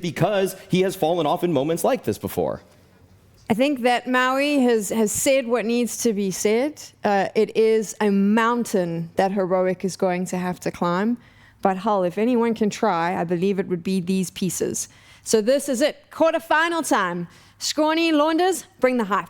because he has fallen off in moments like this before? I think that MOUZ has said what needs to be said. It is a mountain that Heroic is going to have to climb. But hell, if anyone can try, I believe it would be these pieces. So this is it, quarterfinal time. Scrawny, Launders, bring the hype.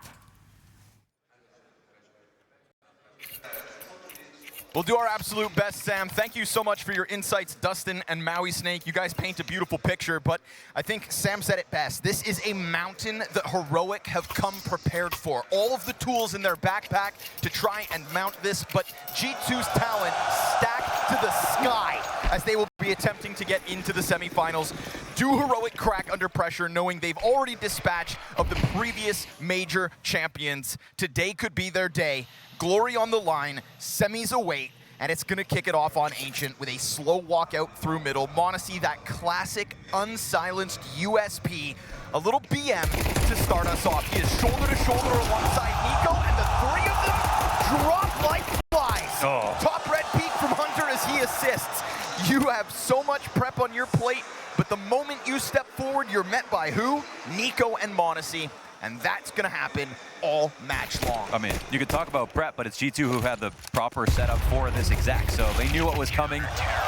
We'll do our absolute best, Sam. Thank you so much for your insights, Dustin and Maui Snake. You guys paint a beautiful picture, but I think Sam said it best. This is a mountain that Heroic have come prepared for. All of the tools in their backpack to try and mount this, but G2's talent stacked to the sky as they will be attempting to get into the semifinals. Do Heroic crack under pressure, knowing they've already dispatched of the previous major champions? Today could be their day. Glory on the line, semis await, and it's going to kick it off on Ancient with a slow walkout through middle. MongolZ, that classic unsilenced USP, a little BM to start us off. He is shoulder to shoulder alongside Nico, and the three of them drop like flies. Oh. Top red peak from Hunter as he assists. You have so much prep on your plate, but the moment you step forward, you're met by who? Nico and MongolZ. And that's going to happen all match long. I mean, you could talk about prep, but it's G2 who had the proper setup for this exact. So they knew what was coming.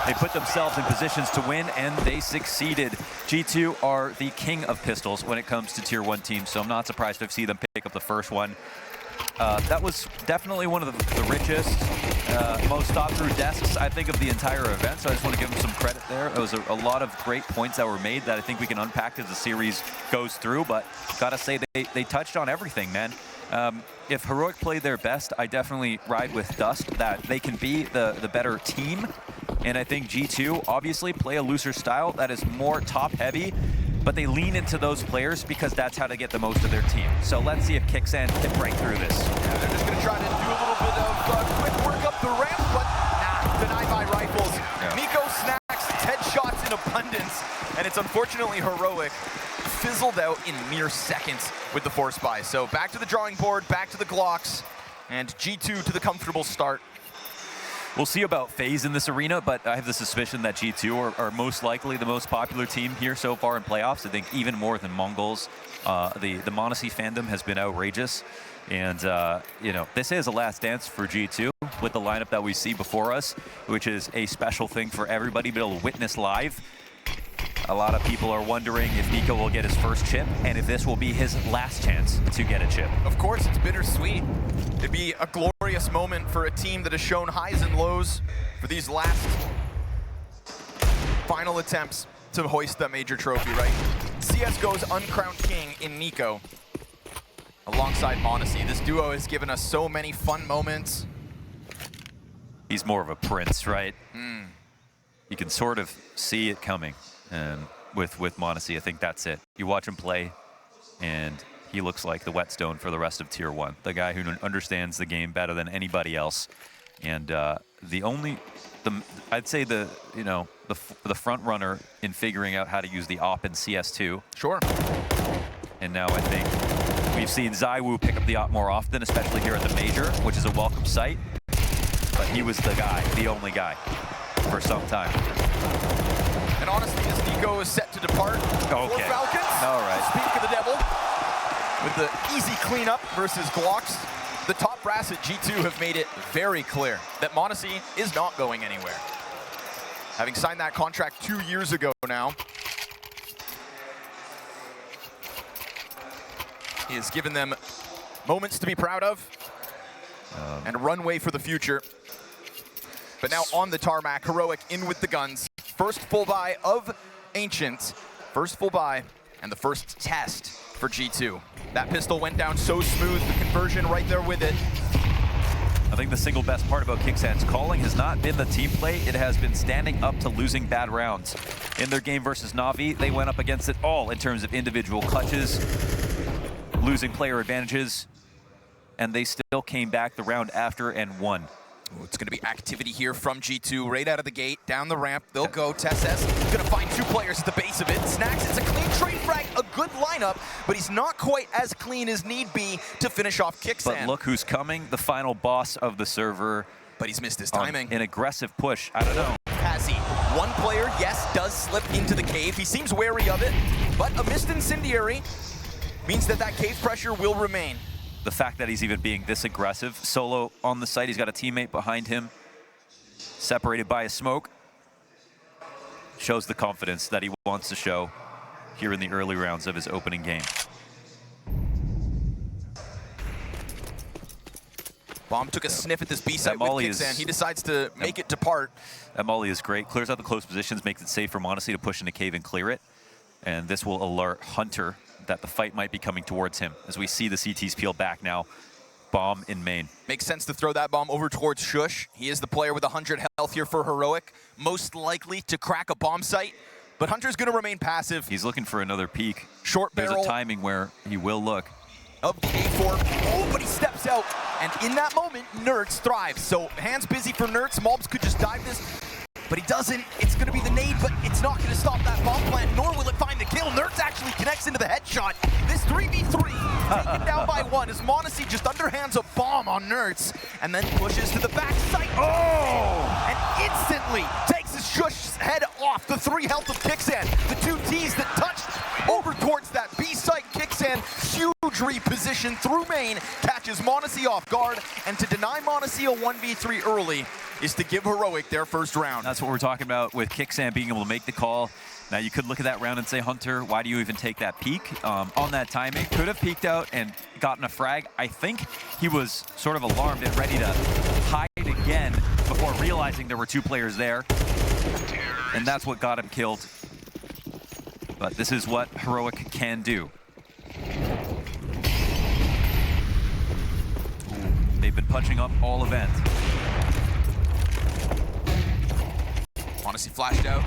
They put themselves in positions to win, and they succeeded. G2 are the king of pistols when it comes to Tier 1 teams, so I'm not surprised to see them pick up the first one. That was definitely one of the richest, most thought-through desks, I think, of the entire event, so I just want to give them some credit there. It was a lot of great points that were made that I think we can unpack as the series goes through, but gotta say they touched on everything, man. If Heroic played their best, I definitely ride with Dust that they can be the better team, and I think G2 obviously play a looser style that is more top-heavy, but they lean into those players because that's how to get the most of their team. So let's see if Kixan can break through this. Yeah, they're just going to try to do a little bit of quick work up the ramp, but nah, denied by rifles. Yeah. Nico snacks 10 shots in abundance, and it's unfortunately Heroic fizzled out in mere seconds with the force buy. So back to the drawing board, back to the Glocks, and G2 to the comfortable start. We'll see about FaZe in this arena, but I have the suspicion that G2 are most likely the most popular team here so far in playoffs. I think even more than MongolZ. The MongolZ fandom has been outrageous. And, you know, this is a last dance for G2 with the lineup that we see before us, which is a special thing for everybody to be able to witness live. A lot of people are wondering if Nico will get his first chip and if this will be his last chance to get a chip. Of course, it's bittersweet. It'd be a glorious moment for a team that has shown highs and lows for these last final attempts to hoist that major trophy, right? CSGO's uncrowned king in Nico alongside MongolZ. This duo has given us so many fun moments. He's more of a prince, right? You can sort of see it coming. And with MongolZ, I think that's it. You watch him play, and he looks like the whetstone for the rest of Tier 1. The guy who understands the game better than anybody else. And I'd say the front runner in figuring out how to use the op in CS2. Sure. And now I think we've seen ZywOo pick up the op more often, especially here at the major, which is a welcome sight. But he was the guy, the only guy, for some time. And honestly, as Nico is set to depart for Falcons, all right. Speak of the devil, with the easy cleanup versus Glocks, the top brass at G2 have made it very clear that MongolZ is not going anywhere. Having signed that contract 2 years ago now, he has given them moments to be proud of and a runway for the future. But now on the tarmac, Heroic in with the guns. First full buy of Ancient, first full buy, and the first test for G2. That pistol went down so smooth, the conversion right there with it. I think the single best part about Kixan's calling has not been the team play, it has been standing up to losing bad rounds. In their game versus Na'Vi, they went up against it all in terms of individual clutches, losing player advantages, and they still came back the round after and won. Ooh, it's going to be activity here from G2 right out of the gate, down the ramp. They'll go. TeSS going to find 2 players at the base of it. Snacks, it's a clean trade frag, a good lineup, but he's not quite as clean as need be to finish off Kixan. But look who's coming, the final boss of the server. But he's missed his timing. An aggressive push, I don't know. Pazzy One player, yes, does slip into the cave. He seems wary of it, but a missed incendiary means that that cave pressure will remain. The fact that he's even being this aggressive, solo on the site, he's got a teammate behind him, separated by a smoke, shows the confidence that he wants to show here in the early rounds of his opening game. Bomb took a sniff at this B site with Kixan. He decides to make it depart. That molly is great. Clears out the close positions, makes it safe for MongolZ to push into cave and clear it. And this will alert Hunter that the fight might be coming towards him. As we see the CTs peel back now. Bomb in main. Makes sense to throw that bomb over towards Shush. He is the player with 100 health here for Heroic. Most likely to crack a bomb site. But Hunter's going to remain passive. He's looking for another peek. Short barrel. There's a timing where he will look. Of the A4. Oh, but he steps out. And in that moment, Nerds thrives. So hands busy for Nerds. MOUZ could just dive this. But he doesn't. It's going to be the nade, but it's not going to stop that bomb plant, nor will it find the kill. Nerds actually connects into the headshot. This 3v3 taken down by one as MongolZ just underhands a bomb on Nerds and then pushes to the back site. Oh! And instantly takes his Shush's head off. The 3 health of Kixan. The 2 Ts that touched over towards that B site. Kixan, huge reposition through main, catches MongolZ off guard, and to deny MongolZ a 1v3 early is to give Heroic their first round. That's what we're talking about with Kixan being able to make the call. Now you could look at that round and say, Hunter, why do you even take that peek on that timing? Could have peeked out and gotten a frag. I think he was sort of alarmed and ready to hide again before realizing there were 2 players there. And that's what got him killed. But this is what Heroic can do. They've been punching up all event. MongolZ flashed out.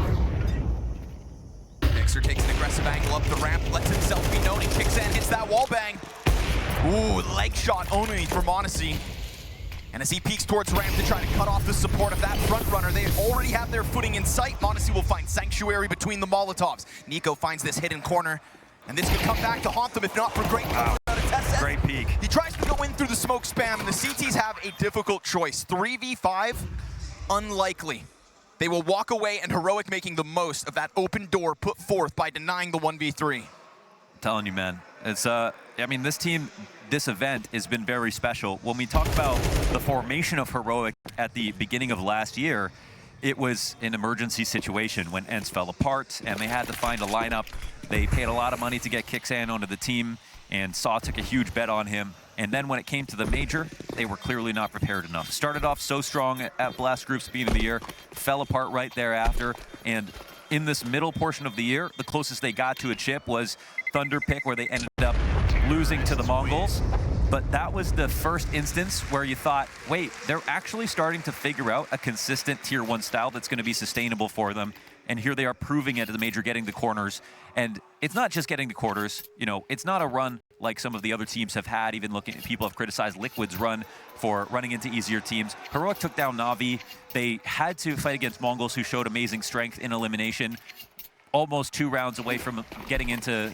Mixer takes an aggressive angle up the ramp, lets himself be known, and Kixan hits that wall bang. Ooh, leg shot only for MongolZ. And as he peeks towards ramp to try to cut off the support of that front runner, they already have their footing in sight. MongolZ will find sanctuary between the Molotovs. Nico finds this hidden corner, and this could come back to haunt them if not for great cover out of Test. Great peek. He tries to go in through the smoke spam, and the CTs have a difficult choice. 3v5, unlikely. They will walk away, and Heroic making the most of that open door put forth by denying the 1v3. I'm telling you, man. It's I mean, this team, this event has been very special. When we talk about the formation of Heroic at the beginning of last year, it was an emergency situation when ENCE fell apart and they had to find a lineup. They paid a lot of money to get Kixan onto the team, and Saw took a huge bet on him. And then when it came to the major, they were clearly not prepared enough. Started off so strong at Blast Group's beginning of the year, fell apart right thereafter, and in this middle portion of the year, the closest they got to a chip was Thunder Pick, where they ended up losing to the Mongols. But that was the first instance where you thought, wait, they're actually starting to figure out a consistent Tier 1 style that's going to be sustainable for them. And here they are proving it at the major, getting the corners. And it's not just getting the quarters. You know, it's not a run like some of the other teams have had. Even looking at people have criticized Liquid's run for running into easier teams. Heroic took down Na'Vi. They had to fight against MongolZ, who showed amazing strength in elimination. Almost 2 rounds away from getting into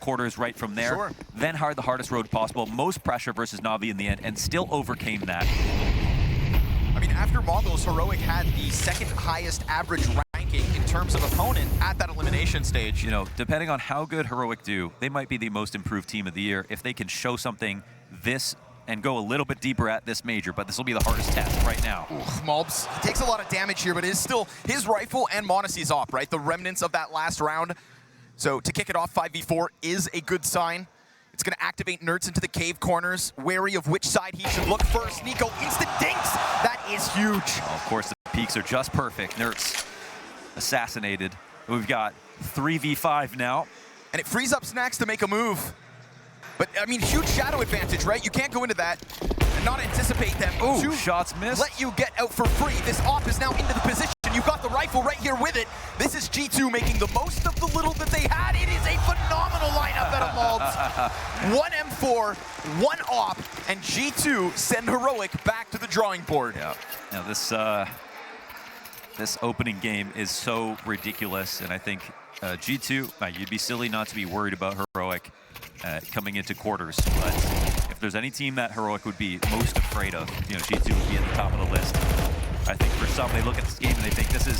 quarters right from there. Sure. Then hard the hardest road possible. Most pressure versus Na'Vi in the end, and still overcame that. I mean, after MongolZ, Heroic had the 2nd highest average ranking in terms of opponent at that elimination stage. You know, depending on how good Heroic do, they might be the most improved team of the year if they can show something this and go a little bit deeper at this major, but this will be the hardest test right now. MOUZ, he takes a lot of damage here, but it is still his rifle and MongolZ's op, right? The remnants of that last round. So to kick it off, 5v4 is a good sign. It's going to activate Nerds into the cave corners, wary of which side he should look first. Nico instant dinks. That is huge. Well, of course, the peaks are just perfect. Nerds assassinated. We've got 3v5 now. And it frees up Snacks to make a move. But, I mean, huge shadow advantage, right? You can't go into that and not anticipate them. Ooh, shots missed. Let you get out for free. This op is now into the position. You've got the rifle right here with it. This is G2 making the most of the little that they had. It is a phenomenal lineup at MongolZ. 1 M4, 1 op, and G2 send Heroic back to the drawing board. Yeah. Now this opening game is so ridiculous, and I think G2, you'd be silly not to be worried about Heroic coming into quarters. But if there's any team that Heroic would be most afraid of, you know, G2 would be at the top of the list. I think for some, they look at this game and they think this is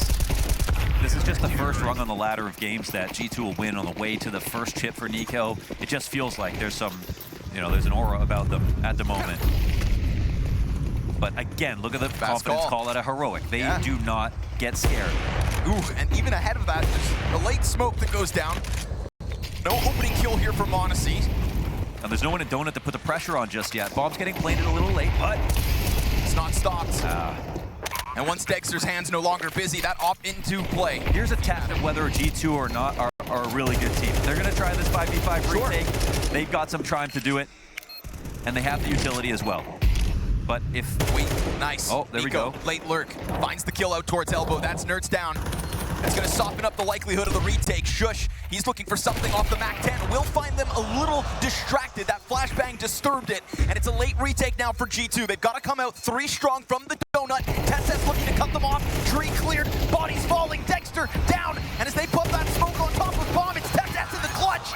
this is just the first rung on the ladder of games that G2 will win on the way to the first chip for Nico. It just feels like there's some, there's an aura about them at the moment. But again, look at the confidence call at a heroic. They do not get scared. Ooh, and even ahead of that, there's a late smoke that goes down. No opening kill here for MongolZ. And there's no one in Donut to put the pressure on just yet. Bomb's getting planted a little late, but it's not stopped. And once Dexter's hand's no longer busy, that op into play. Here's a test of whether G2 or not are a really good team. They're going to try this 5v5 retake. They've got some time to do it, and they have the utility as well. But if... Wait, nice. Oh, there Nico, we go. late lurk. Finds the kill out towards elbow. That's Nerds down. That's going to soften up the likelihood of the retake. Shush, he's looking for something off the MAC-10. Will find them a little distracted. That flashbang disturbed it, and it's a late retake now for G2. They've got to come out 3 strong from the donut. Tess looking to cut them off. Tree cleared, bodies falling. Dexter down, and as they put that smoke on top of Bomb, it's Tess in the clutch.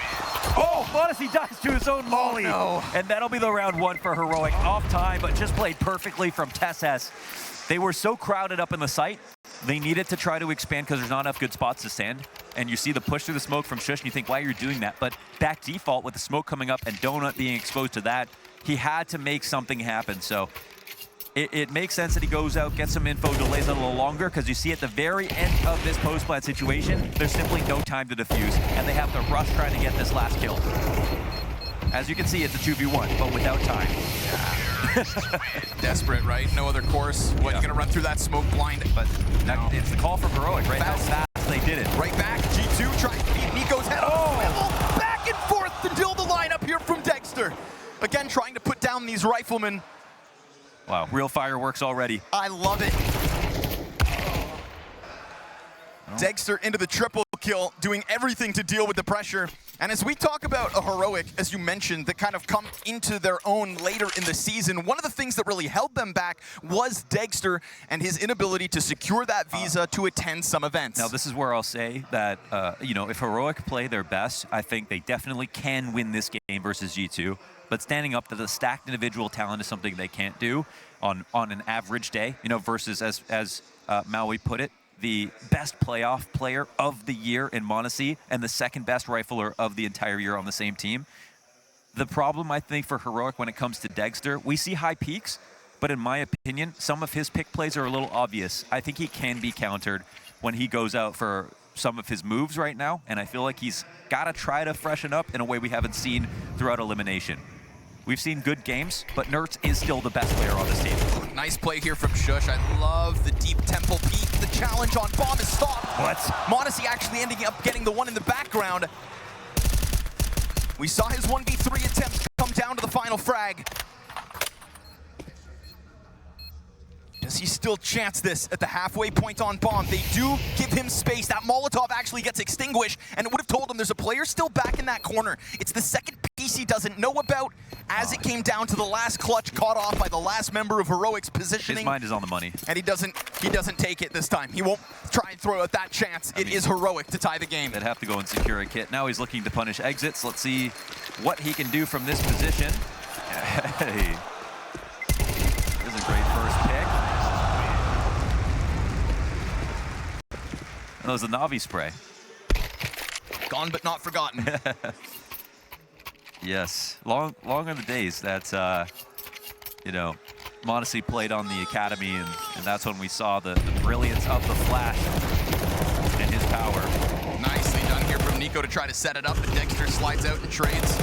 Oh, MongolZ dies to his own molly. Oh, no. And that'll be the round 1 for Heroic. Off time, but just played perfectly from Tess. They were so crowded up in the site, they needed to try to expand because there's not enough good spots to stand. And you see the push through the smoke from Shush, and you think, why are you doing that? But back default with the smoke coming up and Donut being exposed to that, he had to make something happen. So it makes sense that he goes out, gets some info, delays a little longer, because you see at the very end of this post-plant situation, there's simply no time to defuse, and they have to rush trying to get this last kill. As you can see, it's a 2v1, but without time. Desperate, right? No other course. What, you're gonna run through that smoke blind? But it's the call from Heroic, right? How fast they did it. Right back, G2 trying to beat Nico's head off the swivel. Back and forth until the lineup here from Dexter. Again, trying to put down these riflemen. Wow, real fireworks already. I love it. Dexter into the triple kill, doing everything to deal with the pressure. And as we talk about a Heroic, as you mentioned, that kind of come into their own later in the season, one of the things that really held them back was Dexter and his inability to secure that visa to attend some events. Now, this is where I'll say that, if Heroic play their best, I think they definitely can win this game versus G2. But standing up to the stacked individual talent is something they can't do on an average day, versus, as Maui put it, the best playoff player of the year in MongolZ and the second best rifler of the entire year on the same team. The problem, I think, for Heroic when it comes to Dexter, we see high peaks, but in my opinion, some of his pick plays are a little obvious. I think he can be countered when he goes out for some of his moves right now, and I feel like he's got to try to freshen up in a way we haven't seen throughout Elimination. We've seen good games, but Nerds is still the best player on this team. Nice play here from Shush. I love the deep temple peek. The challenge on Bomb is stopped. What? MongolZ actually ending up getting the one in the background. We saw his 1v3 attempts come down to the final frag. Does he still chance this at the halfway point on Bomb? They do give him space. That Molotov actually gets extinguished, and it would have told him there's a player still back in that corner. It's the second piece he doesn't know about as it came down to the last clutch, caught off by the last member of Heroic's positioning. His mind is on the money. And he doesn't take it this time. He won't try and throw out that chance. It is Heroic to tie the game. They'd have to go and secure a kit. Now he's looking to punish exits. Let's see what he can do from this position. Hey. This is a great first pick. That was the Navi spray. Gone but not forgotten. Yes, long are the days that, MongolZ played on the academy, and that's when we saw the brilliance of the flash and his power. Nicely done here from Nico to try to set it up, and Dexter slides out and trades.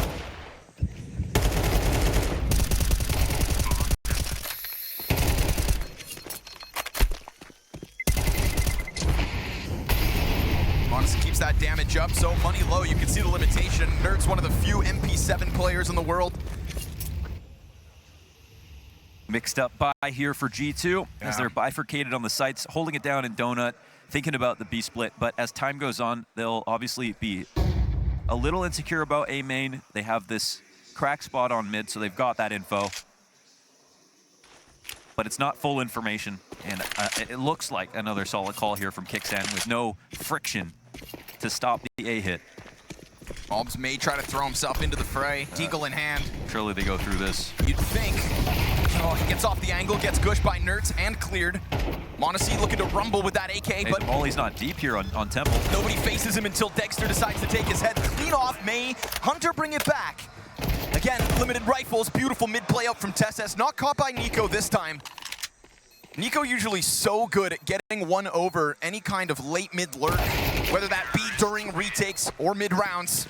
MongolZ keeps that damage up, so money low. You can see the limitation. Nerds, one of the few MP7 players in the world. Mixed up by here for G2 as they're bifurcated on the sites, holding it down in Donut, thinking about the B split. But as time goes on, they'll obviously be a little insecure about A main. They have this crack spot on mid, so they've got that info. But it's not full information, and it looks like another solid call here from Kixan with no friction to stop the A hit. Albs may try to throw himself into the fray, Deagle in hand. Surely they go through this. You'd think. Oh, he gets off the angle, gets gushed by Nerds and cleared. MongolZ looking to rumble with that AK, Hey, but the Molly's not deep here on Temple. nobody faces him until Dexter decides to take his head clean off. May Hunter bring it back. Again, limited rifles, beautiful mid-play up from TeSeS. Not caught by Nico this time. Nico usually so good at getting one over any kind of late mid lurk, whether that be during retakes or mid-rounds.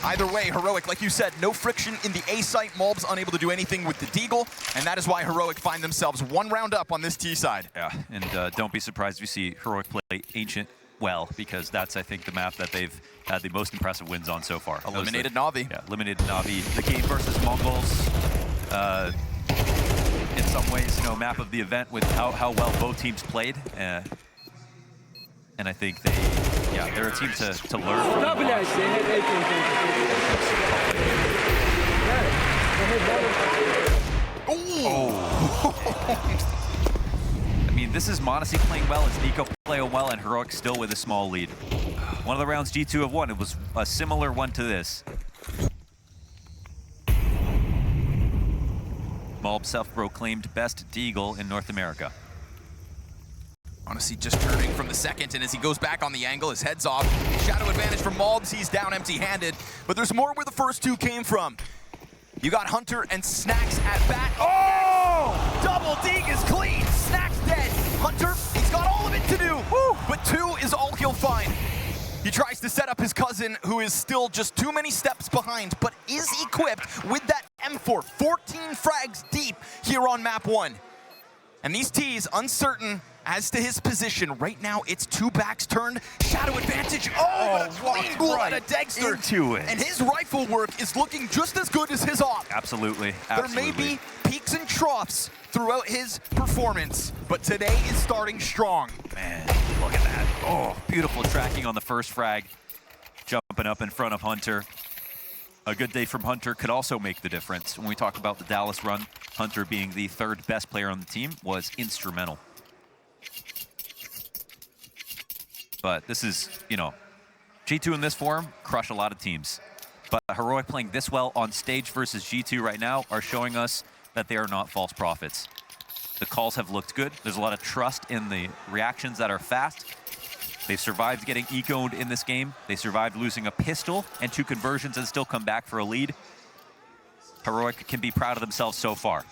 Either way, Heroic, like you said, no friction in the A site. MOUZ unable to do anything with the Deagle, and that is why Heroic find themselves 1 round up on this T side. Yeah, and don't be surprised if you see Heroic play Ancient well, because that's, I think, the map that they've had the most impressive wins on so far. Eliminated Na'Vi. Yeah, eliminated Na'Vi. The game versus MongolZ, in some ways, you know, map of the event with how well both teams played. And I think they're a team to learn from. I mean, this is MongolZ playing well, it's Nico playing well, and Heroic still with a small lead. One of the rounds G2 have won, it was a similar one to this. MOUZ self-proclaimed best Deagle in North America. MongolZ just turning from the second, and as he goes back on the angle, his head's off. Shadow advantage from MOUZ, he's down empty-handed. But there's more where the first two came from. You got Hunter and Snacks at bat. Oh! Double dig is clean. Snacks dead. Hunter, he's got all of it to do. Woo! But 2 is all he'll find. He tries to set up his cousin, who is still just too many steps behind, but is equipped with that M4. 14 frags deep here on map 1. And these T's uncertain as to his position. Right now, it's 2 backs turned. Shadow advantage. Oh, clean goal out of Dexter. Into it. And his rifle work is looking just as good as his op. Absolutely. There may be peaks and troughs throughout his performance, but today is starting strong. Man, look at that. Oh, beautiful tracking on the first frag. Jumping up in front of Hunter. A good day from Hunter could also make the difference. When we talk about the Dallas run, Hunter being the 3rd best player on the team was instrumental. But this is, you know, G2 in this form, crush a lot of teams. But Heroic playing this well on stage versus G2 right now are showing us that they are not false prophets. The calls have looked good. There's a lot of trust in the reactions that are fast. They've survived getting ecoed in this game. They survived losing a pistol and 2 conversions and still come back for a lead. Heroic can be proud of themselves so far.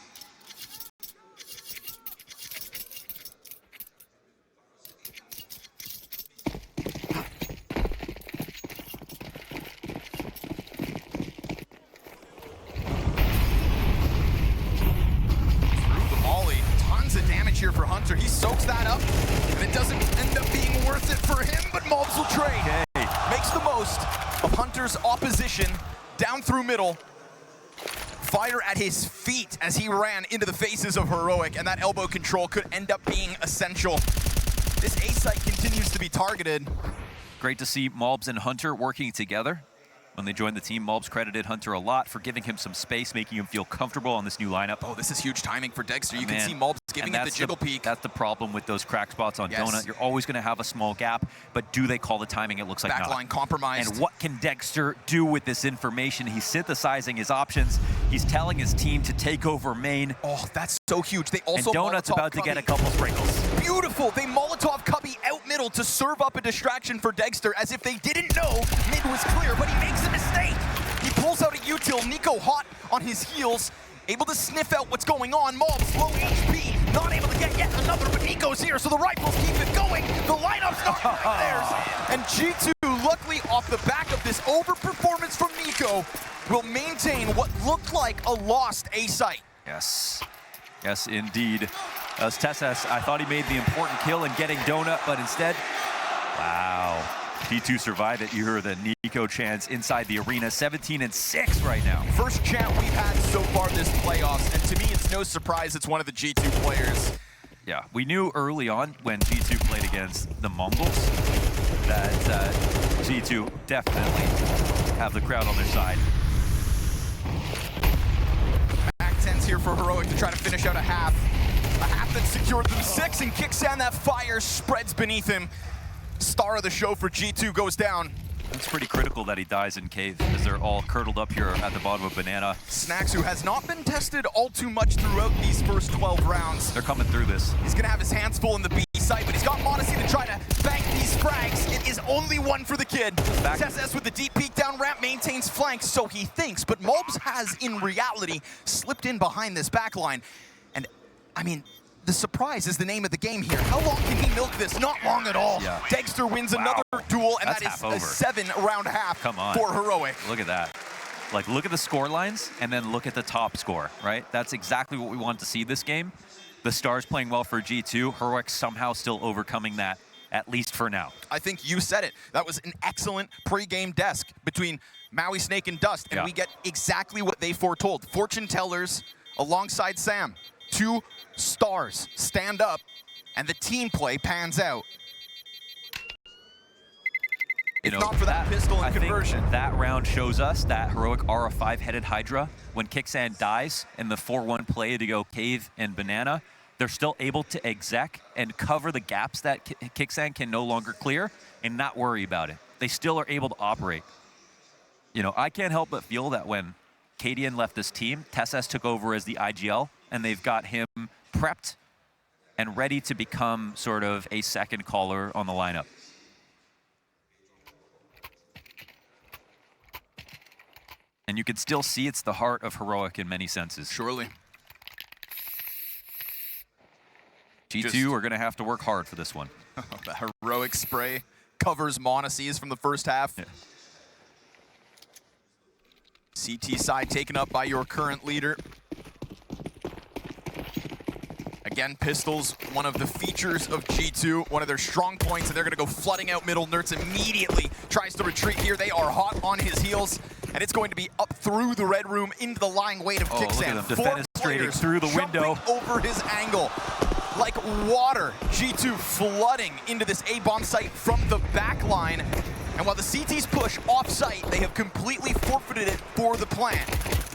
Here for Hunter, he soaks that up, and it doesn't end up being worth it for him, but MOUZ will trade. Okay. Makes the most of Hunter's opposition, down through middle. Fire at his feet as he ran into the faces of Heroic, and that elbow control could end up being essential. This A site continues to be targeted. Great to see MOUZ and Hunter working together. When they joined the team, MOUZ credited Hunter a lot for giving him some space, making him feel comfortable on this new lineup. Oh, this is huge timing for Dexter. You can see MOUZ giving it the jiggle peek. That's the problem with those crack spots on Donut. You're always going to have a small gap, but do they call the timing? It looks like not. Backline compromised. And what can Dexter do with this information? He's synthesizing his options. He's telling his team to take over main. Oh, that's so huge. They also and Donut's about to get a couple sprinkles. Beautiful. They Molotov Cubby out middle to serve up a distraction for Dexter, as if they didn't know mid was clear, but he makes a mistake. He pulls out a util. Nico hot on his heels, able to sniff out what's going on. MOUZ low HP, not able to get yet another, but Nico's here, so the rifles keep it going. The lineup's not right theirs. And G2, luckily off the back of this overperformance from Nico, will maintain what looked like a lost A site. Yes. Yes, indeed. As TeSeS, I thought he made the important kill in getting Donut, but instead, wow. G2 survived it. You heard the Nico chants inside the arena. 17-6 right now. First chant we've had so far this playoffs, and to me, it's no surprise it's one of the G2 players. Yeah, we knew early on when G2 played against the MongolZ that G2 definitely have the crowd on their side. Back 10's here for Heroic to try to finish out a half. A half that secured them 6 and kicks down that fire, spreads beneath him. Star of the show for G2 goes down. It's pretty critical that he dies in cave, as they're all curdled up here at the bottom of Banana. Snacks, who has not been tested all too much throughout these first 12 rounds. They're coming through this. He's gonna have his hands full in the B site, but he's got MongolZ to try to bank these frags. It is only one for the kid. TeSS with the deep peek down ramp maintains flanks, so he thinks, but MOUZ has, in reality, slipped in behind this backline. And, I mean, the surprise is the name of the game here. How long can he milk this? Not long at all. Yeah. Dexter wins another duel, and That's that is half over. a 7-round half Come on. for Heroic. Look at that. Like, look at the score lines, and then look at the top score, right? That's exactly what we want to see this game. The Stars playing well for G2, Heroic somehow still overcoming that, at least for now. I think you said it. That was an excellent pre-game desk between MOUZ, Snake, and Dust, and we get exactly what they foretold. Fortune tellers alongside Sam. 2 stars stand up, and the team play pans out. If not for that pistol and conversion. Think that round shows us that Heroic are a 5-headed Hydra. When Kixan dies in the 4-1 play to go Cave and Banana, they're still able to exec and cover the gaps that Kixan can no longer clear and not worry about it. They still are able to operate. You know, I can't help but feel that when Cadian left this team, TeSS took over as the IGL, and they've got him prepped and ready to become sort of a second caller on the lineup. And you can still see it's the heart of Heroic in many senses. Surely. G2 are going to have to work hard for this one. The Heroic spray covers MongolZ from the first half. Yeah. CT side taken up by your current leader. Again, pistols, one of the features of G2, one of their strong points, and they're going to go flooding out middle. Nertz immediately tries to retreat here. They are hot on his heels, and it's going to be up through the red room into the lying weight of Kixan. Look at them defenestrating through the window. Over his angle. Like water, G2 flooding into this A-bomb site from the back line. And while the CTs push off-site, they have completely forfeited it for the plant.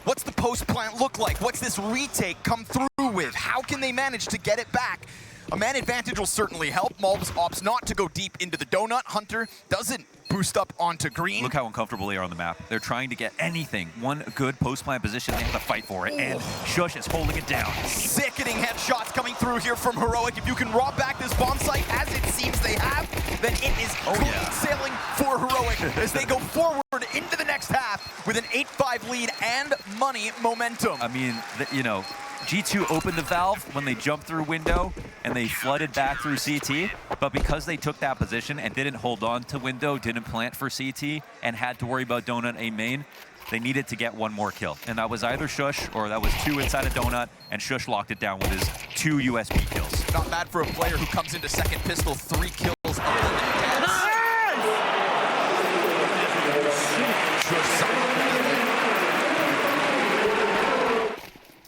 What's the post-plant look like? What's this retake come through with? How can they manage to get it back? A man advantage will certainly help. MOUZ opts not to go deep into the donut. Hunter doesn't boost up onto green. Look how uncomfortable they are on the map. They're trying to get anything. One good post-plant position, they have to fight for it. And Shush is holding it down. Sickening headshots coming through here from Heroic. If you can rob back this bomb site, as it seems they have, then it is clean sailing for Heroic as they go forward into the next half with an 8-5 lead and money momentum. I mean, you know, G2 opened the valve when they jumped through window and they flooded back through CT, but because they took that position and didn't hold on to window, didn't plant for CT, and had to worry about donut A main, they needed to get one more kill. And that was either Shush or that was 2 inside a donut, and Shush locked it down with his 2 USB kills. Not bad for a player who comes into second pistol, 3 kills.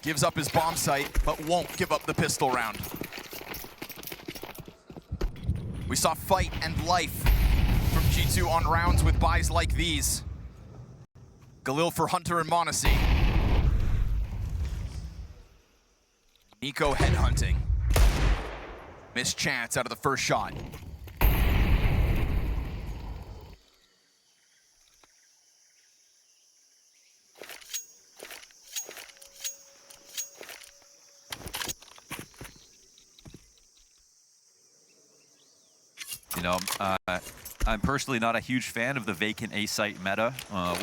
Gives up his bomb site, but won't give up the pistol round. We saw fight and life from G2 on rounds with buys like these. Galil for Hunter and MongolZ. Nico headhunting. Missed chance out of the first shot. You know, I'm personally not a huge fan of the vacant A site meta.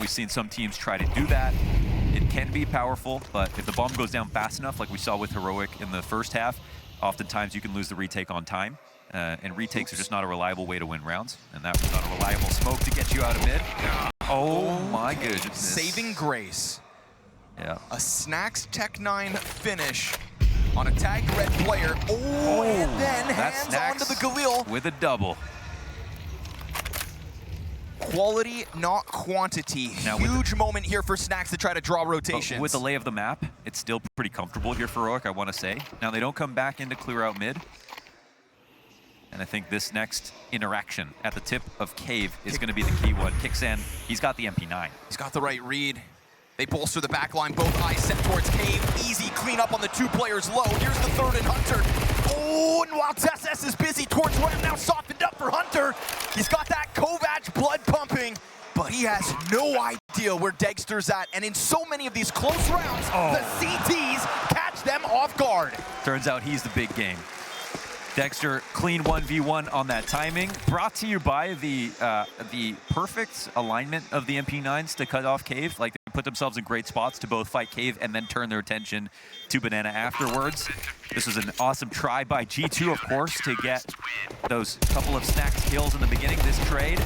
We've seen some teams try to do that. It can be powerful, but if the bomb goes down fast enough, like we saw with Heroic in the first half, oftentimes you can lose the retake on time. And retakes are just not a reliable way to win rounds. And that was not a reliable smoke to get you out of mid. Oh my goodness. Saving grace. Yeah. A Snacks Tech 9 finish on a tagged red player. Oh, and then hands onto the Galil. With a double. Quality, not quantity. Now huge moment here for Snacks to try to draw rotations. With the lay of the map, it's still pretty comfortable here for Heroic, I want to say. Now they don't come back in to clear out mid. And I think this next interaction at the tip of Cave is going to be the key one. Kixan, he's got the MP9. He's got the right read. They bolster the back line, both eyes set towards Cave. Easy cleanup on the 2 players low. Here's the third and Hunter. Oh, and while TeSS is busy towards Ram, now softened up for Hunter. He's got that Kovac blood pumping, but he has no idea where Dexter's at. And in so many of these close rounds, the CTs catch them off guard. Turns out he's the big game. Dexter, clean 1v1 on that timing. Brought to you by the perfect alignment of the MP9s to cut off Cave. Like, they put themselves in great spots to both fight Cave and then turn their attention to Banana afterwards. This was an awesome try by G2, of course, to get those couple of snacked kills in the beginning of this trade.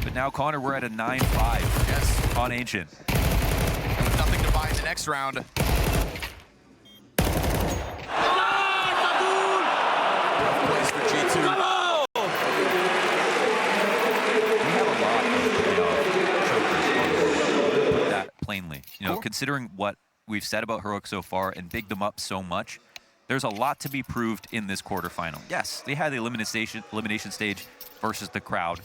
But now, Connor, we're at a 9-5 yes. on Ancient. Nothing to buy in the next round. Place for G2. We have a lot of chokers, put that plainly. You know, Cool. Considering what we've said about Heroic so far and bigged them up so much, there's a lot to be proved in this quarterfinal. Yes, they had the elimination stage versus the crowd,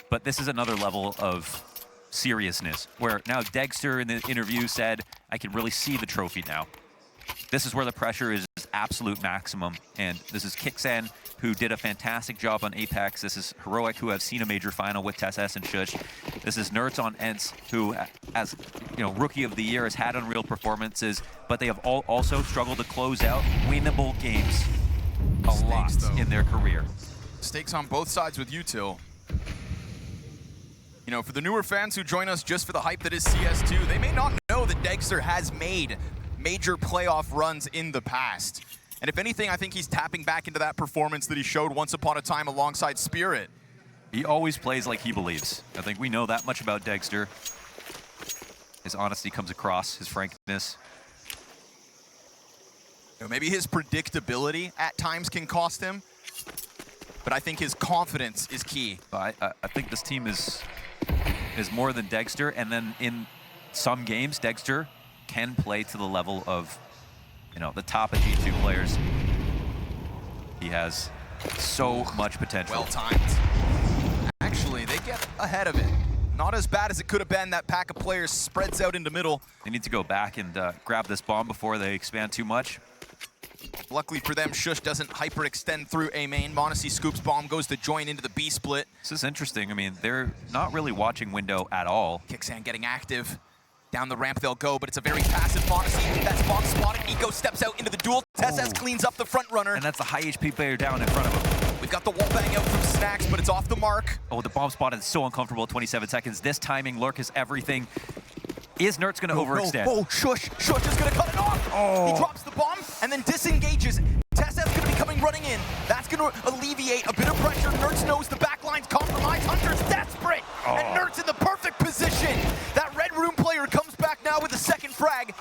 but this is another level of seriousness, where now Dexter in the interview said, I can really see the trophy now. This is where the pressure is absolute maximum, and this is Kixan, who did a fantastic job on Apex. This is Heroic, who have seen a major final with TSS and Shush. This is Nerds on Ents, who, as Rookie of the Year, has had unreal performances, but they have also struggled to close out winnable games a lot in their career. Stakes on both sides with Util. You know, for the newer fans who join us just for the hype that is CS2, they may not know that Dexter has made major playoff runs in the past. And if anything, I think he's tapping back into that performance that he showed once upon a time alongside Spirit. He always plays like he believes. I think we know that much about Dexter. His honesty comes across, his frankness. You know, maybe his predictability at times can cost him, but I think his confidence is key. I think this team is more than Dexter, and then in some games, Dexter can play to the level of, the top of G2 players. He has so much potential. Well timed. Actually, they get ahead of it. Not as bad as it could have been. That pack of players spreads out into middle. They need to go back and grab this bomb before they expand too much. Luckily for them, Shush doesn't hyperextend through A main. m0NESY scoops bomb, goes to join into the B split. This is interesting. I mean, they're not really watching window at all. Kixan getting active. Down the ramp they'll go, but it's a very passive m0NESY. That's bomb spotted. Eco steps out into the duel. TSS cleans up the front runner. And that's the high HP player down in front of him. We've got the wall bang out from Snacks, but it's off the mark. Oh, the bomb spot is so uncomfortable at 27 seconds. This timing, Lurk is everything. Is Nerds going to overextend? Oh, Shush is going to cut it off. Oh. He drops the bomb and then disengages. TSS going to be coming running in. That's going to alleviate a bit of pressure. Nerds knows the backline's compromised. Hunter's desperate. Oh. And Nerds in the perfect position. That red room player comes back now with a second frag.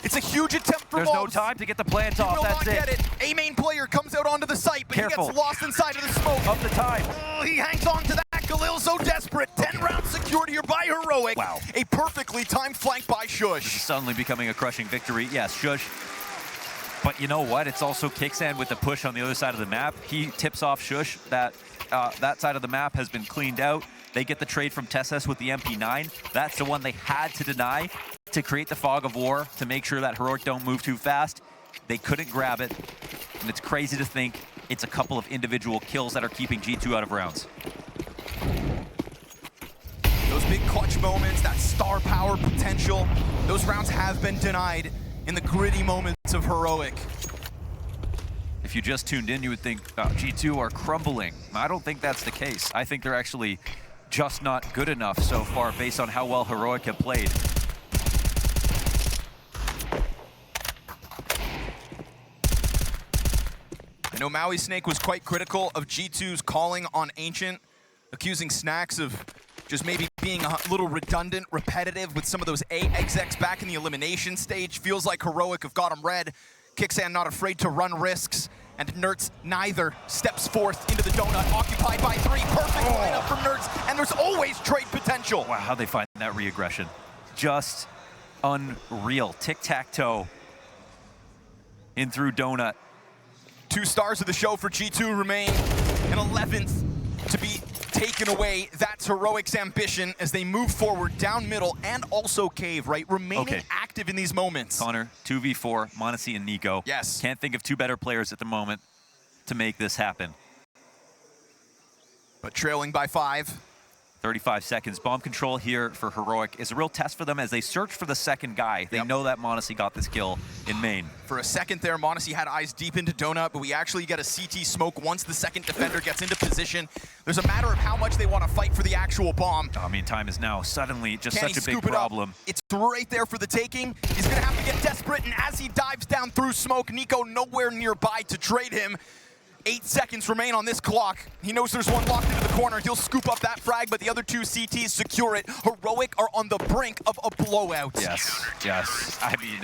It's a huge attempt for There's MOUZ. no time to get the plant off. He will That's not get it. it. A main player comes out onto the site, but Careful. he gets lost inside of the smoke. Up the time. Oh, he hangs on to that. Galil so desperate. 10 rounds secured here by Heroic. Wow. A perfectly timed flank by Shush. Suddenly becoming a crushing victory. Yes, Shush. But you know what? It's also Kixan with the push on the other side of the map. He tips off Shush. That side of the map has been cleaned out. They get the trade from TSS with the MP9. That's the one they had to deny to create the fog of war, to make sure that Heroic don't move too fast. They couldn't grab it. And it's crazy to think it's a couple of individual kills that are keeping G2 out of rounds. Those big clutch moments, that star power potential, those rounds have been denied in the gritty moments of Heroic. If you just tuned in, you would think G2 are crumbling. I don't think that's the case. I think they're actually just not good enough so far based on how well Heroic have played. I know Maui Snake was quite critical of G2's calling on Ancient, accusing Snacks of just maybe being a little redundant, repetitive with some of those A execs back in the elimination stage. Feels like Heroic have got him red. Kixan not afraid to run risks, and Nerds neither steps forth into the donut, occupied by 3. Perfect lineup for Nerds, and there's always trade potential. Wow, how'd they find that re-aggression? Just unreal. Tic-tac-toe in through donut. 2 stars of the show for G2 remain, an 11th to be taken away. That's Heroic's ambition as they move forward down middle and also Cave, right? Remaining active in these moments. Connor, 2v4, m0NESY and Nico. Yes. Can't think of 2 better players at the moment to make this happen. But trailing by 5. 35 seconds. Bomb control here for Heroic is a real test for them as they search for the second guy. They know that MongolZ got this kill in main. For a second there, MongolZ had eyes deep into Donut, but we actually get a CT smoke once the second defender gets into position. There's a matter of how much they want to fight for the actual bomb. I mean, time is now suddenly just Can such a he big scoop it up? problem. It's right there for the taking. He's going to have to get desperate, and as he dives down through smoke, NiKo nowhere nearby to trade him. 8 seconds remain on this clock. He knows there's one locked into the corner. He'll scoop up that frag, but the other two CTs secure it. Heroic are on the brink of a blowout. Yes, yes. I mean,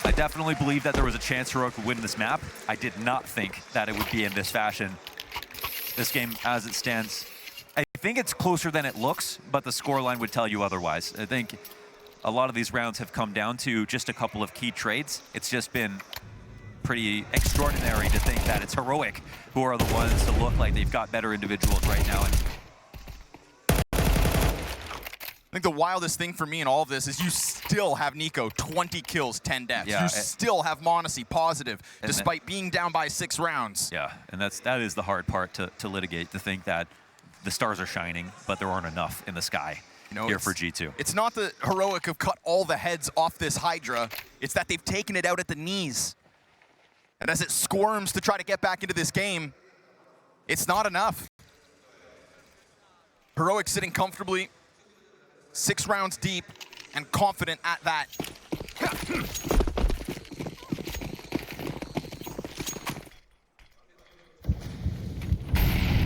I definitely believe that there was a chance Heroic would win this map. I did not think that it would be in this fashion. This game, as it stands, I think it's closer than it looks, but the scoreline would tell you otherwise. I think a lot of these rounds have come down to just a couple of key trades. It's just been pretty extraordinary to think that it's Heroic who are the ones to look like they've got better individuals right now. I think the wildest thing for me in all of this is you still have NiKo 20 kills, 10 deaths. Yeah, you still have MongolZ positive, despite being down by 6 rounds. Yeah, and that is the hard part to litigate, to think that the stars are shining, but there aren't enough in the sky here for G2. It's not that Heroic have cut all the heads off this Hydra, it's that they've taken it out at the knees. And as it squirms to try to get back into this game, it's not enough. Heroic sitting comfortably, 6 rounds deep, and confident at that.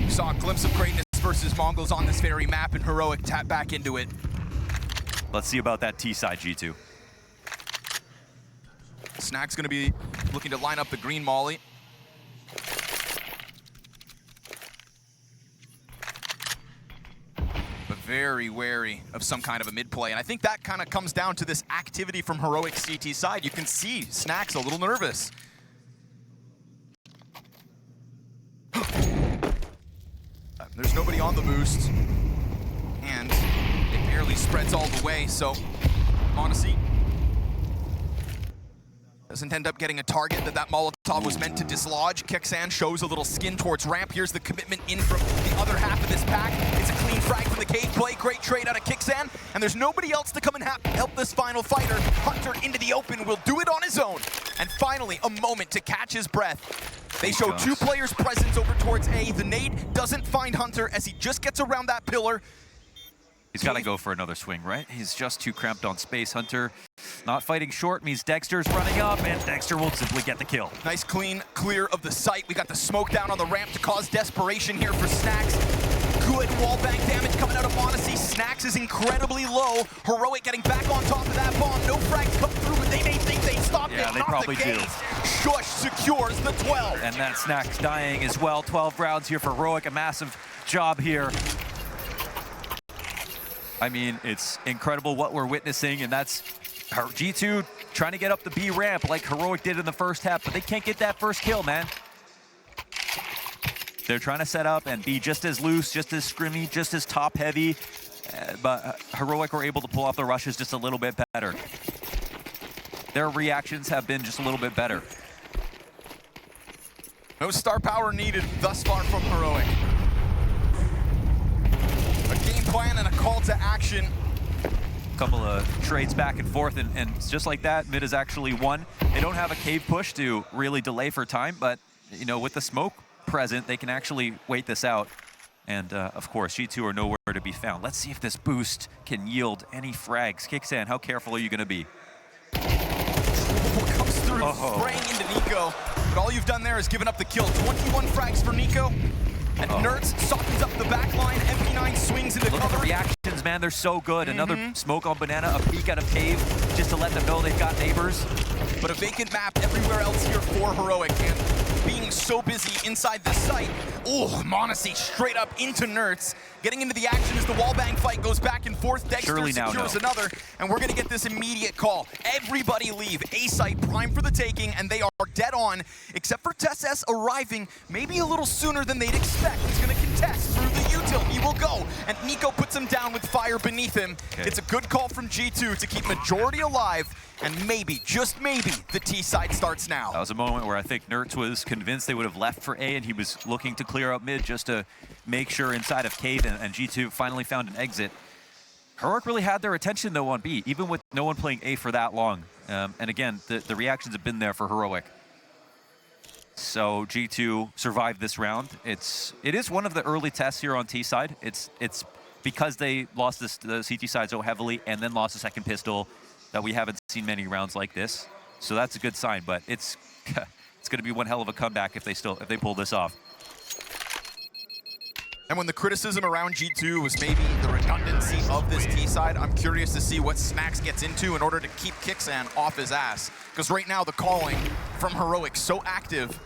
We saw a glimpse of greatness versus MongolZ on this very map, and Heroic tap back into it. Let's see about that T side, G2. Snack's gonna be looking to line up the green molly. But very wary of some kind of a mid play. And I think that kind of comes down to this activity from Heroic CT side. You can see Snack's a little nervous. There's nobody on the boost. And it barely spreads all the way, so MongolZ doesn't end up getting a target that Molotov was meant to dislodge. Kexan shows a little skin towards ramp. Here's the commitment in from the other half of this pack. It's a clean frag from the cage play. Great trade out of Kexan. And there's nobody else to come and help this final fighter. Hunter into the open will do it on his own. And finally, a moment to catch his breath. They show 2 players' presence over towards A. The nade doesn't find Hunter as he just gets around that pillar. He's got to go for another swing, right? He's just too cramped on space. Hunter not fighting short means Dexter's running up, and Dexter will simply get the kill. Nice clean clear of the site. We got the smoke down on the ramp to cause desperation here for Snacks. Good wallbang damage coming out of MongolZ. Snacks is incredibly low. Heroic getting back on top of that bomb. No frags come through, but they may think they stopped it. Yeah, they Not probably the case. do. Shush secures the 12. And that Snacks dying as well. 12 rounds here for Heroic. A massive job here. I mean, it's incredible what we're witnessing, and that's G2 trying to get up the B ramp like Heroic did in the first half, but they can't get that first kill, man. They're trying to set up and be just as loose, just as scrimmy, just as top-heavy, but Heroic were able to pull off the rushes just a little bit better. Their reactions have been just a little bit better. No star power needed thus far from Heroic. A game plan and a call to action. Couple of trades back and forth, and just like that, mid has actually won. They don't have a cave push to really delay for time, but you know, with the smoke present, they can actually wait this out. And of course, G2 are nowhere to be found. Let's see if this boost can yield any frags. Kixan, how careful are you going to be? What comes through, spraying into NiKo, but all you've done there is given up the kill. 21 frags for NiKo. And Nerds softens up the back line. MP9 swings into Look cover. at the reactions, man. They're so good. Another smoke on Banana, a peek out of cave, just to let them know they've got neighbors. But a vacant map everywhere else here for Heroic. And being so busy inside the site. Oh, MongolZ straight up into Nerds. Getting into the action as the wallbang fight goes back and forth. Dexter secures another. And we're going to get this immediate call. Everybody leave. A site prime for the taking, and they are dead on, except for TessS arriving maybe a little sooner than they'd expect. He's going to contest through the utility. still. He will go, and Nico puts him down with fire beneath him. Okay. It's a good call from G2 to keep majority alive, and maybe, just maybe, the T side starts now. That was a moment where I think Nertz was convinced they would have left for A, and he was looking to clear up mid just to make sure inside of Cave, and G2 finally found an exit. Heroic really had their attention, though, on B, even with no one playing A for that long. And again, the reactions have been there for Heroic. So G2 survived this round. It is one of the early tests here on T side. It's because they lost the CT side so heavily and then lost the second pistol that we haven't seen many rounds like this. So that's a good sign, but it's going to be one hell of a comeback if they pull this off. And when the criticism around G2 was maybe the redundancy of this T side, I'm curious to see what Snax gets into in order to keep Kixan off his ass. Because right now the calling from Heroic so active.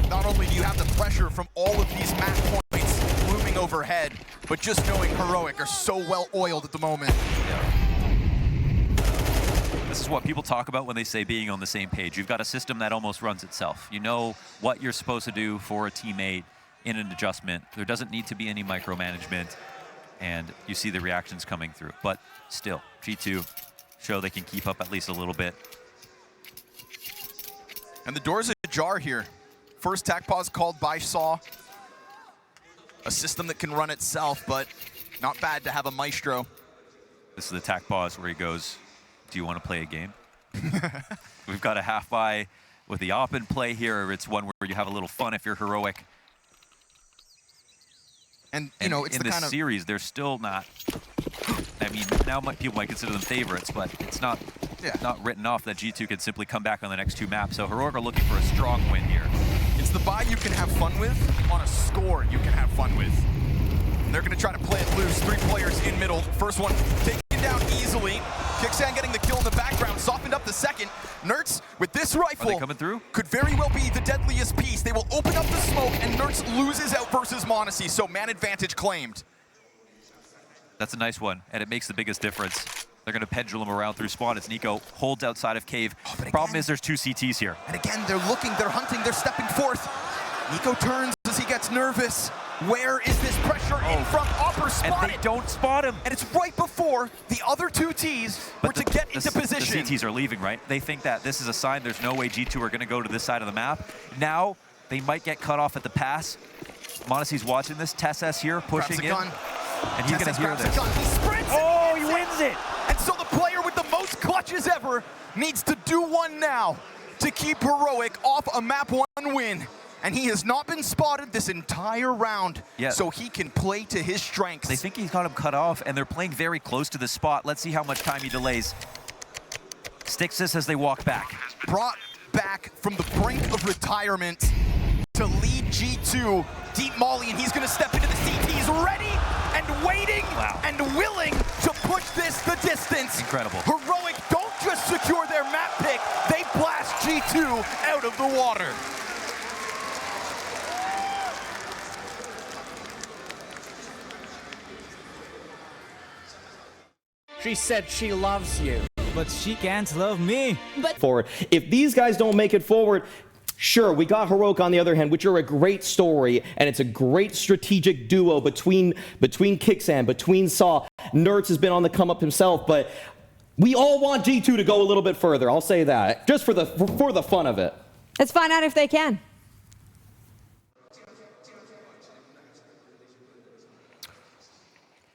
Not only do you have the pressure from all of these match points looming overhead, but just knowing Heroic are so well oiled at the moment. Yeah. This is what people talk about when they say being on the same page. You've got a system that almost runs itself. You know what you're supposed to do for a teammate in an adjustment. There doesn't need to be any micromanagement, and you see the reactions coming through. But still, G2 show they can keep up at least a little bit. And the door's ajar here. First tac pause called by Saw. A system that can run itself, but not bad to have a maestro. This is the tac pause where he goes, do you want to play a game? We've got a half buy with the op in play here. It's one where you have a little fun if you're Heroic. And you know, it's in the this kind of series, they're still not. I mean, now people might consider them favorites, but it's not written off that G2 can simply come back on the next two maps. So Heroic are looking for a strong win here. It's the buy you can have fun with on a score you can have fun with. And they're going to try to play it loose. 3 players in middle. First one taken down easily. Kixan getting the kill in the background, softened up the second. Nertz with this rifle Are they coming through? could very well be the deadliest piece. They will open up the smoke, and Nertz loses out versus MongolZ, so man advantage claimed. That's a nice one, and it makes the biggest difference. They're going to pendulum around through spawn as Nico holds outside of Cave. Problem is there's 2 CTs here. And again, they're looking, they're hunting, they're stepping forth. Nico turns as he gets nervous. Where is this pressure in from? Opper spotted. And they don't spot him. And it's right before the other 2 Ts were to get into position. The CTs are leaving, right? They think that this is a sign there's no way G2 are going to go to this side of the map. Now, they might get cut off at the pass. MongolZ's watching this. TeSS here pushing in. And he's going to hear this. He sprints. Oh, he wins it. And so the player with the most clutches ever needs to do one now to keep Heroic off a map 1 win. And he has not been spotted this entire round, so he can play to his strengths. They think he's got him cut off, and they're playing very close to the spot. Let's see how much time he delays. Sticks this as they walk back. Brought back from the brink of retirement to lead G2. Deep Molly, and he's going to step into the CTs ready and waiting and willing to push this the distance. Incredible. Heroic don't just secure their map pick, they blast G2 out of the water. She said she loves you, but she can't love me. Forward. If these guys don't make it forward, sure, we got Heroic on the other hand, which are a great story, and it's a great strategic duo between Kixan, between Saw. Nertz has been on the come up himself, but we all want G2 to go a little bit further. I'll say that, just for the fun of it. Let's find out if they can.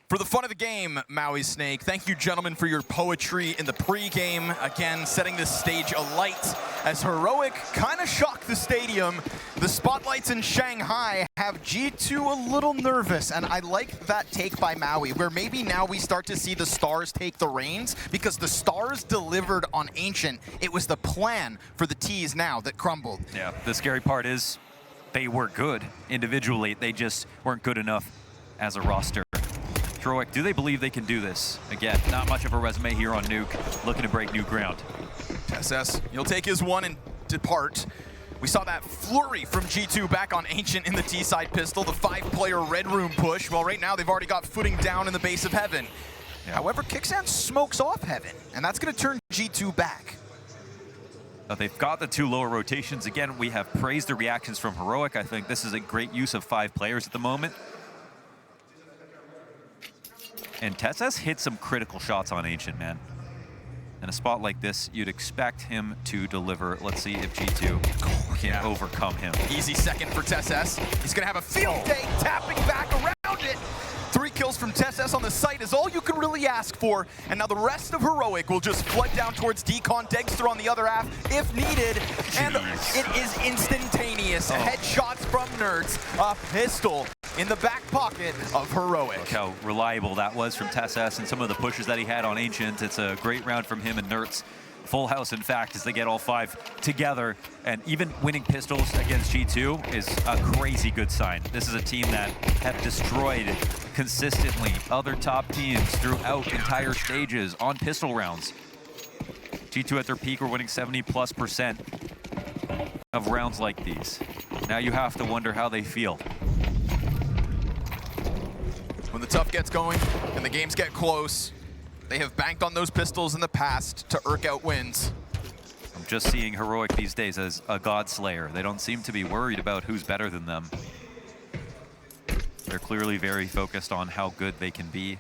For the fun of the game, Maui Snake, thank you, gentlemen, for your poetry in the pregame. Again, setting this stage alight as Heroic kind of shocked the stadium. The spotlights in Shanghai have G2 a little nervous, and I like that take by Maui, where maybe now we start to see the stars take the reins, because the stars delivered on Ancient. It was the plan for the Ts now that crumbled. Yeah, the scary part is they were good individually. They just weren't good enough as a roster. Heroic, do they believe they can do this? Again, not much of a resume here on Nuke, looking to break new ground. TeSS, he'll take his one and depart. We saw that flurry from G2 back on Ancient in the T-side pistol, the 5-player Red Room push. Well, right now they've already got footing down in the base of Heaven. Yeah. However, Kixan smokes off Heaven, and that's going to turn G2 back. They've got the 2 lower rotations. Again, we have praised the reactions from Heroic. I think this is a great use of 5 players at the moment. And TeSS hit some critical shots on Ancient, man. In a spot like this, you'd expect him to deliver. Let's see if G2 can overcome him. Easy second for TeSS. He's going to have a field day, tapping back around it. 3 kills from TeSS on the site is all you can really ask for. And now the rest of Heroic will just flood down towards Decon. Degster on the other half if needed. And it is instantaneous. Headshots from Nerds. A pistol in the back pocket of Heroic. Look how reliable that was from TeSS and some of the pushes that he had on Ancient. It's a great round from him and Nerds. Full house, in fact, as they get all 5 together. And even winning pistols against G2 is a crazy good sign. This is a team that have destroyed consistently other top teams throughout entire stages on pistol rounds. G2 at their peak were winning 70+% of rounds like these. Now you have to wonder how they feel. When the tough gets going and the games get close, they have banked on those pistols in the past to irk out wins. I'm just seeing Heroic these days as a god slayer. They don't seem to be worried about who's better than them. They're clearly very focused on how good they can be.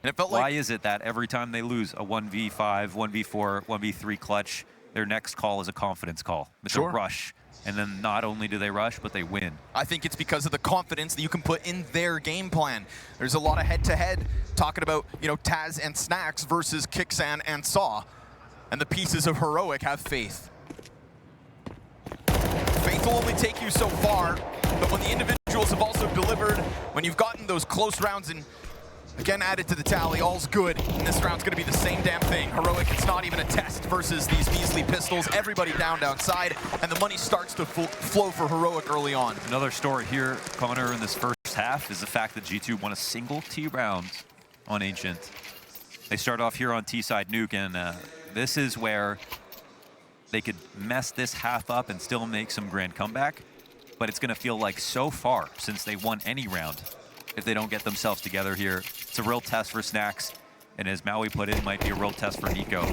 And it felt Why like is it that every time they lose a 1v5, 1v4, 1v3 clutch, their next call is a confidence call? It's a rush. And then not only do they rush, but they win. I think it's because of the confidence that you can put in their game plan. There's a lot of head-to-head talking about, you know, Taz and Snacks versus Kixan and Saw. And the pieces of Heroic have faith. Faith will only take you so far, but when the individuals have also delivered, when you've gotten those close rounds and again added to the tally, all's good. And this round's gonna be the same damn thing. Heroic, it's not even a test versus these measly pistols. Everybody down outside, and the money starts to flow for Heroic early on. Another story here, Connor, in this first half is the fact that G2 won a single T round on Ancient. They start off here on T side Nuke, and this is where they could mess this half up and still make some grand comeback. But it's gonna feel like so far since they won any round, if they don't get themselves together here. It's a real test for Snacks, and as Maui put it, might be a real test for Nico.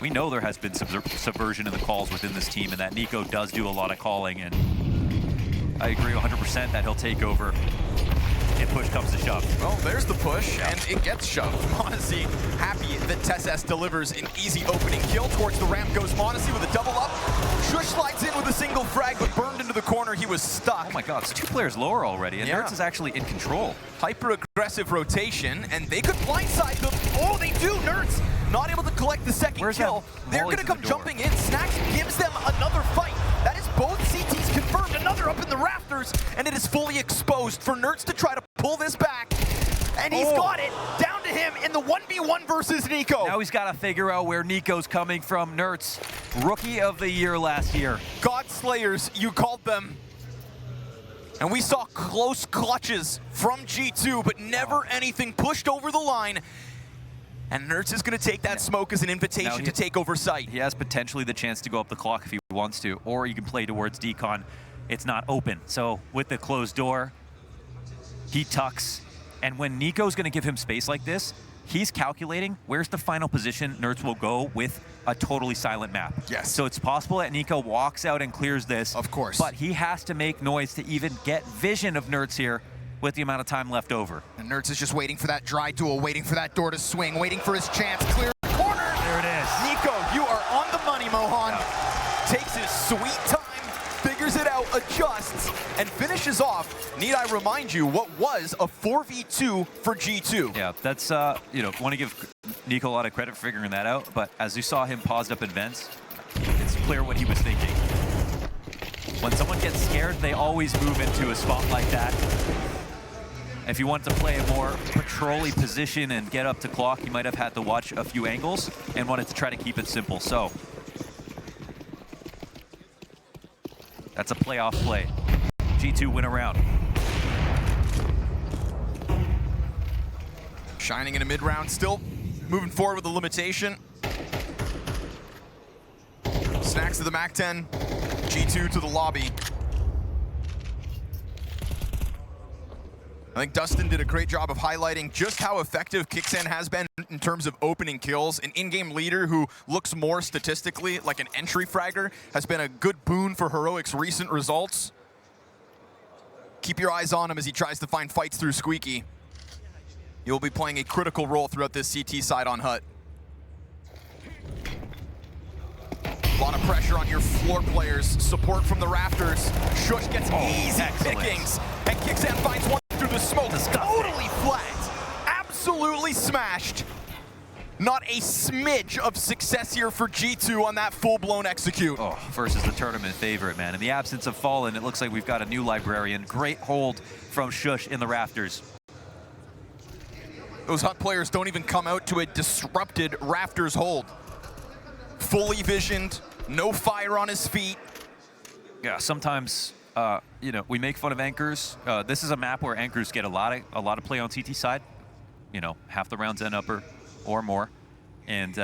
We know there has been subversion in the calls within this team, and that Nico does do a lot of calling, and I agree 100% that he'll take over if push comes to shove. Well, there's the push, and it gets shoved. MongolZ happy that TeSS delivers an easy opening kill. Towards the ramp goes MongolZ with a double up. Shush slides in with a single frag, but burned into the corner. He was stuck. Oh my god, it's 2 players lower already, and Nerds is actually in control. Hyper-aggressive rotation, and they could blindside them. Oh, they do! Nerds not able to collect the second kill. They're going to come jumping in. Snacks gives them another fight. That is both CTs confirmed. Another up in the rafters, and it is fully exposed for Nerds to try to pull this back. And he's got it down to him in the 1v1 versus Nico. Now he's got to figure out where Nico's coming from. Nerds, Rookie of the Year last year. God Slayers, you called them. And we saw close clutches from G2, but never anything pushed over the line. And Nerds is going to take that smoke as an invitation to take over site. He has potentially the chance to go up the clock if he wants to, or you can play towards Decon. It's not open. So with the closed door, he tucks. And when Nico's going to give him space like this, he's calculating where's the final position Nerds will go with a totally silent map. Yes. So it's possible that Nico walks out and clears this. Of course. But he has to make noise to even get vision of Nerds here with the amount of time left over. And Nerds is just waiting for that dry duel, waiting for that door to swing, waiting for his chance. Clear the corner. There it is. Nico, you are on the money, Mohan. Takes his sweet time, figures it out, adjusts, and finishes off. Need I remind you what was a 4v2 for G2? Yeah, that's, you know, want to give Nico a lot of credit for figuring that out, but as you saw him paused up in vents, it's clear what he was thinking. When someone gets scared, they always move into a spot like that. If you want to play a more patrol-y position and get up to clock, you might have had to watch a few angles and wanted to try to keep it simple. So that's a playoff play. G2 win a round. Shining in a mid-round, still moving forward with the limitation. Snacks to the MAC-10, G2 to the lobby. I think Dustin did a great job of highlighting just how effective Kixan has been in terms of opening kills. An in-game leader who looks more statistically like an entry fragger has been a good boon for Heroic's recent results. Keep your eyes on him as he tries to find fights through Squeaky. You'll be playing a critical role throughout this CT side on Hut. A lot of pressure on your floor players. Support from the rafters. Shush gets easy pickings. And Kixan finds one through the smoke. Totally flat. Absolutely smashed. Not a smidge of success here for G2 on that full-blown execute. Oh, versus the tournament favorite, man. In the absence of Fallen, it looks like we've got a new librarian. Great hold from Shush in the rafters. Those Hut players don't even come out to a disrupted rafters hold. Fully visioned, no fire on his feet. Yeah, sometimes, you know, we make fun of anchors. This is a map where anchors get a lot of play on CT side. You know, half the rounds end upper or more. And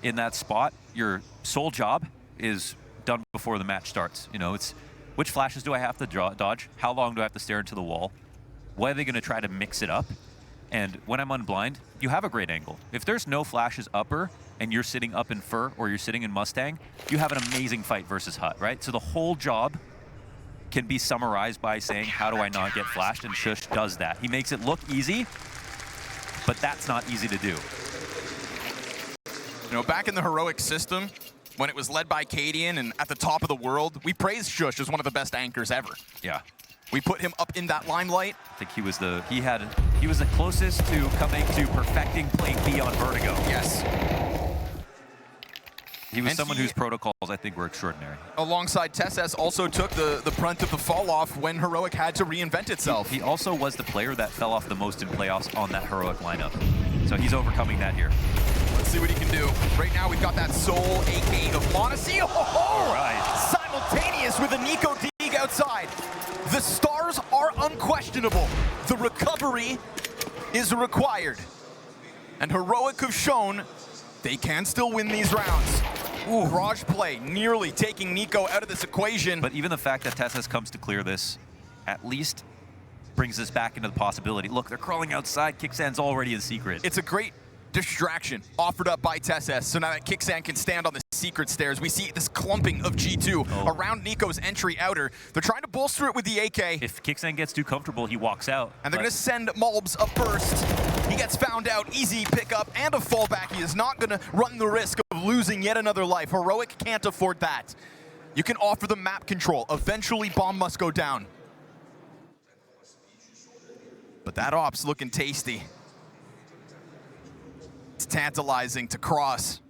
in that spot, your sole job is done before the match starts. You know, it's which flashes do I have to dodge? How long do I have to stare into the wall? Why are they going to try to mix it up? And when I'm unblind, you have a great angle. If there's no flashes upper and you're sitting up in Fur or you're sitting in Mustang, you have an amazing fight versus Hut, right? So the whole job can be summarized by saying, how do I not get flashed? And Shush does that. He makes it look easy, but that's not easy to do. You know, back in the Heroic system, when it was led by Cadian and at the top of the world, we praised Shush as one of the best anchors ever. Yeah. We put him up in that limelight. I think he was the closest to coming to perfecting playing B on Vertigo. Yes. He was someone whose protocols I think were extraordinary. Alongside TeSS also took the brunt of the fall off when Heroic had to reinvent itself. He also was the player that fell off the most in playoffs on that Heroic lineup. So he's overcoming that here. Let's see what he can do. Right now we've got that Soul AK of MongolZ. All right. Simultaneous with a Nico Dig outside. The stars are unquestionable. The recovery is required. And Heroic have shown they can still win these rounds. Ooh, Mirage play nearly taking Nico out of this equation. But even the fact that TeSS comes to clear this at least brings us back into the possibility. Look, they're crawling outside. Kixan's already in secret. It's a great distraction offered up by TeSS. So now that Kixan can stand on the secret stairs, we see this clumping of G2 around Nico's entry outer. They're trying to bolster it with the AK. If Kixan gets too comfortable, he walks out. And they're going to send MOUZ up first. He gets found out, easy pickup and a fallback. He is not going to run the risk of losing yet another life. Heroic can't afford that. You can offer the map control. Eventually, bomb must go down. But that op's looking tasty. It's tantalizing to cross.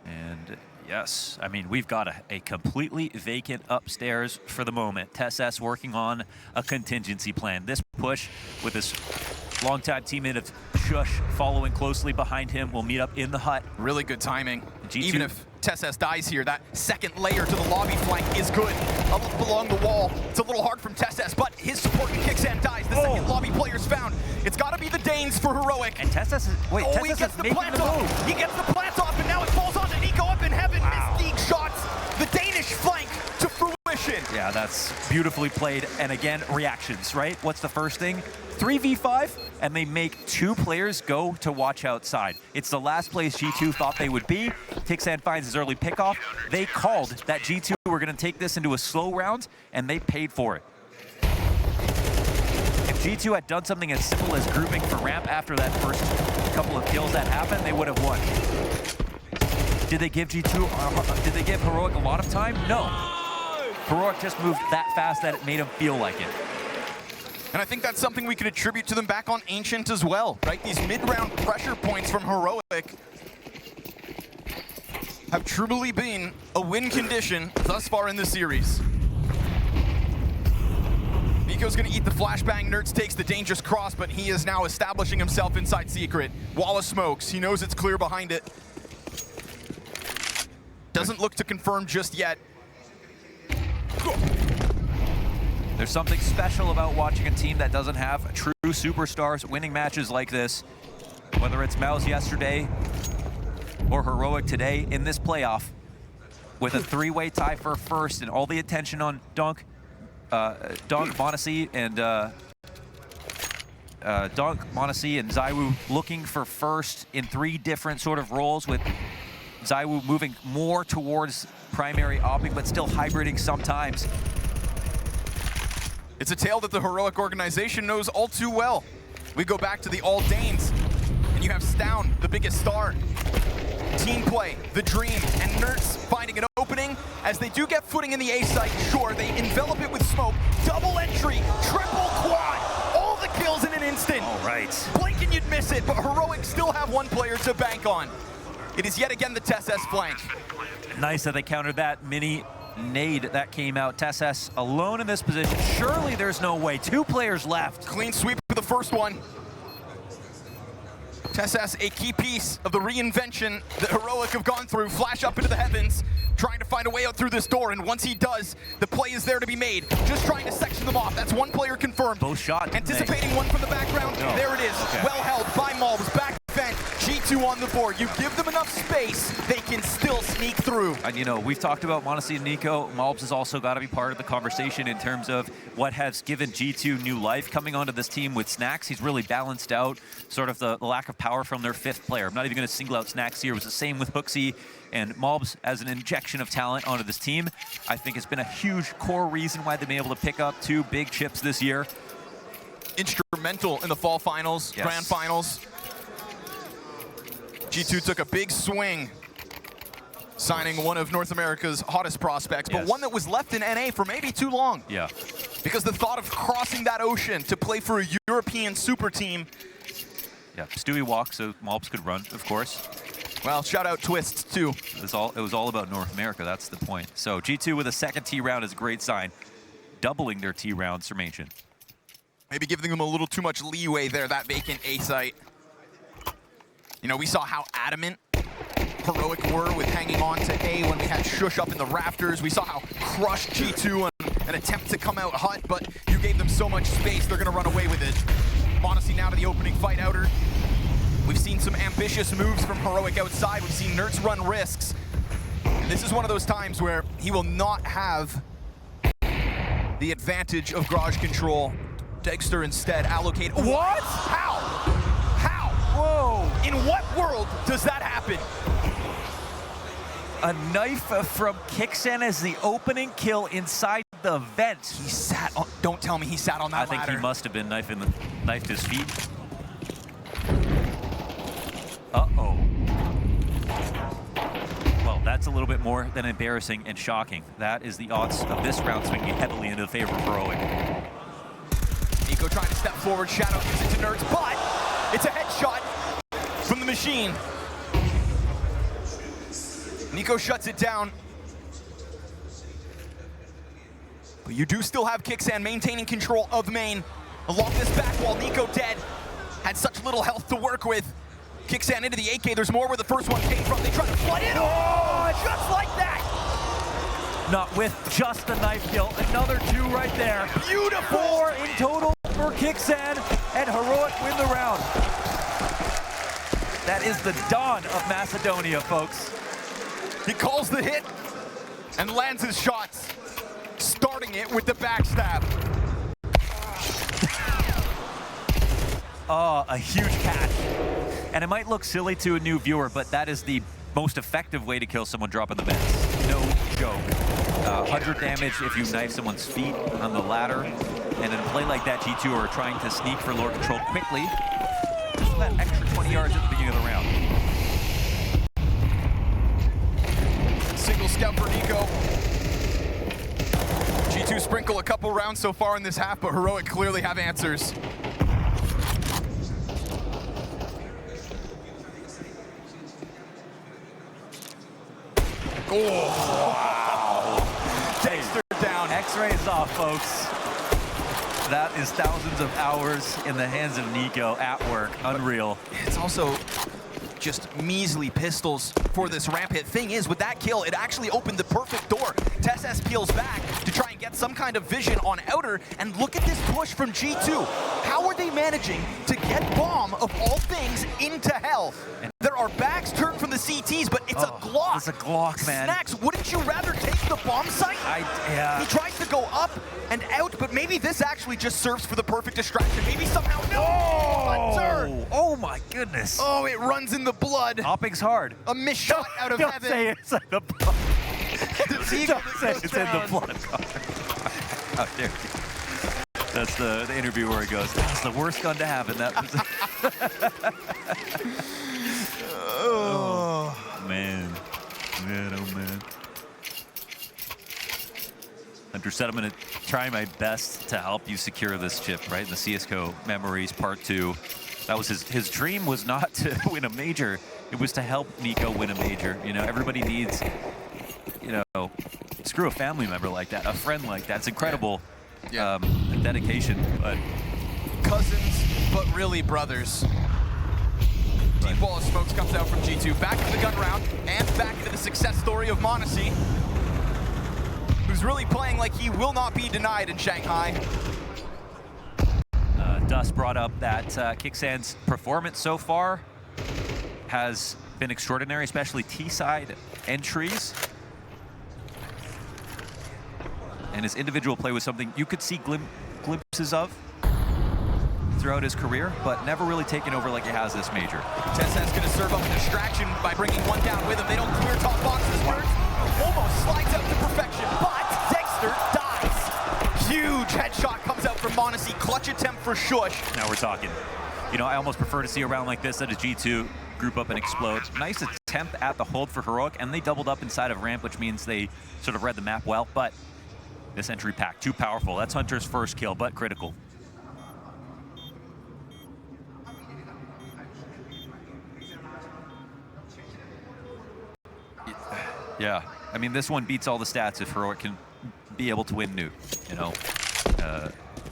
And yes, I mean, we've got a completely vacant upstairs for the moment. TeSS working on a contingency plan. This push with this longtime teammate of Shush following closely behind him will meet up in the Hut. Really good timing. G2. Even if TeSS dies here, that second layer to the lobby flank is good. Up along the wall, it's a little hard from TeSS, but his support in Kixan dies. The second lobby player's found. It's got to be the Danes for Heroic. And TeSS is, wait, oh, TeSS he gets is the making plant the off. move. He gets the plant off, and now it falls onto Nico up in heaven. Wow. Mystique shots the Danish flank to fruition. Yeah, that's beautifully played. And again, reactions, right? What's the first thing? 3v5, and they make two players go to watch outside. It's the last place G2 thought they would be. Kixan finds his early pickoff. They called that G2 were going to take this into a slow round, and they paid for it. If G2 had done something as simple as grouping for ramp after that first couple of kills that happened, they would have won. Did they give G2, did they give Heroic a lot of time? No. Heroic just moved that fast that it made him feel like it. And I think that's something we could attribute to them back on Ancient as well, right? These mid-round pressure points from Heroic have truly been a win condition thus far in the series. Nico's gonna eat the flashbang. Nerds takes the dangerous cross, but he is now establishing himself inside secret. Wall of smokes. He knows it's clear behind it. Doesn't look to confirm just yet. There's something special about watching a team that doesn't have true superstars winning matches like this. Whether it's MOUZ yesterday or Heroic today in this playoff, with a three-way tie for first and all the attention on Dunk, MongolZ, and ZywOo looking for first in three different sort of roles, with ZywOo moving more towards primary opping, but still hybriding sometimes. It's a tale that the Heroic organization knows all too well. We go back to the All Danes, and you have Stown, the biggest star. Team play, the dream, and Nerds finding an opening. As they do get footing in the A site, sure, they envelop it with smoke. Double entry, triple quad, all the kills in an instant. All right. Blink and you'd miss it, but Heroic still have one player to bank on. It is yet again the TeSS flank. Nice that they countered that mini nade that came out. TeSS alone in this position. Surely there's no way. 2 players left. Clean sweep for the first one. TeSS, a key piece of the reinvention that Heroic have gone through. Flash up into the heavens, trying to find a way out through this door, and once he does, the play is there to be made. Just trying to section them off. That's one player confirmed. Both shot. Anticipating one from the background. No. There it is. Okay. Well held by MongolZ. Back vent. G2 on the board. You give them enough space, they can still sneak through. And you know, we've talked about MongolZ and Nico. MOUZ has also got to be part of the conversation in terms of what has given G2 new life. Coming onto this team with Snax, he's really balanced out sort of the lack of power from their 5th player. I'm not even going to single out Snax here. It was the same with HooXi, and MOUZ as an injection of talent onto this team, I think has been a huge core reason why they've been able to pick up 2 big chips this year. Instrumental in the fall finals, yes. grand finals. G2 took a big swing, signing one of North America's hottest prospects, but yes. one that was left in NA for maybe too long. Yeah. Because the thought of crossing that ocean to play for a European super team. Yeah, Stewie walked so MOUZ could run, of course. Well, shout out Twists too. It was all about North America, that's the point. So G2 with a 2nd T round is a great sign. Doubling their T round formation. Maybe giving them a little too much leeway there, that vacant A site. You know, we saw how adamant Heroic were with hanging on to A when we had Shush up in the rafters. We saw how crushed G2 on an attempt to come out hot, but you gave them so much space, they're gonna run away with it. MongolZ now to the opening fight outer. We've seen some ambitious moves from Heroic outside. We've seen Nerds run risks. And this is one of those times where he will not have the advantage of garage control. Dexter instead allocate. What? How? How? Whoa. In what world does that happen? A knife from Kixen as the opening kill inside the vent. He sat on, don't tell me he sat on that ladder. I think he must have been knifed his feet. Uh-oh. Well, that's a little bit more than embarrassing and shocking. That is the odds of this round swinging heavily into the favor of Heroic. Nico trying to step forward, Shadow gives it to Nerds, but it's a headshot from the machine. Nico shuts it down. But you do still have Kixan maintaining control of main. Along this back wall, Nico dead. Had such little health to work with. Kixan into the 8K, there's more where the first one came from. They try to flood in, oh, just like that! Not with just the knife kill, another 2 right there. Beautiful! 4 in total for Kixan, and Heroic win the round. That is the dawn of Macedonia, folks. He calls the hit and lands his shots, starting it with the backstab. Oh, a huge catch. And it might look silly to a new viewer, but that is the most effective way to kill someone dropping the vents. No joke. 100 damage if you knife someone's feet on the ladder. And in a play like that, G2 are trying to sneak for lore control quickly. Just that extra 20 yards at the beginning of the round. Single scout for Nico. G2 sprinkle a couple rounds so far in this half, but Heroic clearly have answers. Oh, wow. Dexter down. X-rays off, folks. That is thousands of hours in the hands of Nico at work. Unreal. It's also just measly pistols for this ramp hit. Thing is, with that kill, it actually opened the perfect door. TeSS peels back to try and get some kind of vision on outer, and look at this push from G2. How are they managing to get bomb, of all things, into hell? There are backs turned from the CTs, but it's a Glock. It's a Glock, man. Snax, wouldn't you rather take the bomb site? Yeah. He tries to go up and out, but maybe this actually just serves for the perfect distraction. Maybe somehow, no! Hunter! Oh my goodness. Oh, it runs in the blood. Hopping's hard. A missed shot out of Don't heaven. say it's in the blood. The Don't say it's in the blood. How dare you. That's the interview where he goes, that's the worst gun to have in that position. Oh, man. Man, oh, man. Hunter said, I'm going to try my best to help you secure this chip, right? In the CSGO Memories Part 2. That was his dream was not to win a major. It was to help Nico win a major. You know, everybody needs, you know, screw a family member like that, a friend like that. It's incredible dedication, but... Cousins, but really brothers. Deep wall of smokes comes out from G2. Back into the gun round, and back into the success story of MongolZ, who's really playing like he will not be denied in Shanghai. Dust brought up that Kixan's performance so far has been extraordinary, especially T-side entries. And his individual play was something you could see glimpses of throughout his career, but never really taken over like he has this major. TeSeS going to serve up a distraction by bringing one down with him. They don't clear top boxes. Almost slides up to perfection, but Dexter dies. Huge headshot comes out from MongolZ. Clutch attempt for Shush. Now we're talking. You know, I almost prefer to see a round like this that a G2 group up and explode. Nice attempt at the hold for Heroic, and they doubled up inside of ramp, which means they sort of read the map well, but this entry pack, too powerful. That's Hunter's first kill, but critical. Yeah, I mean, this one beats all the stats if Heroic can be able to win Nuke, you know.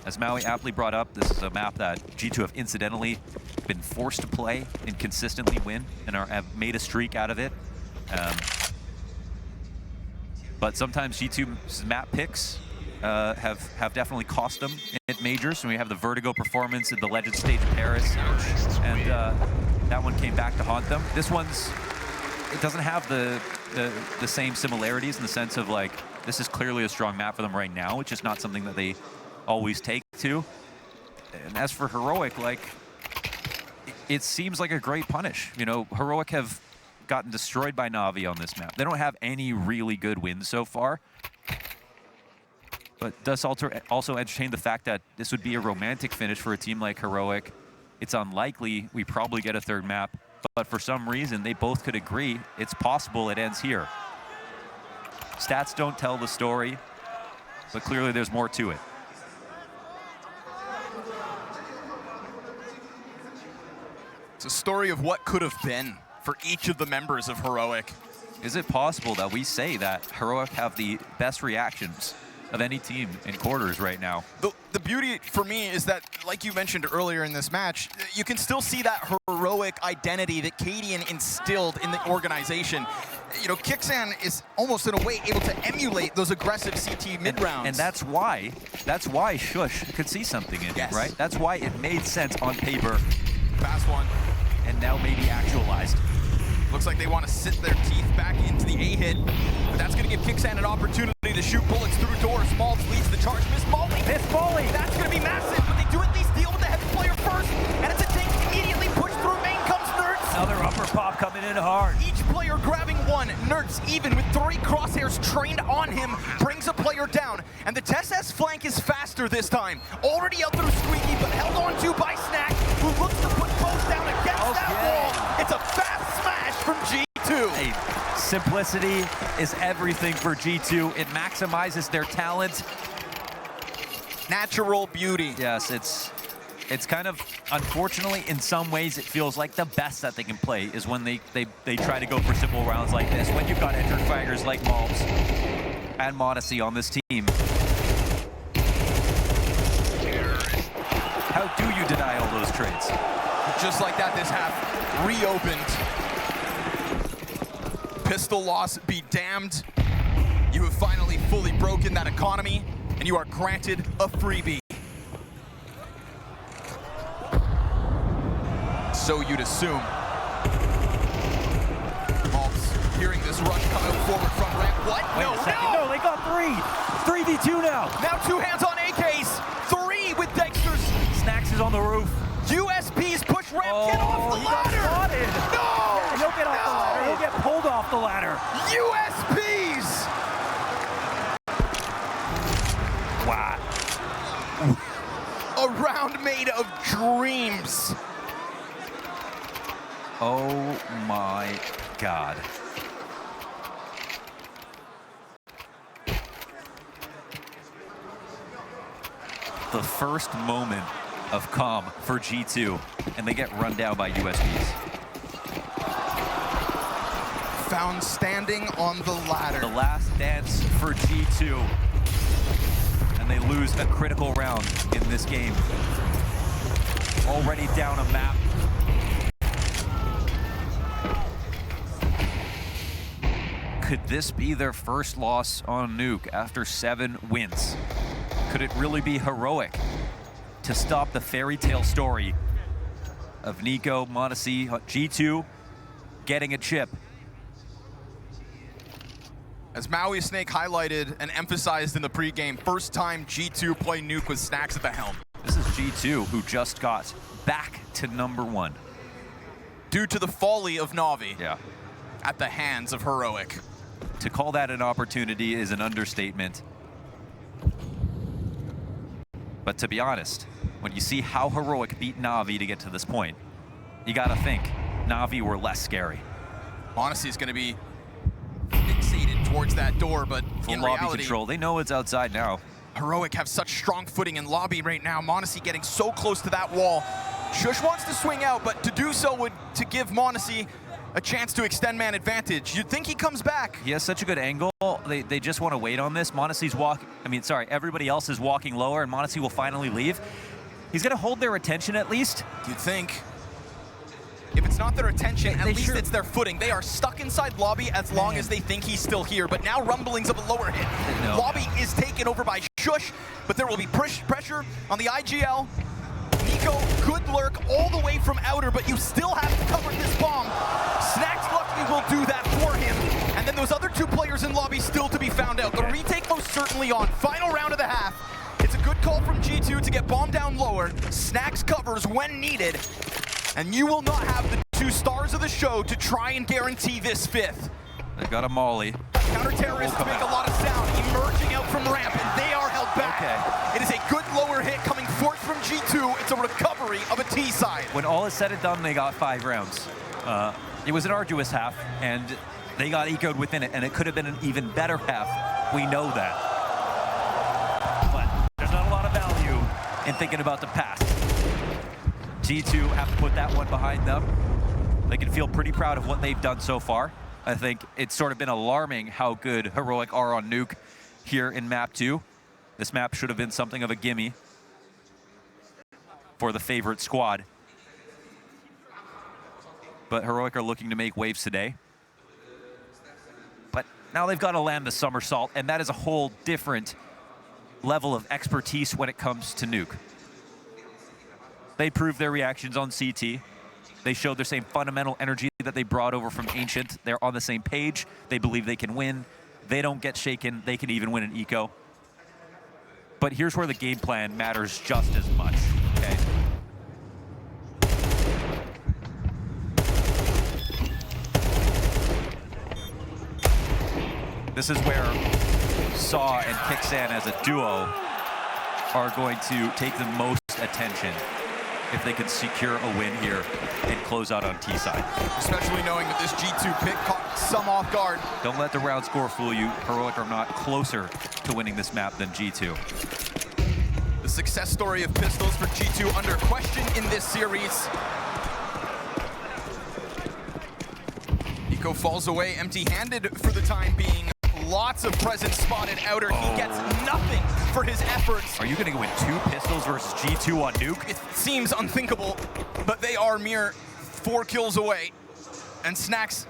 As Maui aptly brought up, this is a map that G2 have incidentally been forced to play and consistently win and have made a streak out of it. But sometimes G2's map picks have definitely cost them at majors. And we have the Vertigo performance at the Legend Stage in Paris, and that one came back to haunt them. This one's, it doesn't have the same similarities in the sense of like, this is clearly a strong map for them right now. It's just not something that they always take to. And as for Heroic, like, it seems like a great punish. You know, Heroic have gotten destroyed by Na'Vi on this map. They don't have any really good wins so far. But does also entertain the fact that this would be a romantic finish for a team like Heroic. It's unlikely we probably get a third map, but for some reason they both could agree it's possible it ends here. Stats don't tell the story, but clearly there's more to it. It's a story of what could have been for each of the members of Heroic. Is it possible that we say that Heroic have the best reactions of any team in quarters right now? The beauty for me is that, like you mentioned earlier in this match, you can still see that Heroic identity that Cadian instilled in the organization. You know, Kixan is almost in a way able to emulate those aggressive CT mid-rounds. And that's why Shush could see something in it, right? That's why it made sense on paper. Fast one. And now maybe actualized. Looks like they want to sit their teeth back into the A-hit. But that's going to give Kixan an opportunity to shoot bullets through doors. MOUZ leads the charge. Miss Molly! That's going to be massive, but they do at least deal with the heavy player first. And it's a tank immediately pushed through. Main comes Nerds. Another upper pop coming in hard. Each player grabbing one. Nerds, even with 3 crosshairs trained on him, brings a player down. And the TeSeS flank is faster this time. Already out through Squeaky, but held on to by Snack, who looks to put both down against that wall. It's a fast smash from G2. Hey, simplicity is everything for G2. It maximizes their talent. Natural beauty. Yes, it's kind of, unfortunately, in some ways, it feels like the best that they can play is when they try to go for simple rounds like this. When you've got entered fighters like MongolZ and MongolZ on this team. How do you deny all those trades? Just like that, this half reopened. Pistol loss be damned. You have finally fully broken that economy, and you are granted a freebie. So you'd assume. MongolZ hearing this rush come out forward from ramp. What? No, they got 3. 3v2 now. Now 2 hands on AKs. 3 with Dexter's. Snacks is on the roof. USP's push ramp. Get off the ladder. No! Yeah, he'll get off the ladder. He'll get pulled off the ladder. USP's. Wow. a round made of dreams. Oh my God. The first moment of calm for G2, and they get run down by USBs. Found standing on the ladder. The last dance for G2. And they lose a critical round in this game. Already down a map. Could this be their first loss on Nuke after 7 wins? Could it really be heroic to stop the fairy tale story of Nico, MongolZ, G2 getting a chip? As MOUZ Snake highlighted and emphasized in the pregame, first time G2 play Nuke with Snax at the helm. This is G2 who just got back to #1. Due to the folly of Na'Vi Yeah. at the hands of Heroic. To call that an opportunity is an understatement. But to be honest, when you see how Heroic beat Na'Vi to get to this point, you gotta think Na'Vi were less scary. MongolZ is going to be fixated towards that door, but Full in lobby reality, control. They know it's outside now. Heroic have such strong footing in lobby right now. MongolZ getting so close to that wall. Shush wants to swing out, but to do so would to give MongolZ a chance to extend man advantage. You'd think he comes back. He has such a good angle. They just want to wait on this. MongolZ's everybody else is walking lower, and MongolZ will finally leave. He's going to hold their attention at least. You'd think. If it's not their attention, at least it's their footing. They are stuck inside lobby as long as they think he's still here, but now rumblings of a lower hit. No. Lobby is taken over by Shush, but there will be pressure on the IGL. Nico, good lurk all the way from outer, but you still have to cover this bomb. Snax luckily will do that for him. And then those other 2 players in lobby still to be found out. The retake most certainly on. Final round of the half. It's a good call from G2 to get bomb down lower. Snax covers when needed. And you will not have the 2 stars of the show to try and guarantee this 5th. They've got a molly. Counter-terrorists make a lot of sound, emerging out from ramp, and they are held back. Okay. It is a good lower hit coming forth from G2. It's a recovery of a T side. When all is said and done, they got 5 rounds. It was an arduous half, and they got ecoed within it, and it could have been an even better half. We know that. But there's not a lot of value in thinking about the past. G2 have to put that one behind them. They can feel pretty proud of what they've done so far. I think it's sort of been alarming how good Heroic are on Nuke here in map 2. This map should have been something of a gimme for the favorite squad. But Heroic are looking to make waves today. But now they've got to land the somersault, and that is a whole different level of expertise when it comes to Nuke. They proved their reactions on CT. They showed their same fundamental energy that they brought over from Ancient. They're on the same page. They believe they can win. They don't get shaken. They can even win an eco. But here's where the game plan matters just as much, okay? This is where Saw and Kixan as a duo are going to take the most attention if they can secure a win here and close out on T side. Especially knowing that this G2 pick caught some off guard. Don't let the round score fool you. Heroic are not closer to winning this map than G2. The success story of Pistols for G2 under question in this series. Nico falls away empty-handed for the time being. Lots of presence spotted outer. He gets nothing for his efforts. Are you going to win 2 Pistols versus G2 on Nuke? It seems unthinkable, but they are mere 4 kills away. And Snax,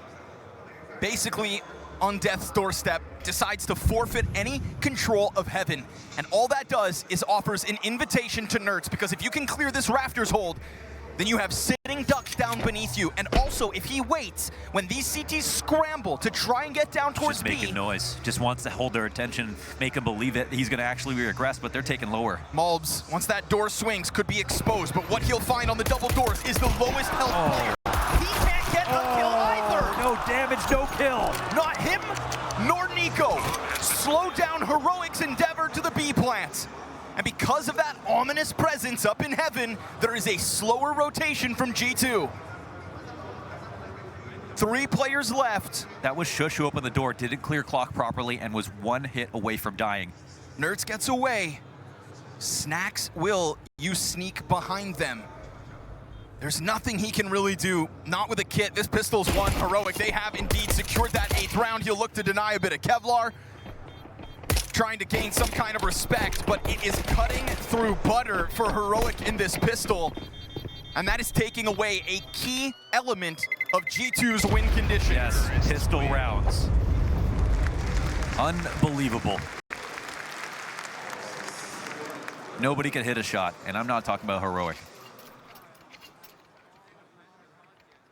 basically on death's doorstep, decides to forfeit any control of heaven. And all that does is offers an invitation to Nerds, because if you can clear this rafters hold, then you have sitting ducks down beneath you. And also, if he waits, when these CTs scramble to try and get down towards B. Just making noise. Just wants to hold their attention, make them believe it. He's going to actually regress, but they're taking lower. MongolZ, once that door swings, could be exposed. But what he'll find on the double doors is the lowest health player. He can't get a kill either. No damage, no kill. Not him, nor Nico. Slow down Heroic's endeavor to the B plant. And because of that ominous presence up in heaven, there is a slower rotation from G2. 3 players left. That was Shush who opened the door, didn't clear clock properly, and was 1 hit away from dying. Nerds gets away. Snacks will use sneak behind them. There's nothing he can really do, not with a kit. This pistol's won. Heroic, they have indeed secured that 8th round. He'll look to deny a bit of Kevlar, trying to gain some kind of respect, but it is cutting through butter for Heroic in this pistol. And that is taking away a key element of G2's win condition. Yes, pistol rounds. Unbelievable. Nobody can hit a shot, and I'm not talking about Heroic.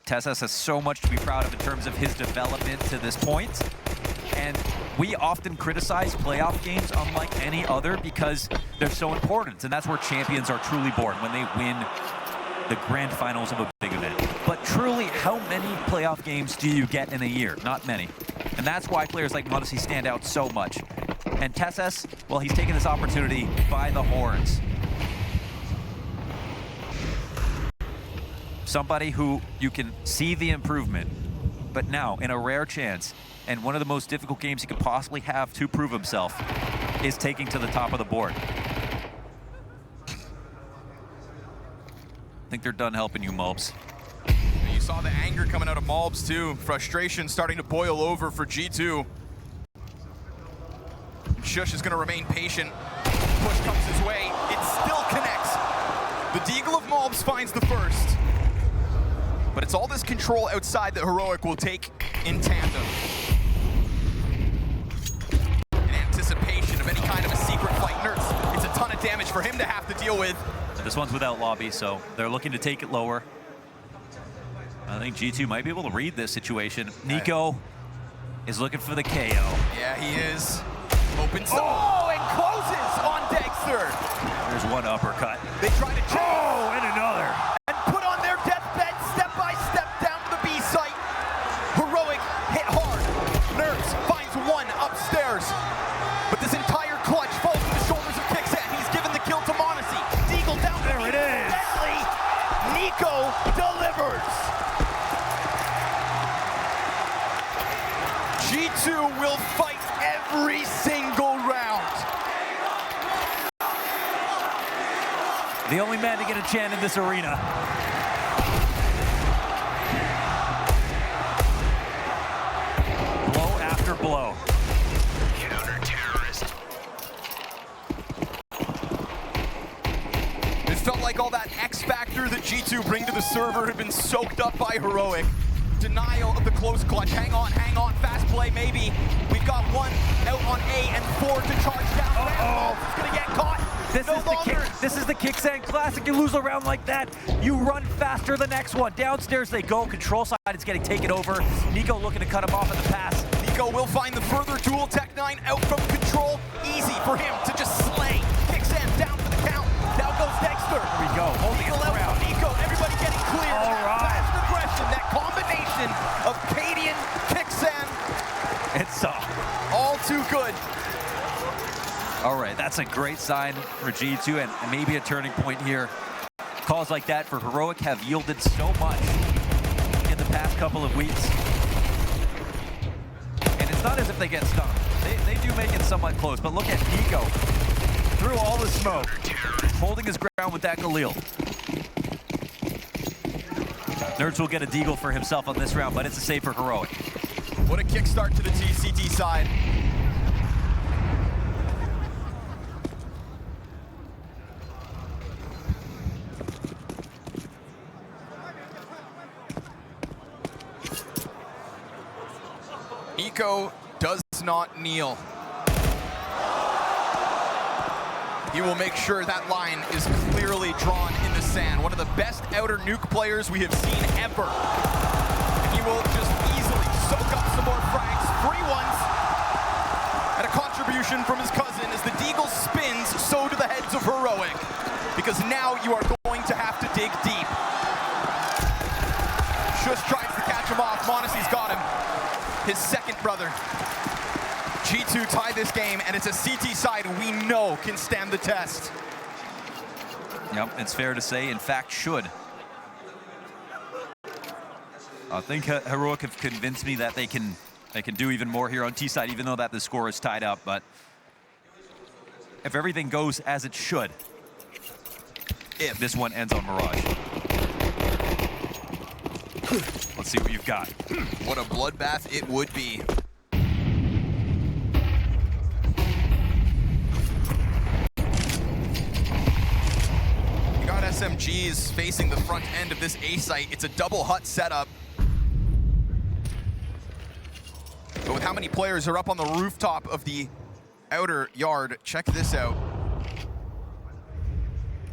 TeSeS has so much to be proud of in terms of his development to this point. And we often criticize playoff games unlike any other because they're so important. And that's where champions are truly born, when they win the grand finals of a big event. But truly, how many playoff games do you get in a year? Not many. And that's why players like MongolZ stand out so much. And TeSeS, well, he's taken this opportunity by the horns. Somebody who you can see the improvement, but now in a rare chance, and one of the most difficult games he could possibly have to prove himself, is taking to the top of the board. I think they're done helping you, MOUZ. You saw the anger coming out of MongolZ too. Frustration starting to boil over for G2. Shush is going to remain patient. Push comes his way. It still connects. The Deagle of MongolZ finds the first. But it's all this control outside that Heroic will take in tandem. In anticipation of any kind of a secret fight. Nerds, it's a ton of damage for him to have to deal with. This one's without lobby, so they're looking to take it lower. I think G2 might be able to read this situation. Nico is looking for the KO. Yeah, he is. Opens and closes on Dexter. There's one uppercut. They try to and another. And put on their deathbed step by step down to the B site. Heroic hit hard. Nerds finds one upstairs. But this entire clutch falls to the shoulders of Kixan. He's given the kill to MongolZ. Deagle down there. It is. Deadly. Nico delivers. G2 will fight every single round. The only man to get a chant in this arena. Blow after blow. Counter-terrorist. It felt like all that X factor that G2 bring to the server had been soaked up by Heroic. Denial of the close clutch. Hang on, fast play maybe. We've got one out on A and 4 to charge down. It's gonna get caught. This is the Kixan classic. You lose a round like that, you run faster the next one. Downstairs they go. Control side is getting taken over. Nico looking to cut him off at the pass. Nico will find the further duel. Tech9 out from control. Easy for him to just slay. Kixan down for the count. Now goes Dexter. Here we go. Holding his ground. Nico, everybody getting clear. All right. Fast aggression, that combination of Cadian, Kixan. It's all too good. All right, that's a great sign for G2 and maybe a turning point here. Calls like that for Heroic have yielded so much in the past couple of weeks. And it's not as if they get stung. They do make it somewhat close, but look at Nico through all the smoke, holding his ground with that Galil. Nerds will get a deagle for himself on this round, but it's a save for Heroic. What a kickstart to the TCT side. Nico does not kneel. He will make sure that line is clearly drawn in the sand. One of the best outer Nuke players we have seen ever. And he will just easily soak up some more frags. Free ones. And a contribution from his cousin as the Deagle spins, so do the heads of Heroic. Because now you are going to have to dig deep. Shush tries to catch him off. MongolZ's got him. His second brother. G2 tie this game, and it's a CT side we know can stand the test. Yep, it's fair to say, in fact, should. I think Heroic have convinced me that they can do even more here on T side, even though that the score is tied up. But if everything goes as it should, if this one ends on Mirage. Let's see what you've got. What a bloodbath it would be. You got SMGs facing the front end of this A site. It's a double hut setup. But with how many players are up on the rooftop of the outer yard, check this out.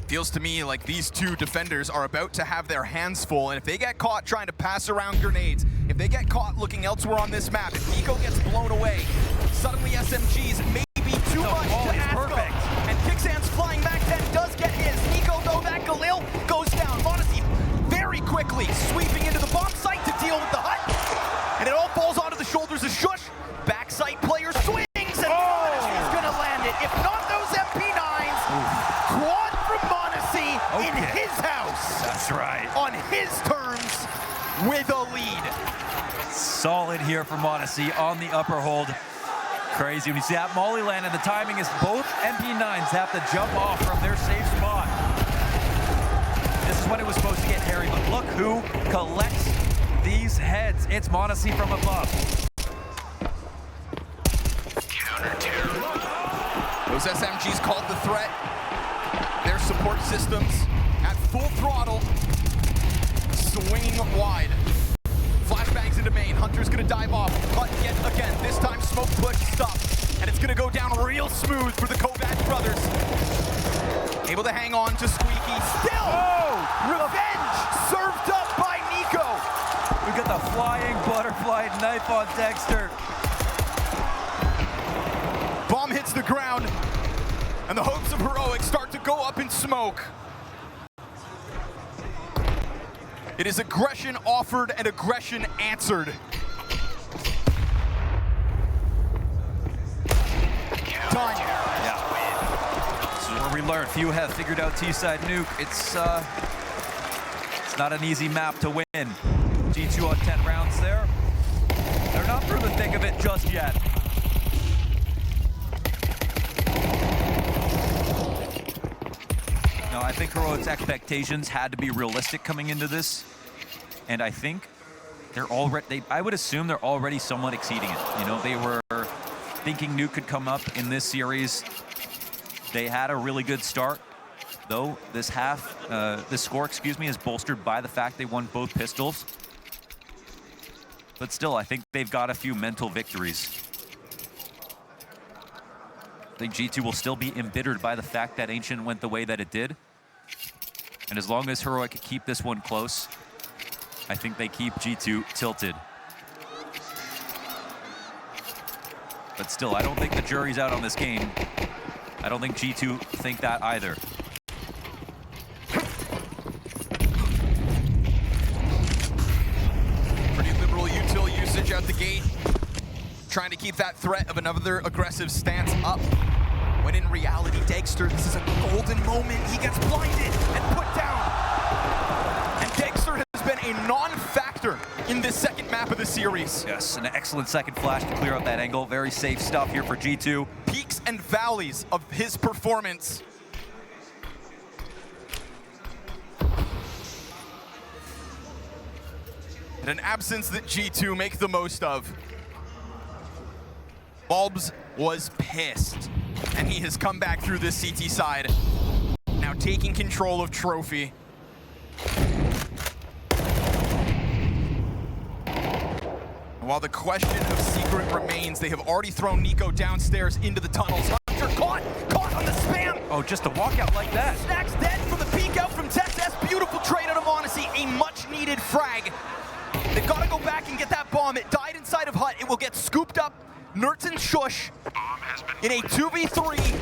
Feels to me like these two defenders are about to have their hands full, and if they get caught trying to pass around grenades, if they get caught looking elsewhere on this map, if Nico gets blown away, suddenly SMGs may be too much to ask of. And Kixan's flying back 10 does get his. Nico, though, that Galil goes down. MONGolZ very quickly sweeping into the bomb site to deal with the hut, and it all falls onto the shoulders of Shush. Backside player swings, and MONGolZ's gonna land it. If not those MP9s, quad from MONGolZ in his house. That's right. On his terms, with a lead. Solid here for MONGolZ on the upper hold. Crazy when you see that Molly land, and the timing is both MP9s have to jump off from their safe spot. This is when it was supposed to get hairy, but look who collects these heads. It's MONGolZ from above. Those SMGs called the threat. Their support systems at full throttle, swinging wide. Flashbangs into main. Hunter's gonna dive off, but yet again, this time smoke push stop, and it's gonna go down real smooth for the Kovac brothers. Able to hang on to Squeaky. Still, revenge served up by Nico. We got the flying butterfly knife on Dexter. Bomb hits the ground, and the hopes of Heroic start to go up in smoke. It is aggression offered and aggression answered. Done. Yeah. This is where we learn. Few have figured out T-side Nuke. It's not an easy map to win. G2 on 10 rounds there. They're not through the thick of it just yet. No, I think Heroic's expectations had to be realistic coming into this, and I think they're already. I would assume they're already somewhat exceeding it. You know, they were thinking Nuke could come up in this series. They had a really good start, though. This score, excuse me, is bolstered by the fact they won both pistols. But still, I think they've got a few mental victories. I think G2 will still be embittered by the fact that Ancient went the way that it did. And as long as Heroic can keep this one close, I think they keep G2 tilted. But still, I don't think the jury's out on this game. I don't think G2 think that either. Pretty liberal util usage out the gate. Trying to keep that threat of another aggressive stance up. When in reality, Dexter, this is a golden moment. He gets blinded and put down. And Dexter has been a non-factor in this second map of the series. Yes, an excellent second flash to clear out that angle. Very safe stuff here for G2. Peaks and valleys of his performance. And an absence that G2 make the most of. MongolZ was pissed, and he has come back through this CT side, now taking control of Trophy. While the question of secret remains, they have already thrown Nico downstairs into the tunnels. Hunter caught on the spam. Oh, just a walkout like that. Snack's dead from the peek out from Tess. Beautiful trade out of MONGolZ, a much needed frag. They've got to go back and get that bomb. It died inside of hut. It will get scooped up. Nertz and Shush in a 2v3.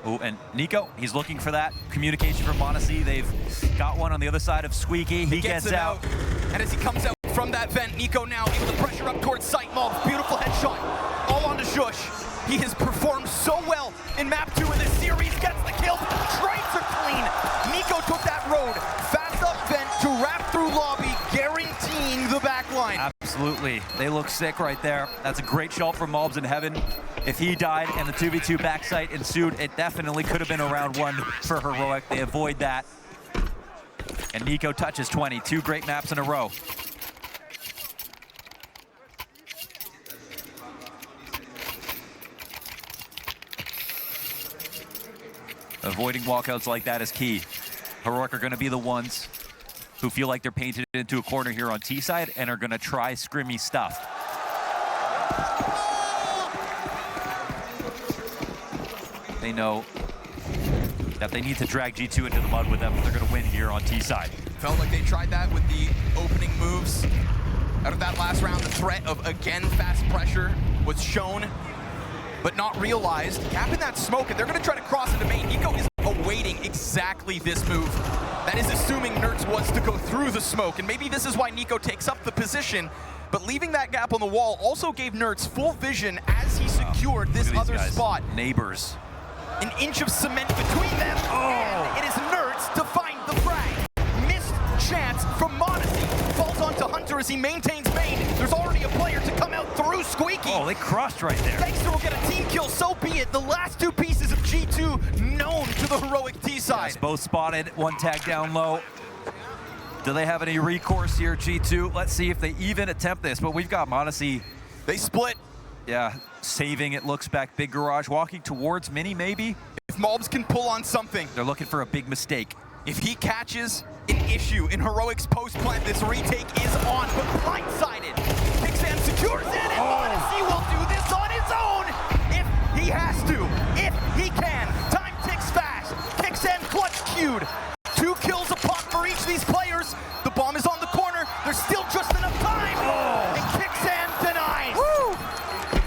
Oh, and Nico, he's looking for that communication from MONGolZ. They've got one on the other side of Squeaky. He gets out. And as he comes out from that vent, Nico now able to pressure up towards site. MongolZ, beautiful headshot. All on to Shush. He has performed so well in map 2 of this series, gets the kill, strikes are clean. Nico took that road, fast up vent to wrap through lobby, guaranteeing the backline. Absolutely, they look sick right there. That's a great shot from MOUZ in heaven. If he died and the 2v2 backside ensued, it definitely could have been a round 1 for Heroic. They avoid that. And Nico touches 20, 2 great maps in a row. Avoiding walkouts like that is key. Heroic are going to be the ones who feel like they're painted into a corner here on T side and are going to try scrimmy stuff. They know that they need to drag G2 into the mud with them if they're going to win here on T side. Felt like they tried that with the opening moves. Out of that last round, the threat of, again, fast pressure was shown, but not realized. Capping that smoke, and they're gonna try to cross into main. Nico is awaiting exactly this move. That is assuming Nertz wants to go through the smoke, and maybe this is why Nico takes up the position, but leaving that gap on the wall also gave Nertz full vision as he secured this other spot. Neighbors. An inch of cement between them, and it is Nertz to find the frag. Missed chance from MongolZ. Falls onto Hunter as he maintains main. There's already a player to come out through Squeaky. Oh, they crossed right there. Dexter will get a team kill, so be it. The last 2 pieces of G2 known to the Heroic T side. Yes, both spotted, 1 tag down low. Do they have any recourse here, G2? Let's see if they even attempt this, but we've got MongolZ. They split. Yeah, saving it, looks back, big garage, walking towards Mini maybe. If MOUZ can pull on something. They're looking for a big mistake. If he catches an issue in Heroic's post-plant, this retake is on, but blindsided. Pixan secures it, and MongolZ will do this on his own if he has to, if he can. Time ticks fast. Pixan clutch queued. 2 kills a pop for each of these players. The bomb is on the corner. There's still just enough time. And Pixan denies.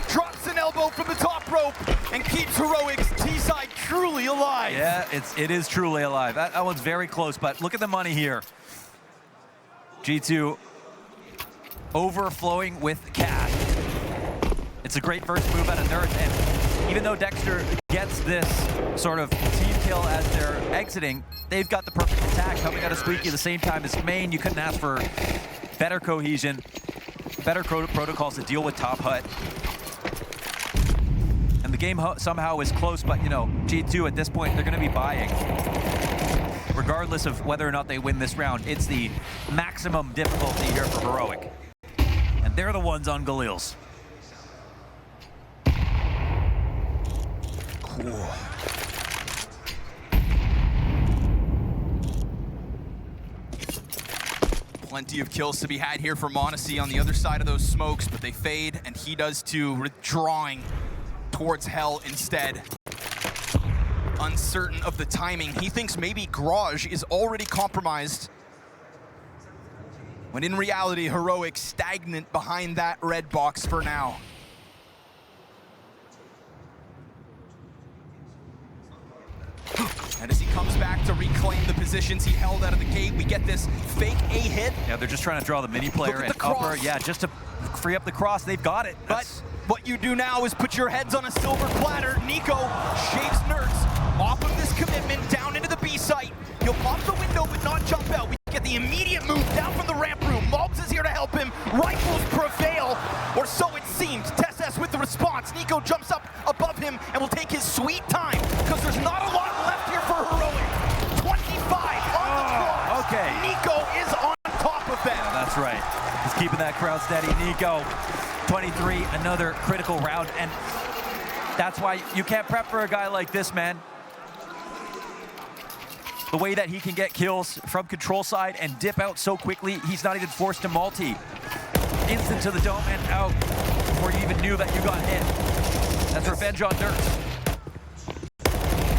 Drops an elbow from the top rope and keeps Heroic's T-side truly alive. Yeah, it is truly alive. That one's very close, but look at the money here. G2 overflowing with cash. It's a great first move out of Nertz, and even though Dexter gets this sort of team kill as they're exiting, they've got the perfect attack coming out of Squeaky at the same time as main. You couldn't ask for better cohesion, better protocols to deal with Top Hut. And the game somehow is close, but you know, G2 at this point, they're going to be buying. Regardless of whether or not they win this round, it's the maximum difficulty here for Heroic. And they're the ones on Galil's. Cool. Plenty of kills to be had here for MongolZ on the other side of those smokes, but they fade, and he does too, withdrawing towards Hell instead. Uncertain of the timing. He thinks maybe Garage is already compromised, when in reality, Heroic stagnant behind that red box for now. And as he comes back to reclaim the positions he held out of the gate, we get this fake A hit. Yeah, they're just trying to draw the mini player and upper. Yeah, just to free up the cross. They've got it. But what you do now is put your heads on a silver platter. Nico shaves Nertz off of this commitment down into the B site. He'll pop the window but not jump out. We get the immediate move down from the ramp room. MOUZ is here to help him. Rifles prevail, or so it seems. Tess with the response. Nico jumps up above him and will take his sweet time, because there's not a lot left here for Heroic. 25 on the floor. Okay. Nico is on top of them. Yeah, that's right. He's keeping that crowd steady. Nico, 23, another critical round, and that's why you can't prep for a guy like this, man. The way that he can get kills from control side and dip out so quickly, he's not even forced to multi. Instant to the dome and out before you even knew that you got hit. That's revenge on Nertz.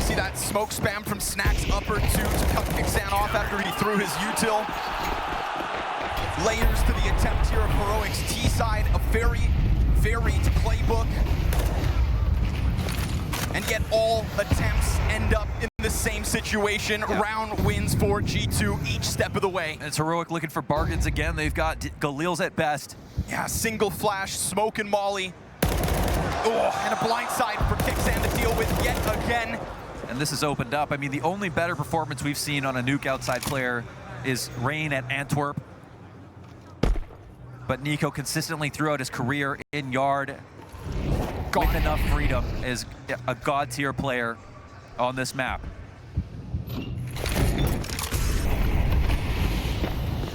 See that smoke spam from Snack's upper two to cut Pixan off after he threw his util. Layers to the attempt here of Heroic's T side, a very varied playbook. And yet all attempts end up in the same situation. Yeah. Round wins for G2 each step of the way. And it's Heroic looking for bargains again. They've got Galil's at best. Yeah, single flash, smoke and molly. Oh, and a blindside for Kixan to deal with yet again. And this has opened up. I mean, the only better performance we've seen on a Nuke outside player is Rain at Antwerp. But Nico consistently throughout his career in Yard with enough freedom is a god-tier player on this map.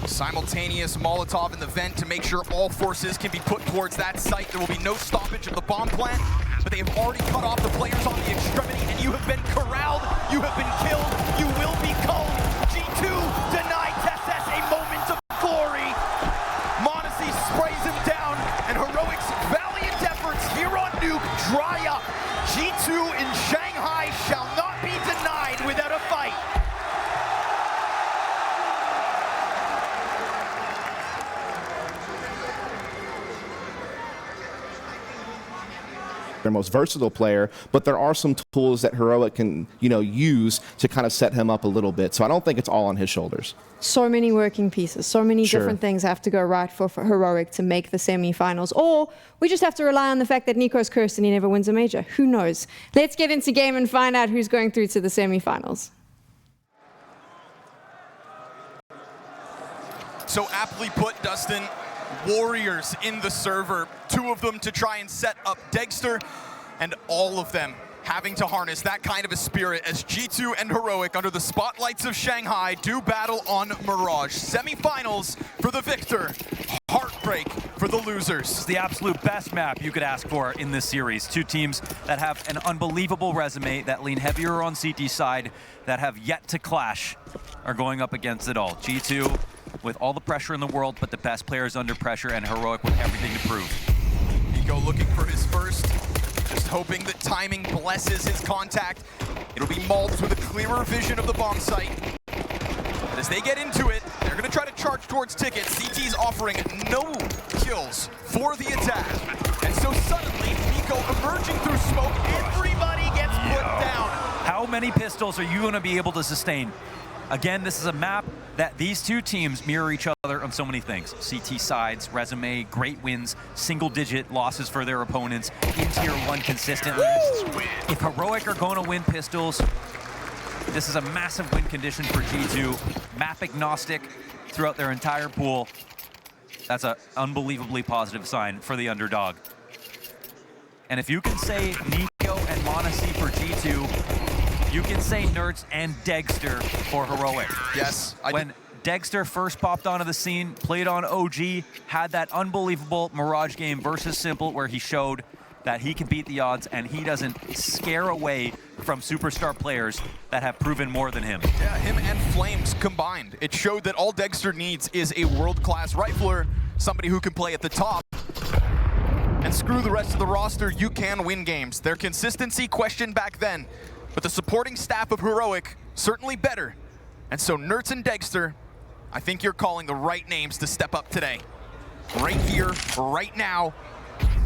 Simultaneous Molotov in the vent to make sure all forces can be put towards that site. There will be no stoppage of the bomb plant, but they have already cut off the players on the extremity, and you have been corralled, you have been killed, you will be culled. G2 denied TeSeS a moment of glory. MongolZ sprays him down, and Heroic's valiant efforts here on Nuke dry up. G2 in Shanghai shall not be denied without a fight. Their most versatile player, but there are some tools that Heroic can, use to kind of set him up a little bit. So I don't think it's all on his shoulders. So many working pieces, so many different things have to go right for Heroic to make the semifinals. Or we just have to rely on the fact that Nico's cursed and he never wins a major. Who knows? Let's get into game and find out who's going through to the semifinals. So aptly put, Dustin. Warriors in the server, 2 of them to try and set up Degster, and all of them having to harness that kind of a spirit as G2 and Heroic under the spotlights of Shanghai do battle on Mirage. Semifinals for the victor, heartbreak for the losers. It's the absolute best map you could ask for in this series. 2 teams that have an unbelievable resume, that lean heavier on CT side, that have yet to clash, are going up against it all. G2 with all the pressure in the world, but the best players under pressure, and Heroic with everything to prove. Nico looking for his first, just hoping that timing blesses his contact. It'll be MongolZ with a clearer vision of the bomb site. But as they get into it, they're going to try to charge towards tickets. CT's offering no kills for the attack. And so suddenly, Nico emerging through smoke, everybody gets put down. How many pistols are you going to be able to sustain? Again, this is a map that these 2 teams mirror each other on so many things. CT sides, resume, great wins, single-digit losses for their opponents, in Tier 1 consistently. If Heroic are going to win pistols, this is a massive win condition for G2. Map agnostic throughout their entire pool. That's an unbelievably positive sign for the underdog. And if you can say Nico and MongolZ for G2, you can say Nerds and Degster for Heroic. Yes. When Degster first popped onto the scene, played on OG, had that unbelievable Mirage game versus Simple where he showed that he can beat the odds and he doesn't scare away from superstar players that have proven more than him. Yeah, him and Flames combined. It showed that all Degster needs is a world-class rifler, somebody who can play at the top. And screw the rest of the roster, you can win games. Their consistency questioned back then, but the supporting staff of Heroic certainly better. And so Nerds and Degster, I think you're calling the right names to step up today. Right here, right now,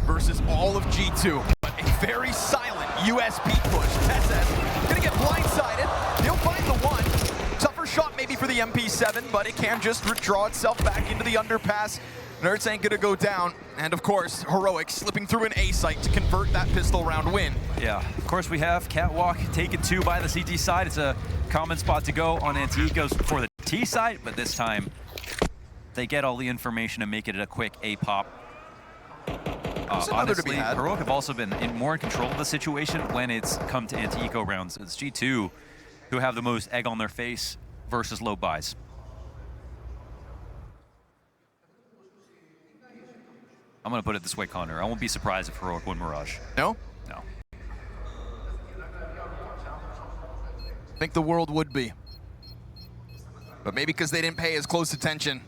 versus all of G2. But a very silent USP push. TeSeS gonna get blindsided. He'll find the 1. Tougher shot maybe for the MP7, but it can just withdraw itself back into the underpass. Nerds ain't gonna go down. And of course, Heroic slipping through an A site to convert that pistol round win. Yeah, of course we have Catwalk taken 2 by the CT side. It's a common spot to go on Antico's for the T side, but this time they get all the information and make it a quick A pop. Honestly, Heroic have also been more in control of the situation when it's come to anti-eco rounds. It's G2 who have the most egg on their face versus low buys. I'm going to put it this way, Connor. I won't be surprised if Heroic win Mirage. No? No. I think the world would be. But maybe because they didn't pay as close attention.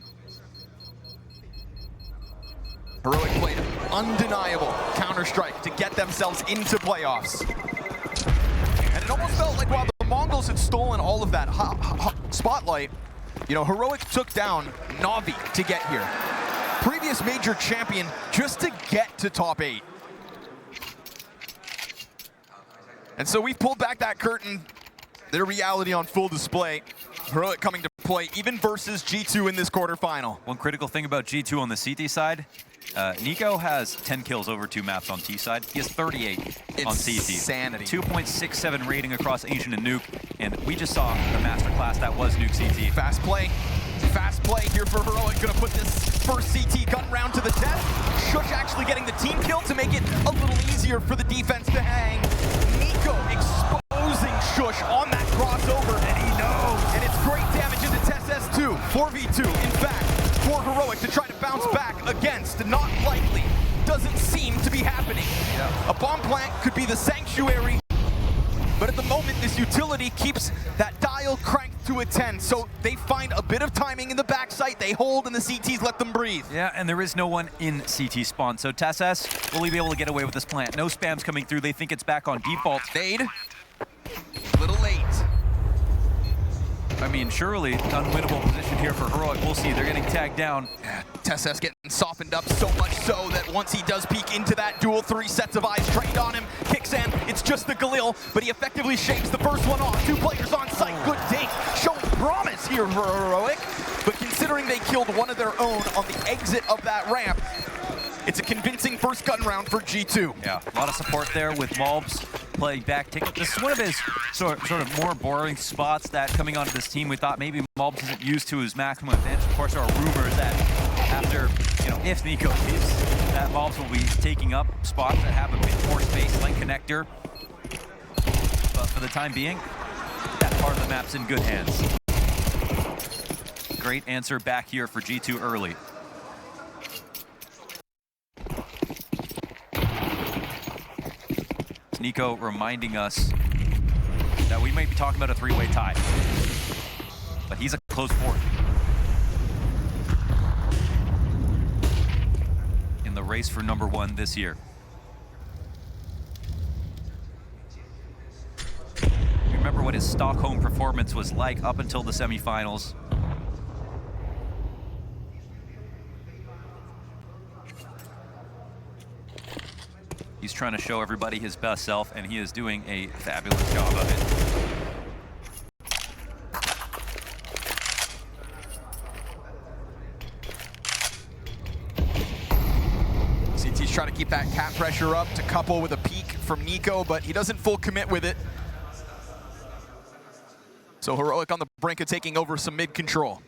Heroic played undeniable Counter-Strike to get themselves into playoffs. And it almost felt like while the MongolZ had stolen all of that spotlight, Heroic took down Na'Vi to get here. Previous major champion just to get to top 8. And so we've pulled back that curtain, their reality on full display. Heroic coming to play, even versus G2 in this quarterfinal. One critical thing about G2 on the CT side, Nico has 10 kills over 2 maps on T side. He has 38 on CT. Insanity. 2.67 rating across Ancient and Nuke, and we just saw the masterclass that was Nuke CT. Fast play here for Heroic. Gonna put this first CT gun round to the test. Shush actually getting the team kill to make it a little easier for the defense to hang. Nico exposing Shush on that crossover, and he knows. And it's great damage into Tess 2, 4v2. In fact, for Heroic to try to bounce back against, not likely. Doesn't seem to be happening. Yeah. A bomb plant could be the sanctuary, but at the moment, this utility keeps that dial cranked to a 10, so they find a bit of timing in the backside, they hold, and the CTs let them breathe. Yeah, and there is no one in CT spawn, so Tess will he be able to get away with this plant? No spams coming through, they think it's back on default. Fade, a little late. I mean, surely unwinnable position here for Heroic. We'll see, they're getting tagged down. Yeah, Tess getting softened up so much so that once he does peek into that duel, 3 sets of eyes trained on him. Kixan, it's just the Galil, but he effectively shakes the first one off. 2 players on site, good dink, showing promise here for Heroic. But considering they killed one of their own on the exit of that ramp, it's a convincing first gun round for G2. Yeah, a lot of support there with MOUZ playing back ticket. This is one of his sort of more boring spots that coming onto this team we thought maybe MOUZ isn't used to his maximum advantage. Of course, there are rumors that after, if Nico leaves, that MOUZ will be taking up spots that have a bit more space, like connector. But for the time being, that part of the map's in good hands. Great answer back here for G2 early. Nico reminding us that we might be talking about a 3-way tie, but he's a close fourth in the race for #1 this year. You remember what his Stockholm performance was like up until the semifinals. He's trying to show everybody his best self, and he is doing a fabulous job of it. CT's trying to keep that cap pressure up to couple with a peek from Nico, but he doesn't full commit with it. So Heroic on the brink of taking over some mid control.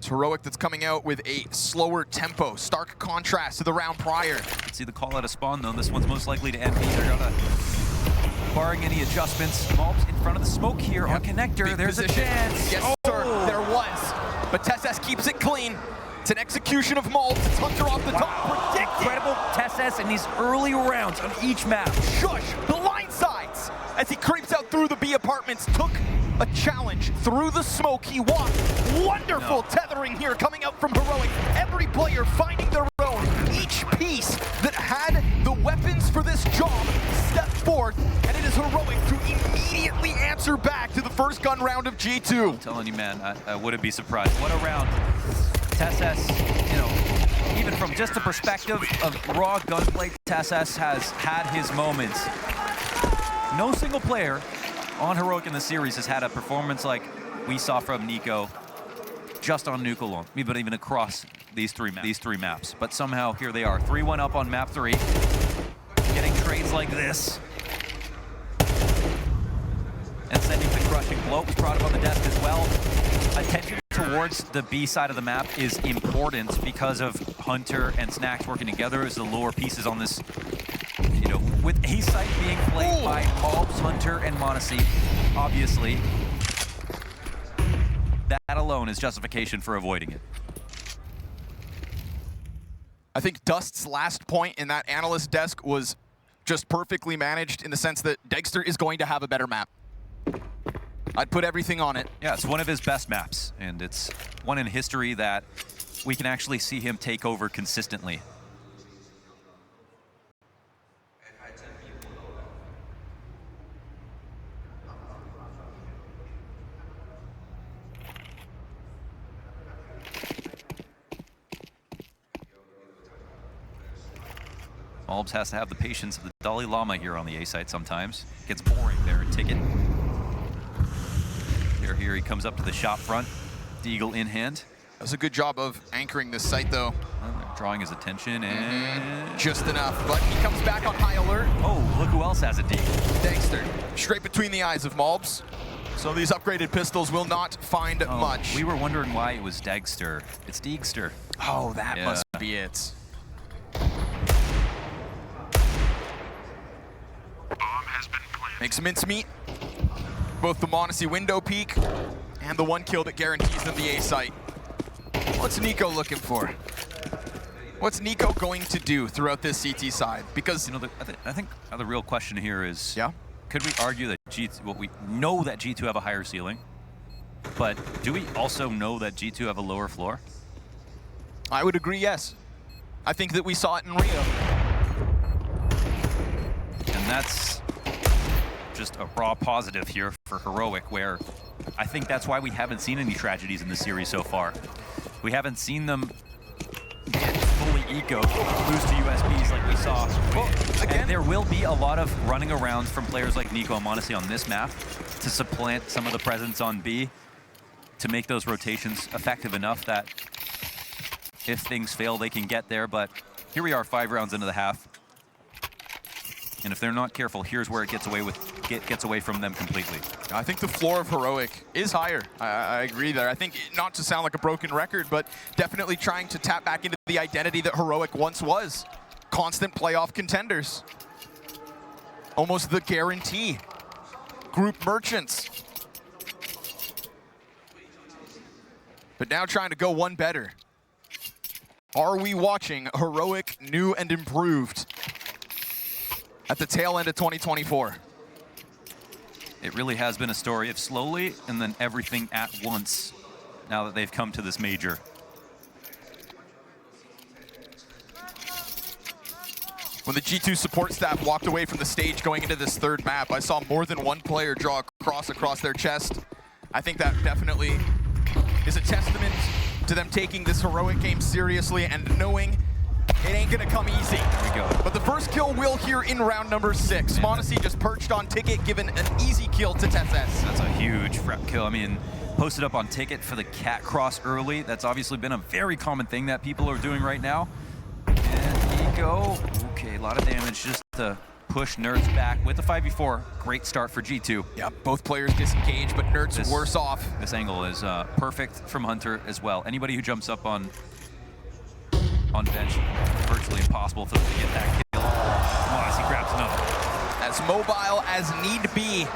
Heroic that's coming out with a slower tempo, stark contrast to the round prior. Let's see the call out of spawn though. This one's most likely to end. They're gonna, barring any adjustments, MOUZ in front of the smoke here on connector. Big There's position. a chance. Yes, sir, there was. But Tess keeps it clean. It's an execution of MongolZ. It's Hunter off the top. Predicted. Incredible Tess in these early rounds on each map. Shush, the line sides. As he creeps out through the B apartments, took a challenge through the smoke. He walked. Wonderful tethering here coming out from Heroic. Every player finding their own. Each piece that had the weapons for this job stepped forth, and it is Heroic to immediately answer back to the first gun round of G2. I'm telling you, man, I wouldn't be surprised. What a round. Tess, even from just the perspective of raw gunplay, Tess has had his moments. No single player on Heroic in the series has had a performance like we saw from Nico just on Nuke alone, but even across these three maps. But somehow here they are, 3-1 up on map 3, getting trades like this. And sending the crushing blow. Was brought up on the desk as well. Attention towards the B side of the map is important because of Hunter and Snacks working together as the lower pieces on this, with A site being played by MongolZ, Hunter, and MOUZ, obviously, that alone is justification for avoiding it. I think Dust's last point in that analyst desk was just perfectly managed in the sense that Dexter is going to have a better map. I'd put everything on it. Yeah, it's one of his best maps, and it's one in history that we can actually see him take over consistently. MongolZ has to have the patience of the Dalai Lama here on the A site sometimes. Gets boring there in Ticket. Here he comes up to the shop front. Deagle in hand. Does a good job of anchoring this site, though. Drawing his attention and... Just enough, but he comes back on high alert. Oh, look who else has a Deagle. Dangster, straight between the eyes of MongolZ. So these upgraded pistols will not find much. We were wondering why it was Dagster. It's Deagster. Oh, that must be it. Makes mincemeat. Both the m0NESY window peek and the one kill that guarantees them the A site. What's Nico looking for? What's Nico going to do throughout this CT side? Because I think the real question here is, yeah, could we argue that G2, well, we know that G2 have a higher ceiling, but do we also know that G2 have a lower floor? I would agree, yes. I think that we saw it in Rio. And that's just a raw positive here for Heroic, where I think that's why we haven't seen any tragedies in the series so far. We haven't seen them get fully ecoed, lose to USBs like we saw. Well, again, and there will be a lot of running around from players like Nico and m0NESY on this map to supplant some of the presence on B, to make those rotations effective enough that if things fail, they can get there. But here we are 5 rounds into the half. And if they're not careful, here's where it gets away from them completely. I think the floor of Heroic is higher. I agree there. I think, not to sound like a broken record, but definitely trying to tap back into the identity that Heroic once was. Constant playoff contenders. Almost the guarantee. Group merchants. But now trying to go one better. Are we watching Heroic new and improved at the tail end of 2024? It really has been a story of slowly and then everything at once now that they've come to this major. When the G2 support staff walked away from the stage going into this third map, I saw more than one player draw a cross across their chest. I think that definitely is a testament to them taking this Heroic game seriously and knowing it ain't gonna come easy. There we go. But the first kill will here in round number 6. m0NESY just perched on Ticket, given an easy kill to TeSS. That's a huge frep kill. I mean, posted up on Ticket for the cat cross early. That's obviously been a very common thing that people are doing right now. And Nico, okay, a lot of damage just to push Nerds back with the 5v4. Great start for G2. Yep, both players disengaged, but Nerds worse off. This angle is perfect from Hunter as well. Anybody who jumps up on bench, virtually impossible for them to get that kill. m0NESY grabs another. As mobile as need be.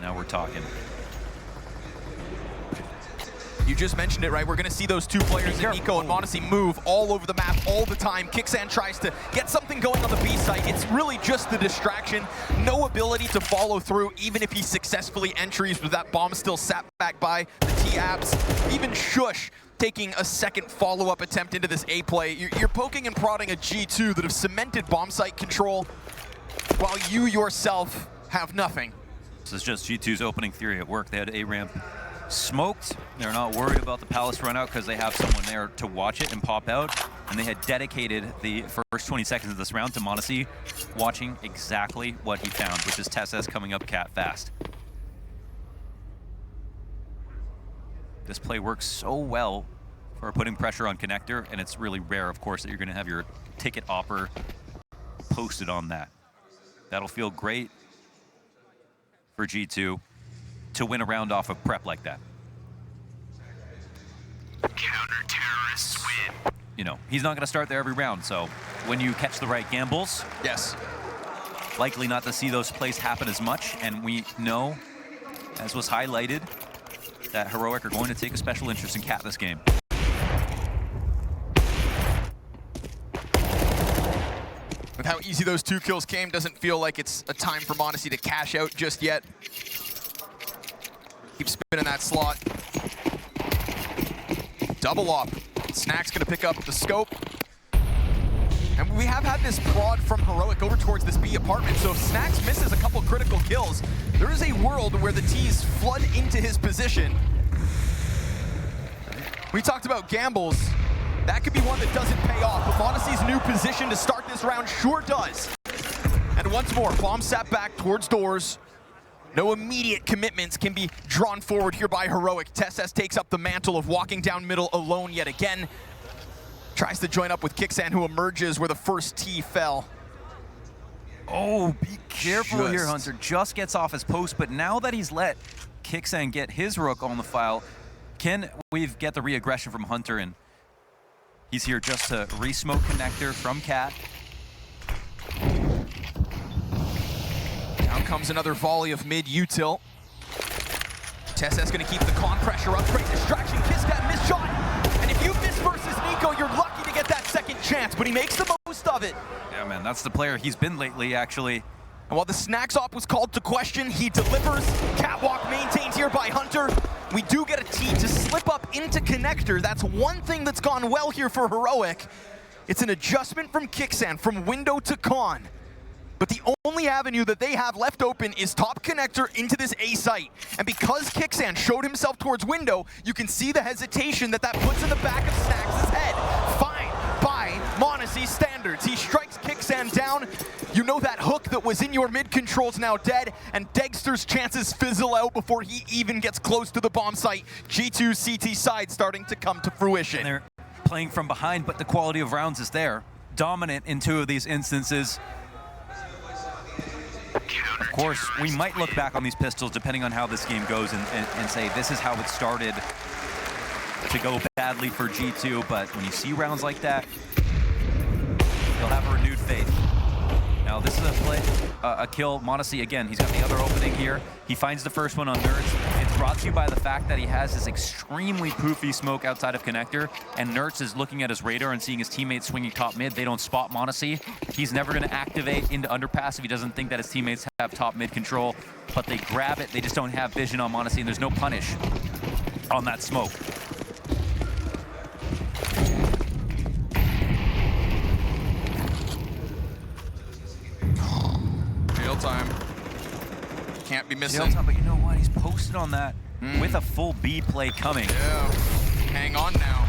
Now we're talking. You just mentioned it, right? We're going to see those two players, Nico and m0NESY, move all over the map all the time. Kixan tries to get something going on the B site. It's really just the distraction. No ability to follow through, even if he successfully entries with that bomb still sat back by the T-Apps. Even Shush taking a second follow-up attempt into this A play. You're poking and prodding a G2 that have cemented bomb site control while you yourself have nothing. This is just G2's opening theory at work. They had A ramp smoked. They're not worried about the Palace run out because they have someone there to watch it and pop out. And they had dedicated the first 20 seconds of this round to m0NESY, watching exactly what he found, which is TeSS coming up cat fast. This play works so well for putting pressure on connector, and it's really rare, of course, that you're going to have your Ticket opper posted on that. That'll feel great for G2 to win a round off of prep like that. Counter-terrorists win. You know, he's not going to start there every round, so when you catch the right gambles, yes, likely not to see those plays happen as much, and we know, as was highlighted, that Heroic are going to take a special interest in cat this game. With how easy those 2 kills came, doesn't feel like it's a time for m0NESY to cash out just yet. Keep spinning that slot. Double op. Snack's gonna pick up the scope. And we have had this prod from Heroic over towards this B apartment, so if Snacks misses a couple critical kills, there is a world where the T's flood into his position. We talked about gambles. That could be one that doesn't pay off, but MongolZ's new position to start this round sure does. And once more, bomb sat back towards doors. No immediate commitments can be drawn forward here by Heroic. TeSeS takes up the mantle of walking down middle alone yet again. Tries to join up with Kixan, who emerges where the first T fell. Oh, be careful here, Hunter. Just gets off his post, but now that he's let Kixan get his rook on the file, can we get the re-aggression from Hunter? And he's here just to re-smoke connector from Cat. Down comes another volley of mid-util. TeSeS gonna keep the con pressure up. Great distraction, kiss that miss shot. And if you miss versus Nico, you're lucky to get that second chance, but he makes the most of it. Yeah, man, that's the player he's been lately, actually. And while the snacks op was called to question, he delivers. Catwalk maintained here by Hunter. We do get a T to slip up into connector. That's one thing that's gone well here for Heroic. It's an adjustment from Kixan, from window to con. But the only avenue that they have left open is top connector into this A site. And because Kixan showed himself towards window, you can see the hesitation that puts in the back of Snax' head. Fine by MongolZ standards. He strikes Kixan down. You know that hook that was in your mid control's now dead, and Dexter's chances fizzle out before he even gets close to the bomb site. G2 CT side starting to come to fruition. And they're playing from behind, but the quality of rounds is there. Dominant in 2 of these instances. Of course, we might look back on these pistols depending on how this game goes and say this is how it started to go badly for G2, but when you see rounds like that, you'll have a renewed faith. Now this is a play, a kill. MongolZ again, he's got the other opening here. He finds the first one on Nerds. It's brought to you by the fact that he has this extremely poofy smoke outside of connector, and Nerds is looking at his radar and seeing his teammates swinging top mid. They don't spot MongolZ. He's never going to activate into underpass if he doesn't think that his teammates have top mid control, but they grab it. They just don't have vision on MongolZ, and there's no punish on that smoke. Time. Can't be missing. But you know what? He's posted on that with a full B play coming. Yeah. Hang on now.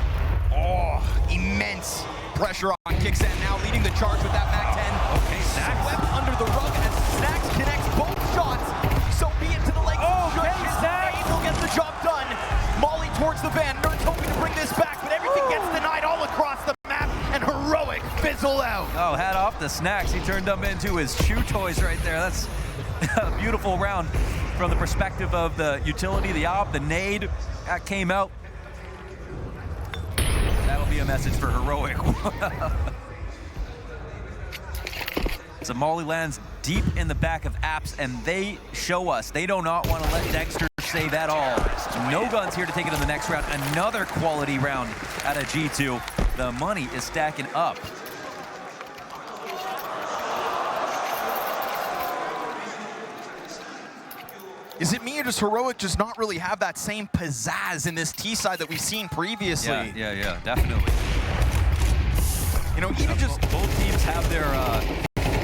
Oh, immense pressure on Kixan now, leading the charge with that MAC-10. Okay, Snax. Swept under the rug as Snax connects both shots. So be it to the legs. Oh, okay, Snax. Will get the job done. Molly towards the van. Nerds hoping to bring this back, but everything gets denied all across the map, and Heroic fizzle out. Oh, hat off to Snax. He turned them into his chew toys right there. That's a beautiful round from the perspective of the utility, the op, the nade that came out. That'll be a message for Heroic. So Molly lands deep in the back of Apps, and they show us they do not want to let Dexter save at all. No guns here to take it in the next round. Another quality round out of G2. The money is stacking up. Is it me or does Heroic just not really have that same pizzazz in this T side that we've seen previously? Yeah, definitely. You know, even just both teams have their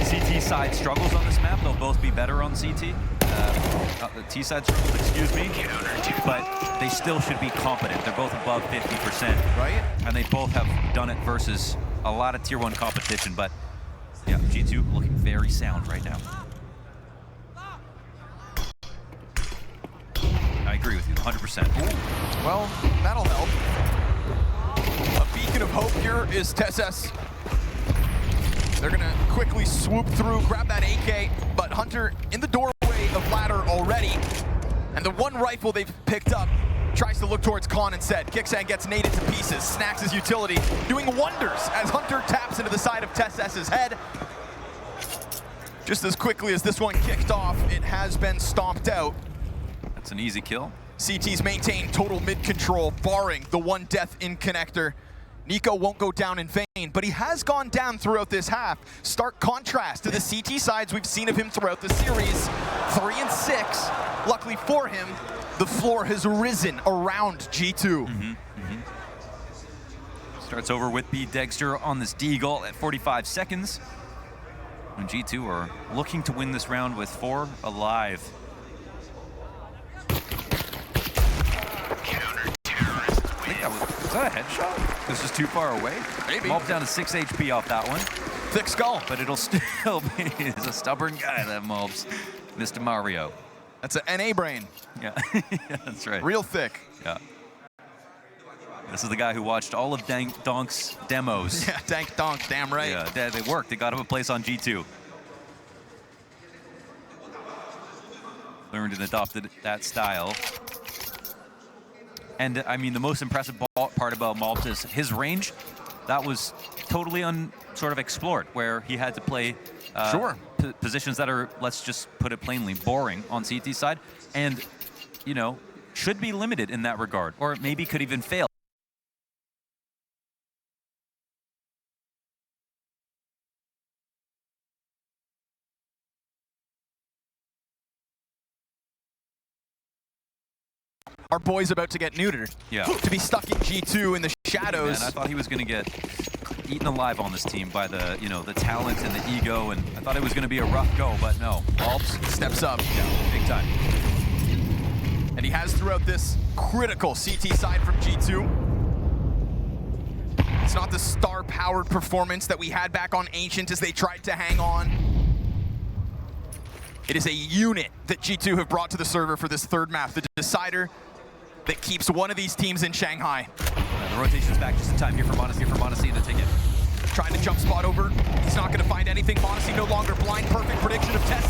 CT side struggles on this map. They'll both be better on CT. The T side struggles, excuse me. But they still should be competent. They're both above 50%. right? And they both have done it versus a lot of tier 1 competition. But yeah, G2 looking very sound right now. I agree with you, 100%. Ooh, well, that'll help. A beacon of hope here is TeSeS. They're gonna quickly swoop through, grab that AK, but Hunter in the doorway of ladder already. And the one rifle they've picked up tries to look towards Con instead. Kixan gets naded to pieces. Snax' utility doing wonders as Hunter taps into the side of TeSeS' head. Just as quickly as this one kicked off, it has been stomped out. That's an easy kill. CT's maintain total mid control, barring the one death in connector. Nico won't go down in vain, but he has gone down throughout this half. Stark contrast to the CT sides we've seen of him throughout the series. 3 and 6. Luckily for him, the floor has risen around G2. Starts over with B Dexter on this Deagle at 45 seconds. And G2 are looking to win this round with 4 alive. I think that was that a headshot? This is too far away. Maybe. MOUZ down to 6 HP off that one. Thick skull. But it'll still be, he's a stubborn guy, that MOUZ. Mr. Mario. That's an NA brain. Yeah, yeah, that's right. Real thick. Yeah. This is the guy who watched all of Donk's demos. Yeah, Dank Donk, damn right. Yeah, they worked. They got him a place on G2. Learned and adopted that style. And I mean, the most impressive part about MOUZ is his range. That was totally sort of explored, where he had to play positions that are, let's just put it plainly, boring on CT side, and you know, should be limited in that regard, or maybe could even fail. Our boy's about to get neutered. Yeah. To be stuck in G2 in the shadows. Man, I thought he was going to get eaten alive on this team by the, you know, the talent and the ego, and I thought it was going to be a rough go, but no. MOUZ steps up. Yeah, big time. And he has throughout this critical CT side from G2. It's not the star-powered performance that we had back on Ancient as they tried to hang on. It is a unit that G2 have brought to the server for this third map, the decider that keeps one of these teams in Shanghai. The rotation's back just in time here for MONacy in the ticket. Trying to jump spot over. He's not going to find anything. MONacy no longer blind. Perfect prediction of Tess.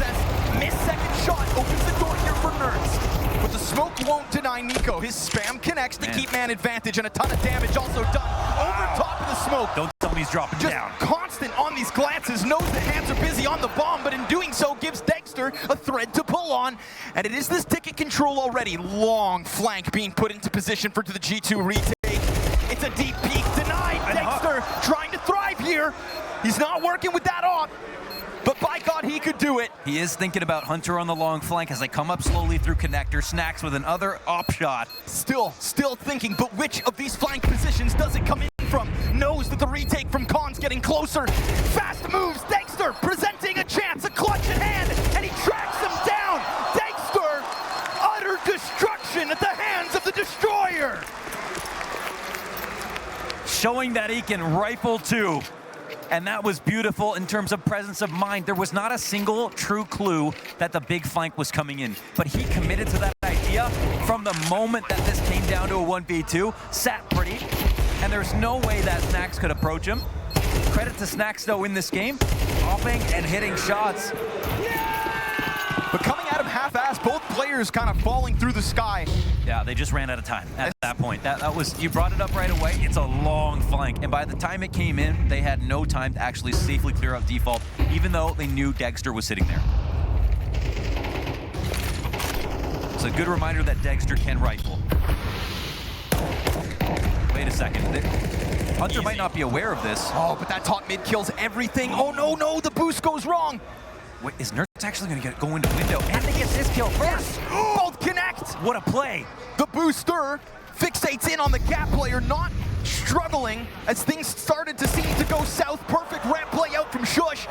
Missed second shot. Opens the door here for Nerds. But the smoke won't deny Nico. His spam connects to keep man advantage, and a ton of damage also done over top of the smoke. Don't tell me he's dropping Just down. Constant on these glances. Knows the hands are busy on the bomb, but in doing so gives Dexter a thread to pull on. And it is this ticket control already. Long flank being put into position for the G2 retake. It's a deep peek. Denied. Dexter trying to thrive here. He's not working with that op, but by God, he could do it. He is thinking about Hunter on the long flank as they come up slowly through connector. Snacks with another op shot. Still thinking, but which of these flank positions does it come in from? Knows that the retake from Khan's getting closer. Fast moves. Dexter presenting a chance, a clutch in hand, and he tracks him down. Dexter, utter destruction at the hands of the Destroyer. Showing that he can rifle too. And that was beautiful in terms of presence of mind. There was not a single true clue that the big flank was coming in, but he committed to that idea from the moment that this came down to a 1v2, sat pretty, and there's no way that Snacks could approach him. Credit to Snacks though in this game, popping and hitting shots. But coming at him half-assed, both players kind of falling through the sky. Yeah, they just ran out of time at that point. That was, you brought it up right away. It's a long flank, and by the time it came in, they had no time to actually safely clear out default, even though they knew Dexter was sitting there. It's a good reminder that Dexter can rifle. Wait a second. Hunter might not be aware of this. Oh, but that top mid kills everything. Oh, no, the boost goes wrong. Wait, is Nerds actually going to go into window? And they get this kill first. Both connect. What a play. The booster fixates in on the gap player, not struggling as things started to seem to go south. Perfect ramp play out from Shush.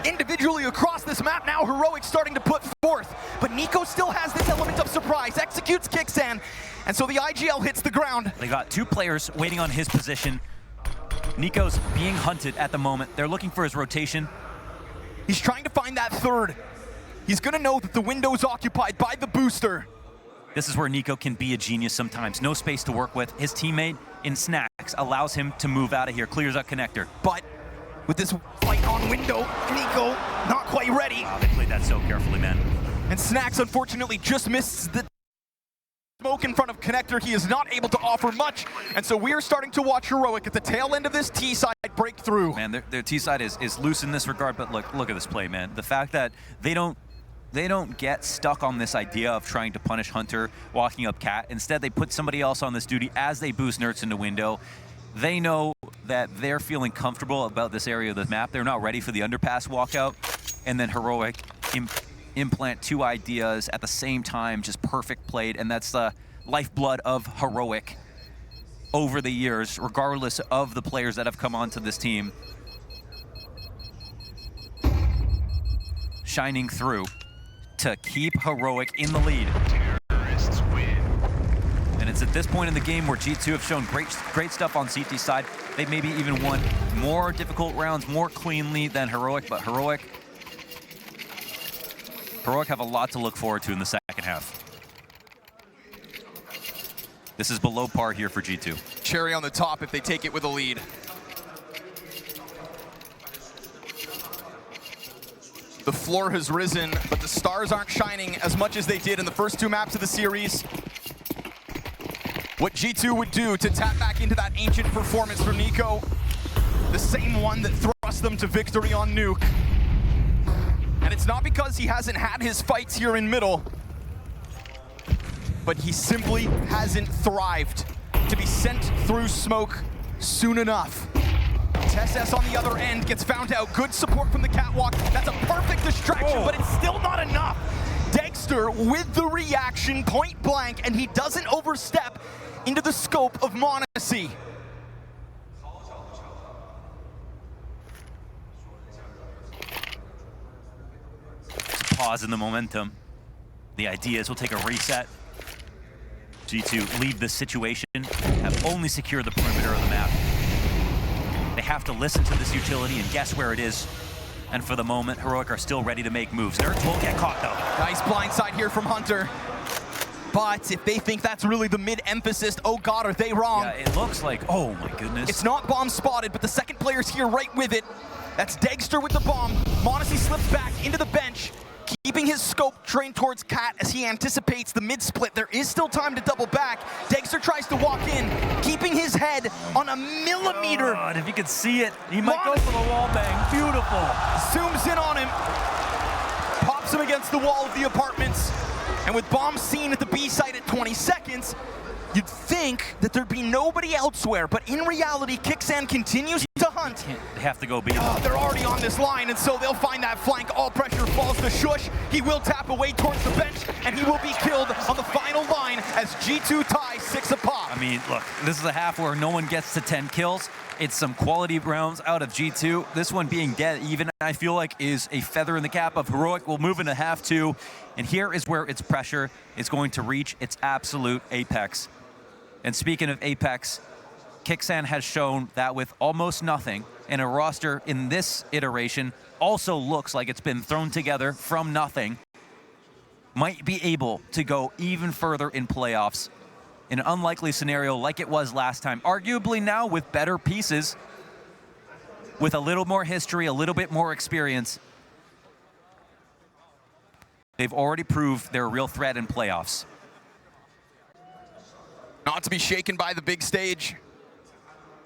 Individually across this map now, Heroic starting to put forth. But Nico still has this element of surprise. Executes Kixan, and so the IGL hits the ground. They got two players waiting on his position. Nico's being hunted at the moment. They're looking for his rotation. He's trying to find that third. He's gonna know that the window's occupied by the booster. This is where Nico can be a genius sometimes. No space to work with. His teammate in Snacks allows him to move out of here, clears out connector. But with this fight on window, Nico not quite ready. Oh, they played that so carefully, man. And Snacks unfortunately just missed the smoke in front of connector. He is not able to offer much, and so we are starting to watch Heroic at the tail end of this T-side breakthrough. Man, their T-side is loose in this regard, but look at this play, man. The fact that they don't get stuck on this idea of trying to punish Hunter walking up Cat. Instead, they put somebody else on this duty as they boost Nerds into window. They know that they're feeling comfortable about this area of the map. They're not ready for the underpass walkout, and then Heroic implant two ideas at the same time, just perfect played, and that's the lifeblood of Heroic over the years, regardless of the players that have come onto this team. Shining through to keep Heroic in the lead. Terrorists win. And it's at this point in the game where G2 have shown great stuff on CT side. They maybe even won more difficult rounds more cleanly than Heroic, but Heroic have a lot to look forward to in the second half. This is below par here for G2. Cherry on the top if they take it with a lead. The floor has risen, but the stars aren't shining as much as they did in the first 2 maps of the series. What G2 would do to tap back into that ancient performance from Nico, the same one that thrust them to victory on Nuke. And it's not because he hasn't had his fights here in middle, but he simply hasn't thrived to be sent through smoke soon enough. TeSS on the other end gets found out. Good support from the catwalk. That's a perfect distraction, but it's still not enough. Dexter with the reaction, point blank, and he doesn't overstep into the scope of MOUZ. Pause in the momentum. The idea is we'll take a reset. G2 leave this situation, have only secured the perimeter of the map. They have to listen to this utility and guess where it is. And for the moment, Heroic are still ready to make moves. Nerds won't get caught though. Nice blindside here from Hunter. But if they think that's really the mid-emphasis, oh God, are they wrong? Yeah, it looks like, oh my goodness. It's not bomb spotted, but the second player's here right with it. That's Dexter with the bomb. MOUZ slips back into the bench, keeping his scope trained towards Cat as he anticipates the mid-split. There is still time to double back. Dexter tries to walk in, keeping his head on a millimeter. Oh, and if you could see it, he might go for the wall bang. Beautiful. Zooms in on him, pops him against the wall of the apartments, and with bomb seen at the B site at 20 seconds, you'd think that there'd be nobody elsewhere, but in reality, Kixan continues to hunt. They have to go B. They're already on this line, and so they'll find that flank. All pressure falls to Shush. He will tap away towards the bench, and he will be killed on the final line as G2 ties 6 apart. I mean, look, this is a half where no one gets to 10 kills. It's some quality rounds out of G2. This one being dead even, I feel like, is a feather in the cap of Heroic. We'll move into half 2, and here is where its pressure is going to reach its absolute apex. And speaking of apex, Kixan has shown that with almost nothing in a roster in this iteration, also looks like it's been thrown together from nothing, might be able to go even further in playoffs in an unlikely scenario like it was last time. Arguably now with better pieces, with a little more history, a little bit more experience. They've already proved they're a real threat in playoffs. Not to be shaken by the big stage.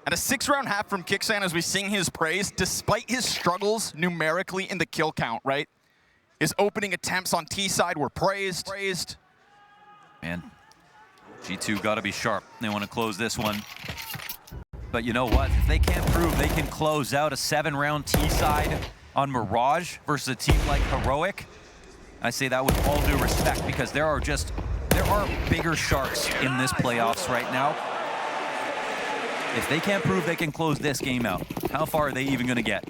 And a 6-round half from Kixan as we sing his praise, despite his struggles numerically in the kill count, right? His opening attempts on T side were praised. Man, G2 got to be sharp. They want to close this one. But you know what? If they can't prove they can close out a 7-round T side on Mirage versus a team like Heroic, I say that with all due respect, because there are bigger sharks in this playoffs right now. If they can't prove they can close this game out, how far are they even going to get?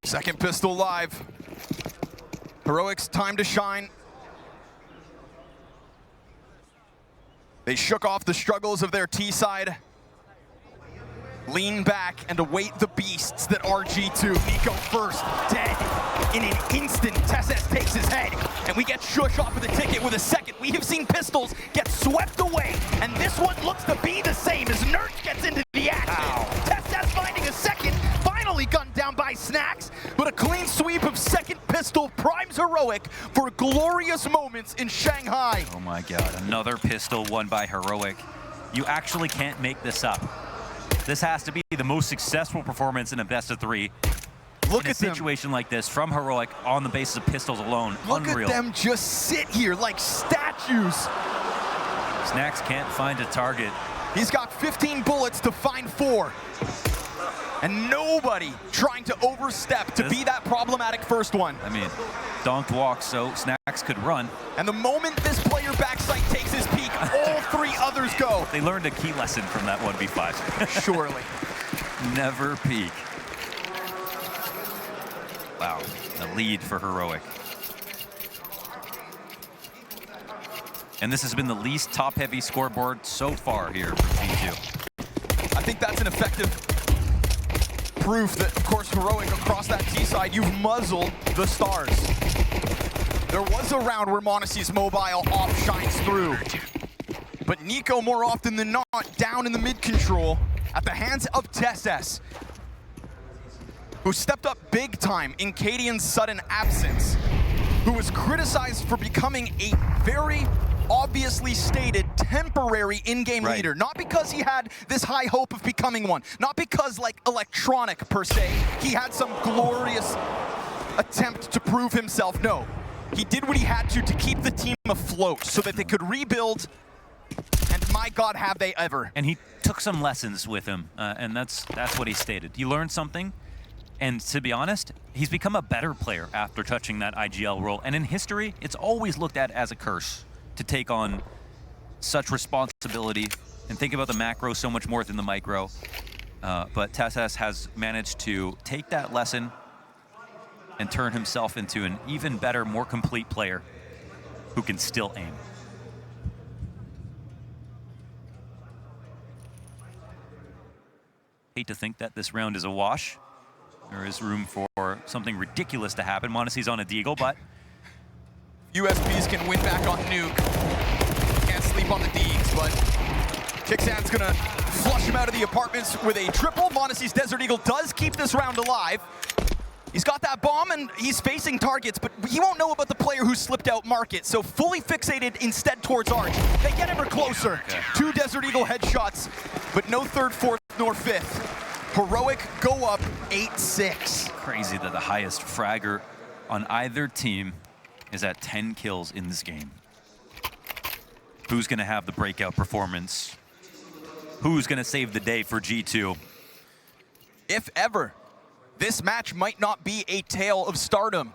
Second pistol live. Heroic's time to shine. They shook off the struggles of their T side. Lean back and await the beasts that are G2. Nico first, dead. In an instant, TeSS takes his head, and we get Shush off of the ticket with a second. We have seen pistols get swept away, and this one looks to be the same as Nerds gets into the action. TeSS finding a second, finally gunned down by Snacks, but a clean sweep of second pistol primes Heroic for glorious moments in Shanghai. Oh my God, another pistol won by Heroic. You actually can't make this up. This has to be the most successful performance in a best of 3. Look in a at them. situation like this from Heroic on the basis of pistols alone. Look Unreal. at them just sit here like statues. Snacks can't find a target. He's got 15 bullets to find 4. And nobody trying to overstep to be that problematic first one. I mean, donked walk so Snacks could run. And the moment this player backside takes his peek, all 3 others go. They learned a key lesson from that 1v5. Surely. Never peek. Wow, the lead for Heroic. And this has been the least top-heavy scoreboard so far here for G2. I think that's an effective proof that, of course, Heroic across that T side, you've muzzled the stars. There was a round where MongolZ's mobile op shines through, but Nico, more often than not, down in the mid control at the hands of TeSS, who stepped up big time in Cadian's sudden absence, who was criticized for becoming a very obviously stated temporary in-game leader. Not because he had this high hope of becoming one, not because like electronic per se, he had some glorious attempt to prove himself. No, he did what he had to keep the team afloat so that they could rebuild, and my God, have they ever. And he took some lessons with him, and that's what he stated. He learned something, and to be honest, he's become a better player after touching that IGL role. And in history, it's always looked at as a curse to take on such responsibility and think about the macro so much more than the micro. But TeSS has managed to take that lesson and turn himself into an even better, more complete player who can still aim. Hate to think that this round is a wash. There is room for something ridiculous to happen. MongolZ's on a deagle, but USPs can win back on Nuke. Can't sleep on the Deegs, but Kixan's gonna flush him out of the apartments with a triple. MongolZ's Desert Eagle does keep this round alive. He's got that bomb and he's facing targets, but he won't know about the player who slipped out Market, so fully fixated instead towards Arch. They get ever closer. Okay. 2 Desert Eagle headshots, but no third, fourth, nor fifth. Heroic go up 8-6. crazy that the highest fragger on either team is at 10 kills in this game. Who's gonna have the breakout performance? Who's gonna save the day for G2? If ever, this match might not be a tale of stardom.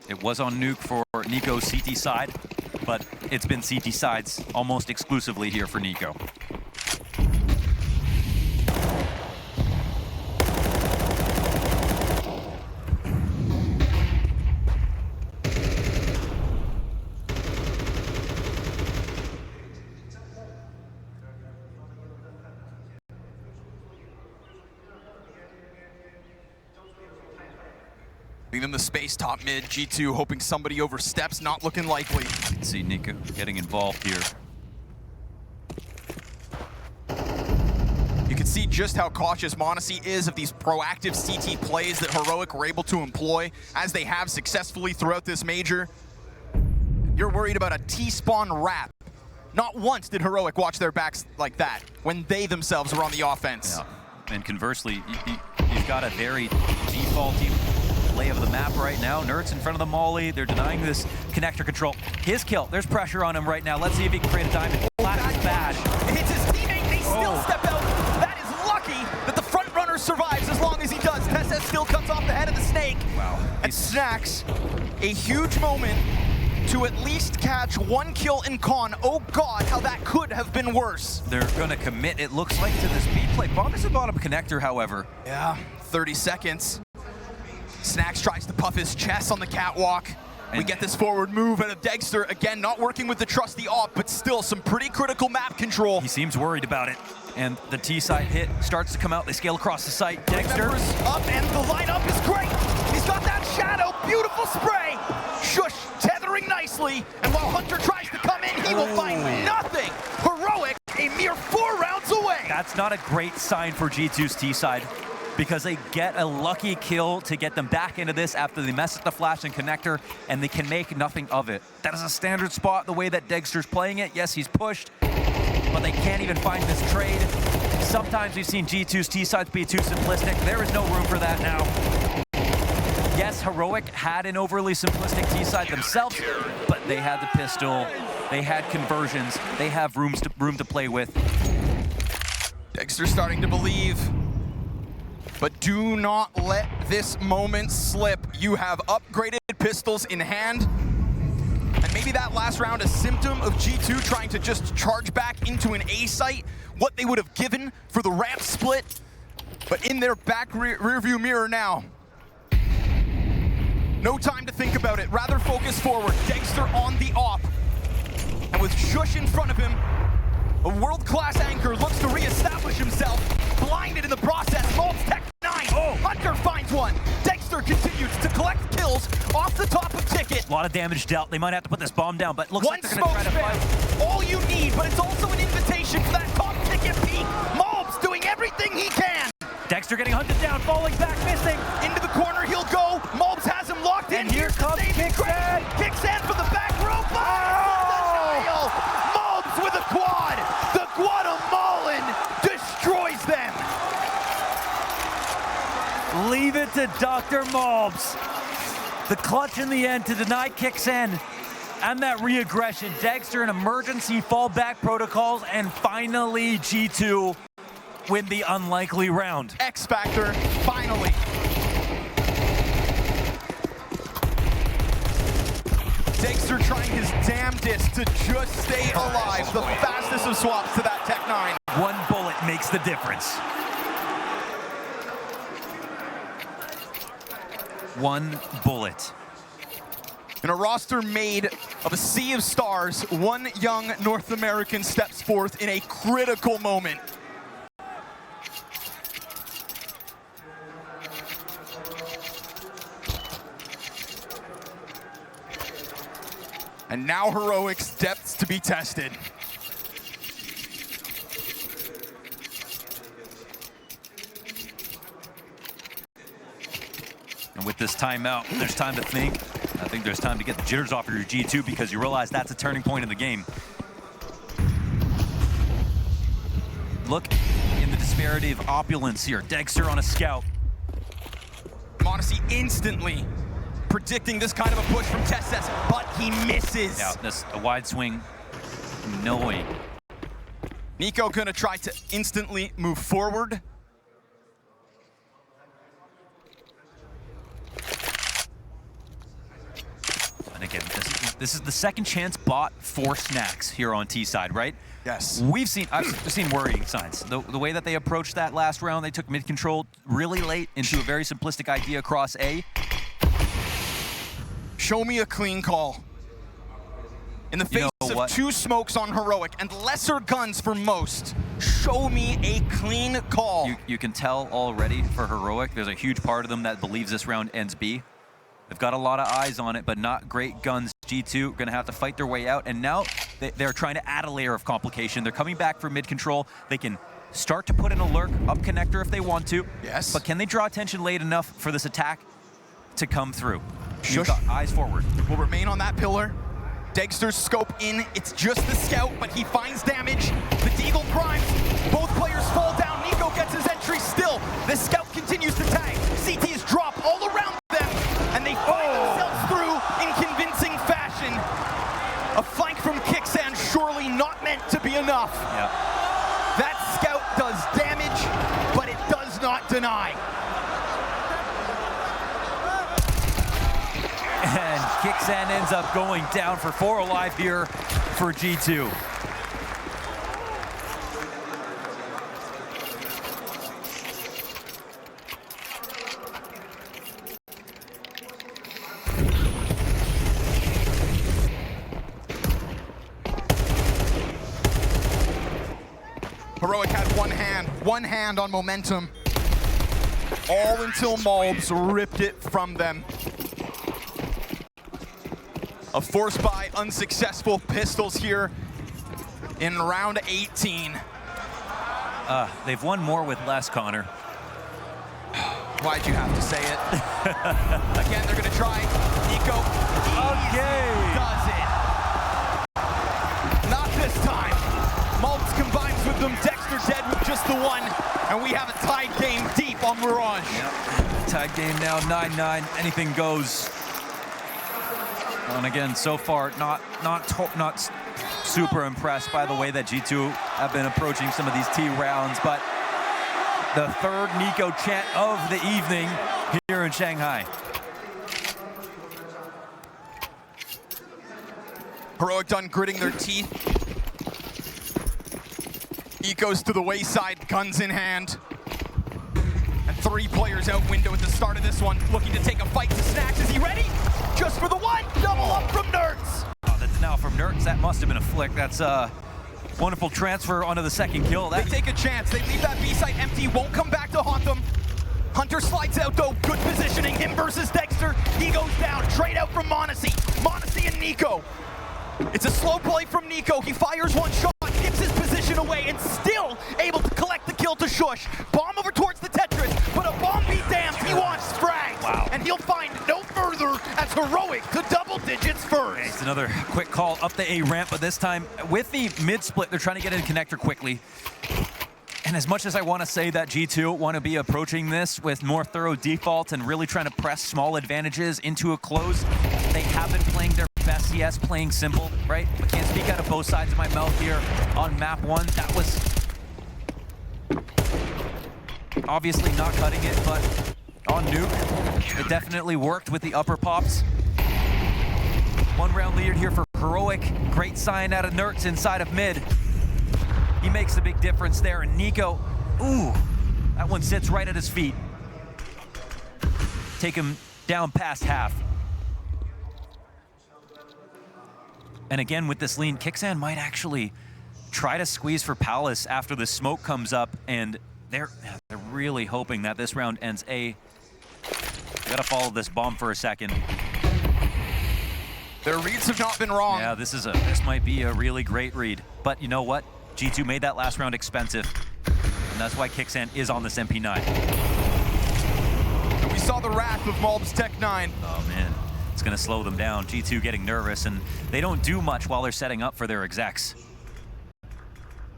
It was on Nuke for Nico's CT side, but it's been CT sides almost exclusively here for Nico. Leave them the space top mid. G2 hoping somebody oversteps, not looking likely. See Nico getting involved here. You can see just how cautious MongolZ is of these proactive CT plays that Heroic were able to employ, as they have successfully throughout this major. You're worried about a T-spawn wrap. Not once did Heroic watch their backs like that when they themselves were on the offense. Yeah. And conversely, you've got a very defaulty lay of the map right now. Nert's in front of the molly. They're denying this connector control. His kill, there's pressure on him right now. Let's see if he can create a diamond. Flash is bad. It hits his teammate, they still step out. That is lucky that the front runner survives as long as he does. TeSS still cuts off the head of the snake. Wow. And Snacks, a huge moment to at least catch 1 kill in con. Oh God, how that could have been worse. They're gonna commit, it looks like, to this B play. Bomb is the bottom connector, however. Yeah, 30 seconds. Snacks tries to puff his chest on the catwalk. We get this forward move out of Dexter. Again, not working with the trusty op, but still some pretty critical map control. He seems worried about it. And the T-side hit starts to come out. They scale across the site. Dexter. Up, and the lineup is great. He's got that shadow, beautiful spray. Shush, tethering nicely. And while Hunter tries to come in, he will find nothing. Heroic, a mere 4 rounds away. That's not a great sign for G2's T-side, because they get a lucky kill to get them back into this after they mess with the flash and connector, and they can make nothing of it. That is a standard spot, the way that Dexter's playing it. Yes, he's pushed, but they can't even find this trade. Sometimes we've seen G2's T-sides be too simplistic. There is no room for that now. Yes, Heroic had an overly simplistic T-side themselves, but they had the pistol, they had conversions, they have room to play with. Dexter starting to believe. But do not let this moment slip. You have upgraded pistols in hand. And maybe that last round a symptom of G2 trying to just charge back into an A site, what they would have given for the ramp split. But in their back rearview mirror now, No time to think about it. Rather focus forward. Dexter on the op. And with Shush in front of him, a world-class anchor looks to re-establish himself. Blinded in the process. MOUZ Tech 9. Oh. Hunter finds one. Dexter continues to collect kills off the top of Ticket. A lot of damage dealt. They might have to put this bomb down, but looks One like they're going to try to smoke fight. spam. All you need, but it's also an invitation for that top Ticket peak. MOUZ doing everything he can. Dexter getting hunted down, falling back, missing. Into the corner he'll go. MOUZ has him locked in. And here comes Kicksan. Kicksan for the back rope. Oh! MOUZ with a quad. The Guatemalan destroys them. Leave it to Dr. MOUZ. The clutch in the end to deny Kicksan. And that re-aggression. Dexter in emergency fallback protocols. And finally, G2 win the unlikely round. X Factor, finally. Dexter trying his damnedest to just stay alive. The fastest of swaps to that Tech 9. One bullet makes the difference. One bullet. In a roster made of a sea of stars, one young North American steps forth in a critical moment. And now Heroic's depths to be tested. And with this timeout, there's time to think. I think there's time to get the jitters off of your G2 because you realize that's a turning point in the game. Look in the disparity of opulence here. Dexter on a scout. MongoZ instantly predicting this kind of a push from Testes, but he misses. Yeah, that's a wide swing. No way. Nico gonna try to instantly move forward. And again, this is the second chance bought for Snacks here on T side, right? Yes. I've seen worrying signs. The way that they approached that last round, they took mid control really late into a very simplistic idea across A. Show me a clean call. In the face of two smokes on Heroic and lesser guns for most, show me a clean call. You can tell already for Heroic, there's a huge part of them that believes this round ends B. They've got a lot of eyes on it, but not great guns. G2 are going to have to fight their way out, and now they're trying to add a layer of complication. They're coming back for mid control. They can start to put in a lurk up connector if they want to. Yes. But can they draw attention late enough for this attack to come through? Shush. You've got eyes forward. Will remain on that pillar. Dexter's scope in. It's just the scout, but he finds damage. The Deagle primes. Both players fall down. Nico gets his entry still. The scout continues to tag. CTs drop all around them, and they find themselves through in convincing fashion. A flank from Kicksan, surely not meant to be enough. Yeah. That scout does damage, but it does not deny. And Kicksan ends up going down for 4 alive here for G2. Heroic had one hand on momentum, all until MongolZ ripped it from them. A force buy, unsuccessful pistols here in round 18. They've won more with less, Connor. Why'd you have to say it? Again, they're gonna try. Nico does it. Not this time. MongolZ combines with them. Dexter dead with just the one. And we have a tied game deep on Mirage. Yep. Tied game now, 9-9. Anything goes. And again, so far, not super impressed by the way that G2 have been approaching some of these T rounds, but the third Nico chant of the evening here in Shanghai. Heroic done gritting their teeth. Nico's to the wayside, guns in hand. And 3 players out window at the start of this one, looking to take a fight to Snacks. Is he ready? Just for the one, double up from Nerds. Oh, that's now from Nerds. That must have been a flick. That's a wonderful transfer onto the second kill. They take a chance. They leave that B site empty. Won't come back to haunt them. Hunter slides out though. Good positioning. Him versus Dexter. He goes down. Trade out from MONOZ. MONOZ and Nico. It's a slow play from Nico. He fires one shot, gives his position away, and still able to collect the kill to Shush. Bomb over towards the Tetris, but a bomb be damned. He wants frags. Wow. And he'll find no further as Heroic to double digits first. It's another quick call up the A ramp, but this time with the mid split, they're trying to get in connector quickly. And as much as I want to say that G2 want to be approaching this with more thorough default and really trying to press small advantages into a close, they have been playing their best CS, playing simple, right? I can't speak out of both sides of my mouth here on map 1. That was obviously not cutting it, but on Nuke, it definitely worked with the upper pops. 1 round lead here for Heroic. Great sign out of Nerds inside of mid. He makes the big difference there, and Nico, ooh, that one sits right at his feet. Take him down past half. And again, with this lean, Kixan might actually try to squeeze for Palace after the smoke comes up, and they're really hoping that this round ends A. Gotta follow this bomb for a second. Their reads have not been wrong. Yeah, this might be a really great read. But you know what? G2 made that last round expensive, and that's why Kixan is on this MP9. And we saw the wrath of MOUZ Tech 9. Oh man, it's gonna slow them down. G2 getting nervous, and they don't do much while they're setting up for their execs.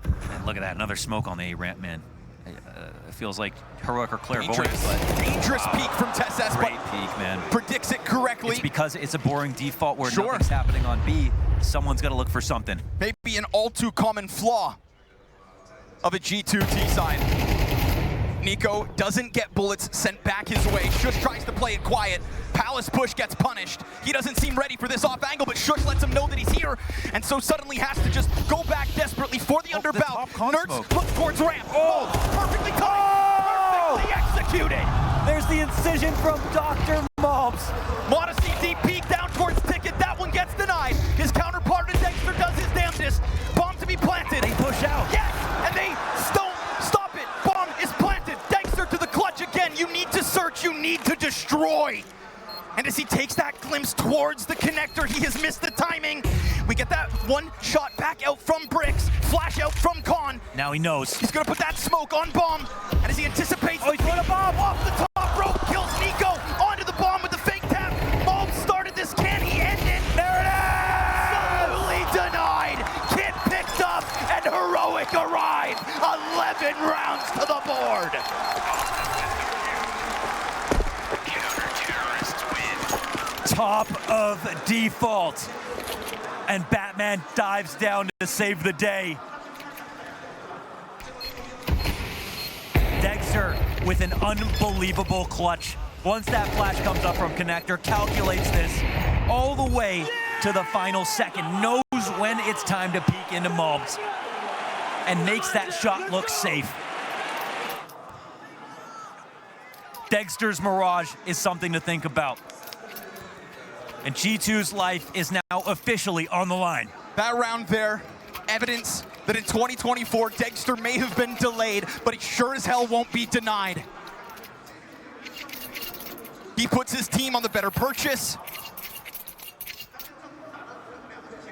And look at that, another smoke on the A ramp, man. It feels like Heroic or clairvoyant, but Dangerous peek from TeSS, great but peek, man. predicts it correctly. It's because it's a boring default where Sure. nothing's happening on B. Someone's got to look for something. Maybe an all too common flaw of a G2 T side. Nico doesn't get bullets sent back his way. Shush tries to play it quiet. Palace push gets punished. He doesn't seem ready for this off angle, but Shush lets him know that he's here, and so suddenly has to just go back desperately for the underbound. Nerds look towards ramp. Oh, perfectly timed, perfectly executed. There's the incision from Dr. MOUZ. MONOZ deep peek down towards Ticket. That one gets denied. His counterpart in Dexter does his damnedest. Bomb to be planted. They push out. Yes, and they don't stop it. Bomb is planted. Dexter to the clutch again. You need to search. You need to destroy. And as he takes that glimpse towards the connector, he has missed the timing. We get that one shot back out from Bricks. Flash out from Khan. Now he knows. He's going to put that smoke on Bomb. And as he anticipates, he's put a bomb off the top rope, kills Nico onto the bomb with the fake tap. MOUZ started this. Can he end it? There it is! Absolutely denied. Kid picked up, and Heroic arrived. 11 rounds to the board. Top of default, and Batman dives down to save the day. Dexter with an unbelievable clutch. Once that flash comes up from connector, calculates this all the way to the final second, knows when it's time to peek into MOUZ, and makes that shot look safe. Dexter's Mirage is something to think about. And G2's life is now officially on the line. That round there, evidence that in 2024, Dexter may have been delayed, but he sure as hell won't be denied. He puts his team on the better purchase.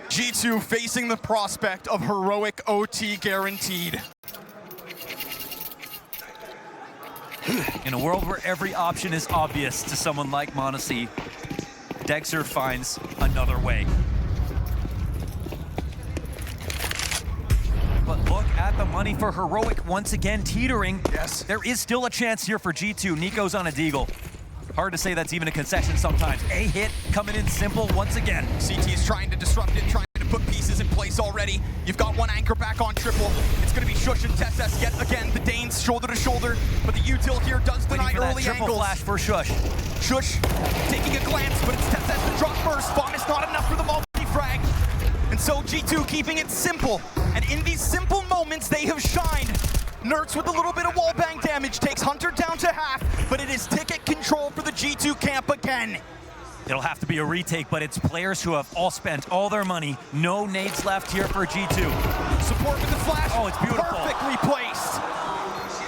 G2 facing the prospect of Heroic OT guaranteed. In a world where every option is obvious to someone like MONOZ, Dexter finds another way. But look at the money for Heroic once again teetering. Yes. There is still a chance here for G2. Nico's on a deagle. Hard to say that's even a concession sometimes. A hit coming in simple once again. CT is trying to disrupt it, trying to put pieces in place already. You've got one anchor back on triple. It's going to be Shush and TeSS yet again. The Danes shoulder to shoulder, but the util here does deny early triple angles. Flash for Shush. Shush taking a glance, but it's TeSS to drop first. Bomb is not enough for the multi-frag. And so G2 keeping it simple. And in these simple moments, they have shined. Nerds with a little bit of wallbang damage takes Hunter down to half, but it is ticket control for the G2 camp again. It'll have to be a retake, but it's players who have all spent all their money. No nades left here for G2. Support with the flash. Oh, it's beautiful. Perfectly placed.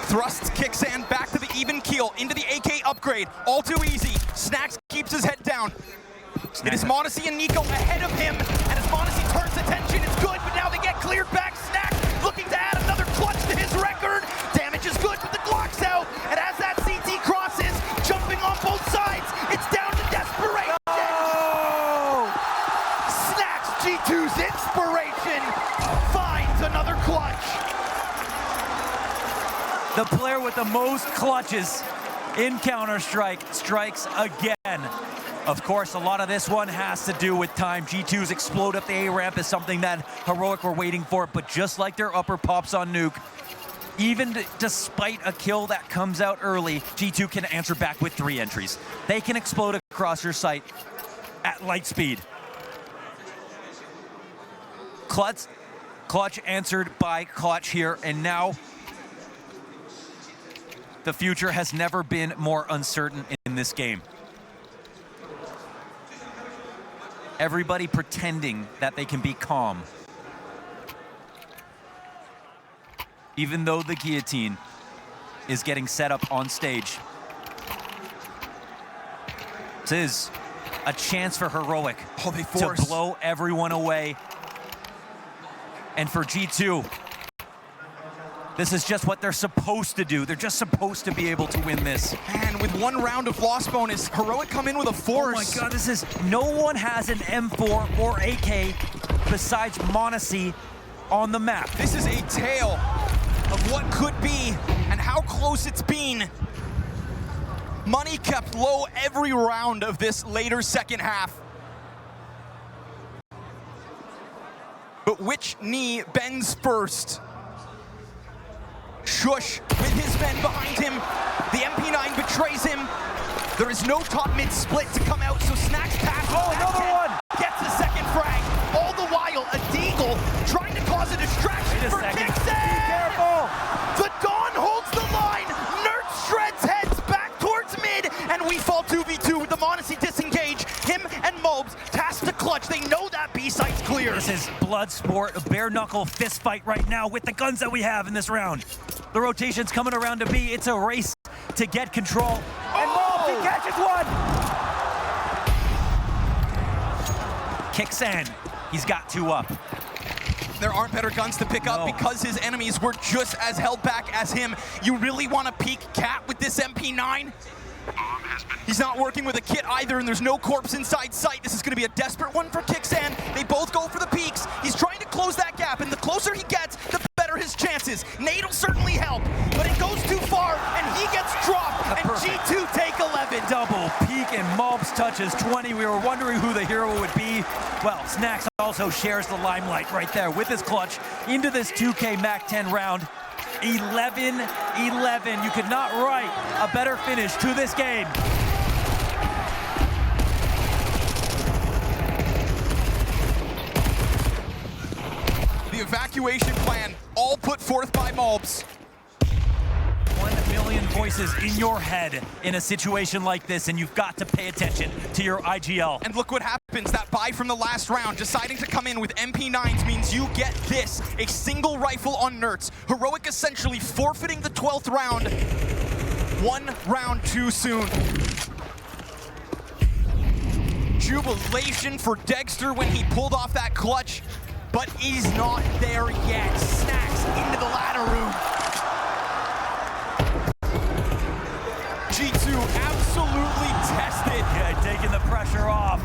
Thrusts Kicksand back to the even keel, into the AK upgrade. All too easy. Snacks keeps his head down. It is MONacy and Nico ahead of him, and as MONacy turns attention, it's good, but now they get cleared back. Snacks looking to add another clutch to his record. Damage is good, but the Glock's out, and as that CT crosses, jumping on both sides, it's down to desperation. Oh! Snacks, G2's inspiration, finds another clutch. The player with the most clutches in Counter-Strike strikes again. Of course, a lot of this one has to do with time. G2's explode up the A-ramp is something that Heroic were waiting for, but just like their upper pops on Nuke, even despite a kill that comes out early, G2 can answer back with 3 entries. They can explode across your site at light speed. Clutch answered by Clutch here, and now the future has never been more uncertain in this game. Everybody pretending that they can be calm. Even though the guillotine is getting set up on stage. This is a chance for Heroic to blow everyone away. And for G2, this is just what they're supposed to do. They're just supposed to be able to win this. And with 1 round of loss bonus, Heroic come in with a force. Oh my God, no one has an M4 or AK besides MONacy on the map. This is a tale of what could be and how close it's been. Money kept low every round of this later second half. But which knee bends first? Shush with his men behind him. The MP9 betrays him. There is no top-mid split to come out, so Snacks passes. Oh, another one! Gets the second frag. All the while, a Deagle trying to cause a distraction for Kicksand. Be careful! The Dawn holds the line. Nerd shreds heads back towards mid, and we fall 2v2 with the MONacy disengage. Him and MOUZ tasked to clutch. They know that B site's clear. This is blood sport, a bare knuckle fist fight right now with the guns that we have in this round. The rotation's coming around to B. It's a race to get control. And MOUZ, he catches one! Kicksand, he's got 2 up. There aren't better guns to pick up because his enemies were just as held back as him. You really want to peek Cat with this MP9? He's not working with a kit either, and there's no corpse inside sight. This is going to be a desperate one for Kicksand. They both go for the peaks. He's trying to close that gap, and the closer he gets, the better his chances. Nade will certainly help, but it goes too far, and he gets dropped, and G2 take 11. Double peak, and MOUZ touches 20. We were wondering who the hero would be. Well, Snacks also shares the limelight right there with his clutch into this 2K MAC-10 round. 11-11. You could not write a better finish to this game. The evacuation plan, all put forth by MOUZ. 1 million voices in your head in a situation like this, and you've got to pay attention to your IGL. And look what happens, that buy from the last round, deciding to come in with MP9s means you get this, a single rifle on Nerds. Heroic essentially forfeiting the 12th round, 1 round too soon. Jubilation for Dexter when he pulled off that clutch, but he's not there yet. Snacks into the ladder room. G2 absolutely tested. Yeah, taking the pressure off.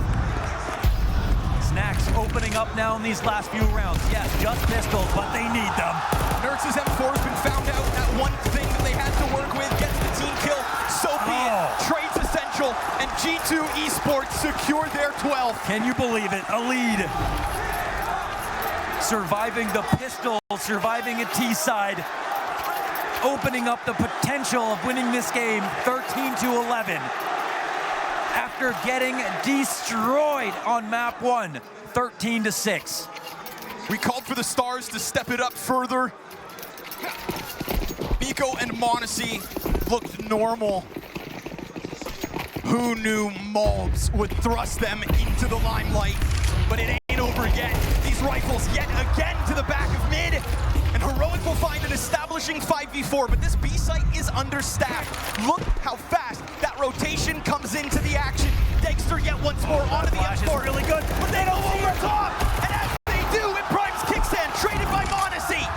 Snacks opening up now in these last few rounds. Yes, just pistols, but they need them. Nerds' M4 has been found out. That one thing that they had to work with gets the team kill. So be it. Trades essential, and G2 Esports secure their 12th. Can you believe it? A lead. Surviving the pistol, surviving a T-side. Opening up the potential of winning this game 13-11 after getting destroyed on map 1 13-6. We called for the Stars to step it up further. Nico and MONOZ looked normal. Who knew MongolZ would thrust them into the limelight? But it ain't over yet. These rifles yet again to the back of mid. And Heroic will find an establishing 5v4, but this B site is understaffed. Look how fast that rotation comes into the action. Dexter yet once more onto the M4. Really good, but they go over top. And as they do, it primes Kickstand, traded by MONOZ.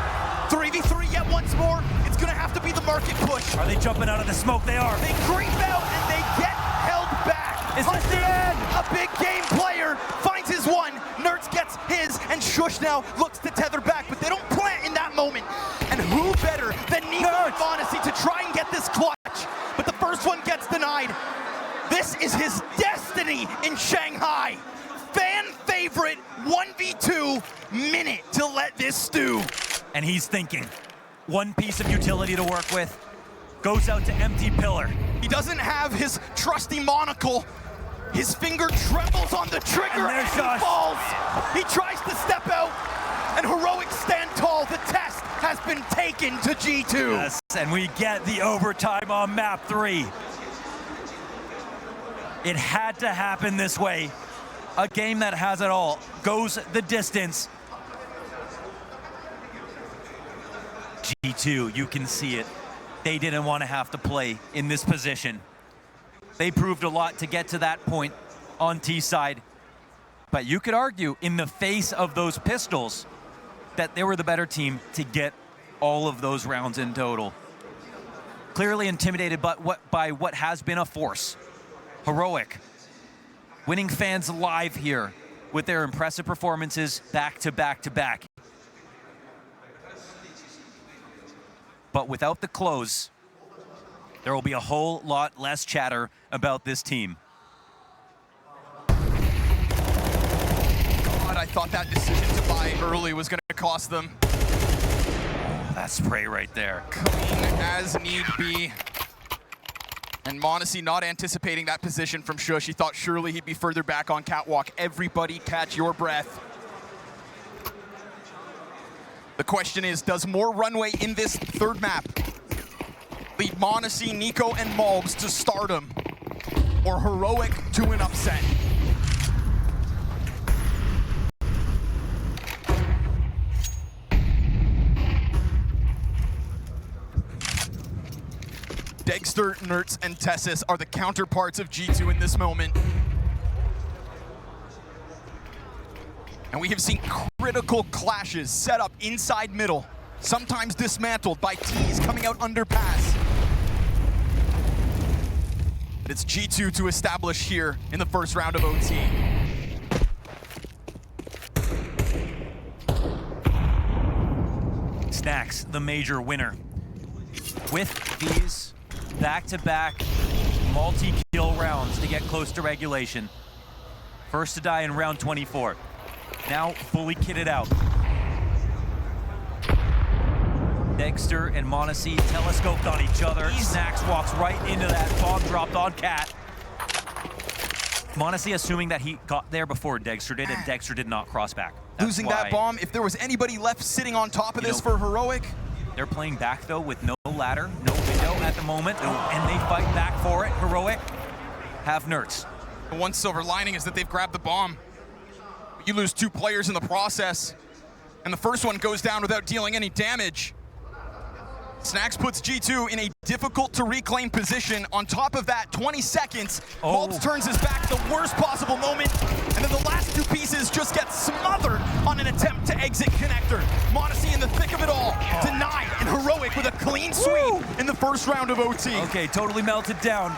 3v3 yet once more. It's gonna have to be the market push. Are they jumping out of the smoke? They are. They creep out and they get held back. Is this the end? A big game player finds his one. Nerds gets his, and Shush now looks to tether back, but they don't plant in that moment. And who better than Nico and MONOZ to try and get this clutch? But the first one gets denied. This is his destiny in Shanghai. Fan favorite 1v2 minute to let this stew. And he's thinking, one piece of utility to work with, goes out to empty pillar. He doesn't have his trusty monocle. His finger trembles on the trigger and he falls. He tries to step out, and Heroic stand tall. The test has been taken to G2. Yes, and we get the overtime on map 3. It had to happen this way. A game that has it all goes the distance. G2, you can see it. They didn't want to have to play in this position. They proved a lot to get to that point on T side. But you could argue in the face of those pistols that they were the better team to get all of those rounds in total. Clearly intimidated by what has been a force. Heroic, winning fans live here with their impressive performances back to back to back. But without the close, there will be a whole lot less chatter about this team. God, I thought that decision to buy early was going to cost them. That spray right there. Clean as need be. And MONOZ not anticipating that position from Shush. He thought surely he'd be further back on catwalk. Everybody catch your breath. The question is, does more runway in this third map lead MONOZ, Nico, and MongolZ to stardom, or Heroic to an upset? Dexter, Nertz, and Tessis are the counterparts of G2 in this moment. And we have seen critical clashes set up inside middle, sometimes dismantled by T's coming out underpass. But it's G2 to establish here in the first round of OT. Snacks, the major winner. With these back-to-back multi-kill rounds to get close to regulation. First to die in round 24. Now fully kitted out. Dexter and MONOZ telescoped on each other. Snacks walks right into that bomb dropped on Cat. MONOZ assuming that he got there before Dexter did, and Dexter did not cross back. That's losing that bomb, if there was anybody left sitting on top of this for Heroic. They're playing back though with no ladder, no window at the moment, and they fight back for it. Heroic have Nertz. The one silver lining is that they've grabbed the bomb. You lose 2 players in the process, and the first one goes down without dealing any damage. Snacks puts G2 in a difficult to reclaim position. On top of that, 20 seconds, MOUZ turns his back, the worst possible moment, and then the last 2 pieces just get smothered on an attempt to exit connector. MONOZ in the thick of it all, denied, and Heroic with a clean sweep in the first round of OT. Okay, totally melted down.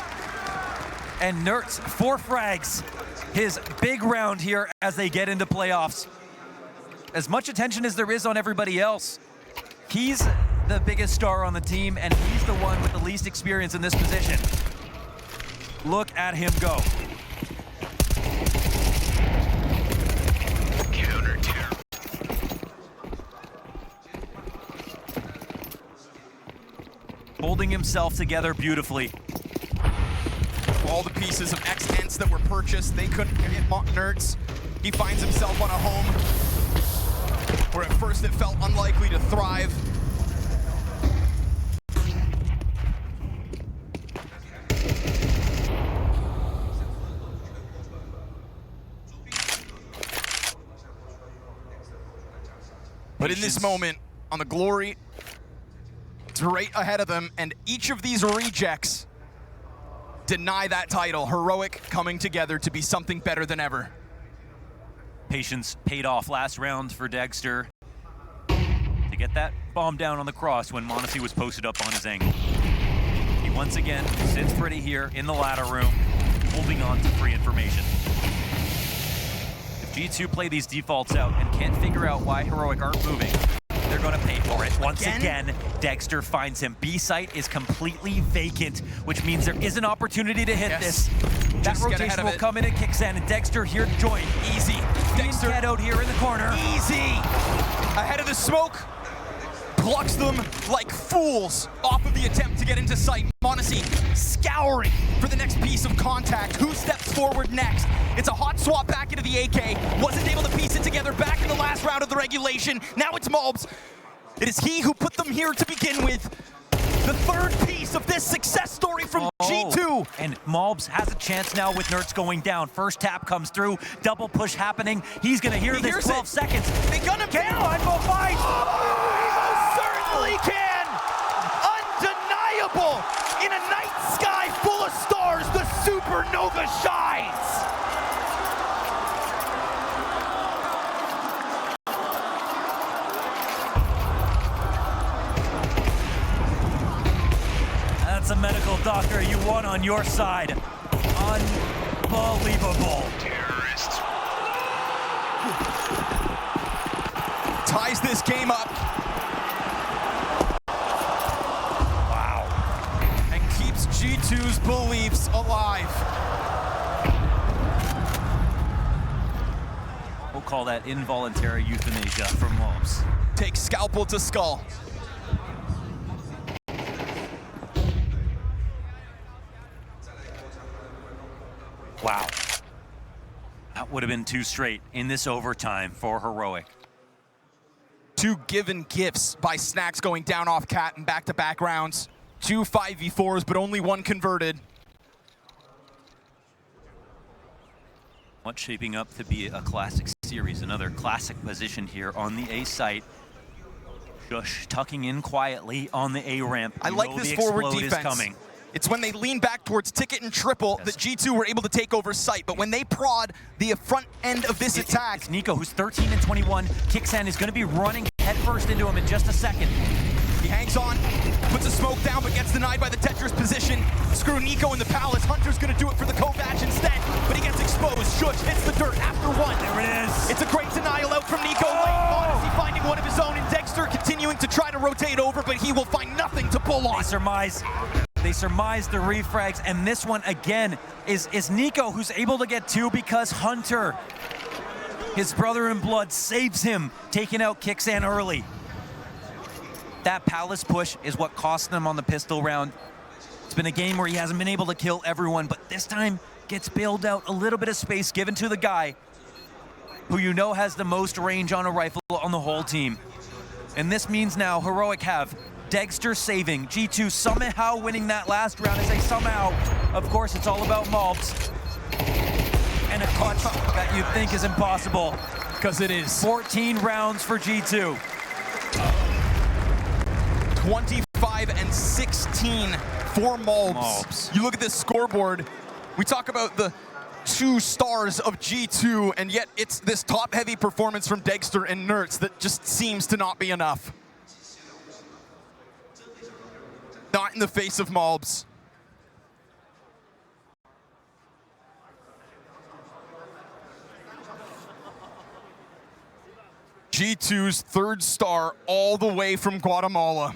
And Nertz, 4 frags. His big round here as they get into playoffs. As much attention as there is on everybody else, he's the biggest star on the team, and he's the one with the least experience in this position. Look at him go. Counter terror. Holding himself together beautifully. All the pieces of X-Ents that were purchased, they couldn't hit Nertz. He finds himself on a home where at first it felt unlikely to thrive. But in this moment, on the Glory, it's right ahead of them, and each of these rejects deny that title. Heroic coming together to be something better than ever. Patience paid off last round for Dexter to get that bomb down on the cross when MongolZ was posted up on his angle. He once again sits pretty here in the ladder room, holding on to free information. If G2 play these defaults out and can't figure out why Heroic aren't moving, they're gonna pay for it. Once again, Dexter finds him. B site is completely vacant, which means there is an opportunity to hit this. That rotation will come in at Kixan, and Dexter here to join. Easy. Dexter out here in the corner. Easy. Ahead of the smoke. Plucks them like fools off of the attempt to get into sight. MongolZ scouring for the next piece of contact. Who steps forward next? It's a hot swap back into the AK. Wasn't able to piece it together back in the last round of the regulation. Now it's MOUZ. It is he who put them here to begin with. The third piece of this success story from G2. And MongolZ has a chance now with Nerds going down. First tap comes through, double push happening. He's gonna hear this 12 seconds. They gun him down. Fight. Certainly can! Undeniable! In a night sky full of stars, the supernova shines! That's a medical doctor you want on your side. Unbelievable. Terrorists. Ties this game up. G2's beliefs alive. We'll call that involuntary euthanasia from MOUZ. Takes scalpel to skull. Wow. That would have been 2 straight in this overtime for Heroic. 2 given gifts by Snacks going down off Cat in back-to-back rounds. 2 5v4s, but only 1 converted. What's shaping up to be a classic series, another classic position here on the A site. Shush tucking in quietly on the A ramp. I like this forward defense. Coming. It's when they lean back towards Ticket and Triple that G2 were able to take over site, but when they prod the front end of this attack. It's Nico, who's 13 and 21. Kixan is going to be running headfirst into him in just a second. He hangs on, puts a smoke down, but gets denied by the Tetris position. Screw Nico in the Palace. Hunter's gonna do it for the Kovac instead, but he gets exposed. Shush hits the dirt after 1. There it is. It's a great denial out from Nico. MongolZ finding one of his own, and Dexter continuing to try to rotate over, but he will find nothing to pull on. They surmise the refrags, and this one again is Nico, who's able to get 2 because Hunter, his brother in blood, saves him, taking out Kixan early. That Palace push is what cost them on the pistol round. It's been a game where he hasn't been able to kill everyone, but this time gets bailed out, a little bit of space given to the guy who you know has the most range on a rifle on the whole team. And this means now Heroic have Dexter saving, G2 somehow winning that last round. I say somehow, of course it's all about MOUZ. And a clutch that you think is impossible. Because it is. 14 rounds for G2. 25 and 16 for MongolZ. You look at this scoreboard, we talk about the 2 stars of G2, and yet it's this top-heavy performance from Dexter and Nerds that just seems to not be enough. Not in the face of MongolZ. G2's 3rd star all the way from Guatemala.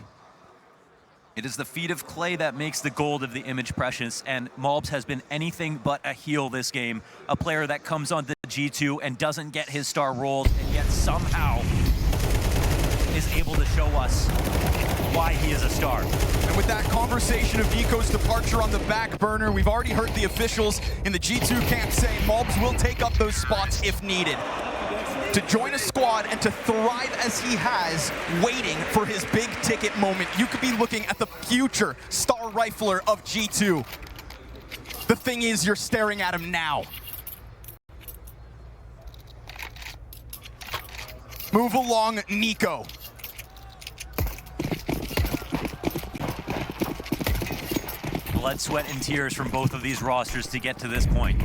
It is the feet of clay that makes the gold of the image precious, and MongolZ has been anything but a heel this game. A player that comes on the G2 and doesn't get his star rolled, and yet somehow is able to show us why he is a star. And with that conversation of Nico's departure on the back burner, we've already heard the officials in the G2 camp say MongolZ will take up those spots if needed. To join a squad and to thrive as he has, waiting for his big ticket moment. You could be looking at the future star rifler of G2. The thing is, you're staring at him now. Move along, Nico. Blood, sweat, and tears from both of these rosters to get to this point.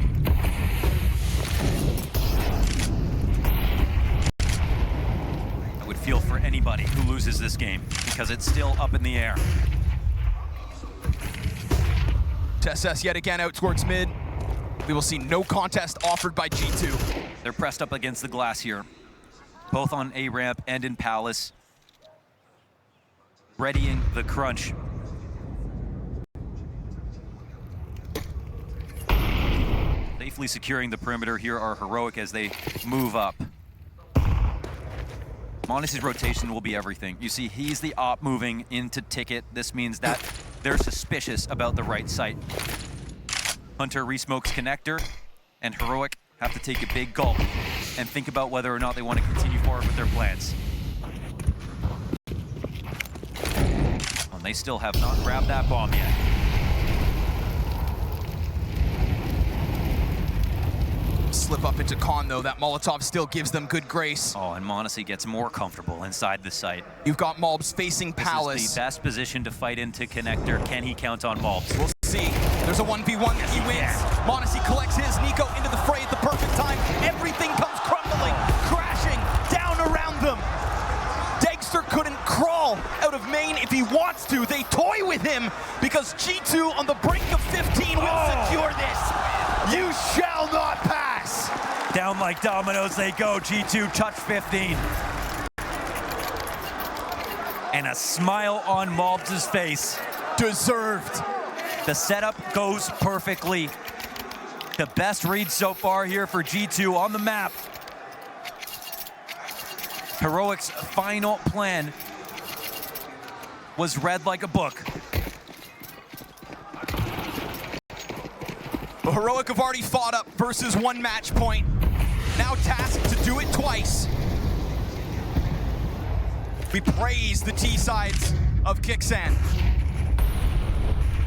I would feel for anybody who loses this game because it's still up in the air. TSS yet again out towards mid. We will see no contest offered by G2. They're pressed up against the glass here, both on A ramp and in Palace, readying the crunch. Safely securing the perimeter here are Heroic as they move up. MongolZ's rotation will be everything. You see, he's the op moving into Ticket. This means that they're suspicious about the right site. Hunter resmokes connector, and Heroic have to take a big gulp and think about whether or not they want to continue forward with their plans. And they still have not grabbed that bomb yet. Slip up into Con though, that Molotov still gives them good grace. Oh, and MongolZ gets more comfortable inside the site. You've got MOUZ facing Palace. This is the best position to fight into connector. Can he count on MOUZ? We'll see. There's a 1v1 that he wins. MongolZ collects his, Nico into the fray at the perfect time. Everything comes crumbling, crashing down around them. Dagster couldn't crawl out of main if he wants to. They toy with him because G2 on the brink of 15 will secure this. You shall not pass. Down like dominoes they go. G2 touch 15. And a smile on MongolZ's face. Deserved. The setup goes perfectly. The best read so far here for G2 on the map. Heroic's final plan was read like a book. But Heroic have already fought up versus one match point. Now tasked to do it twice. We praise the T-sides of Kixan.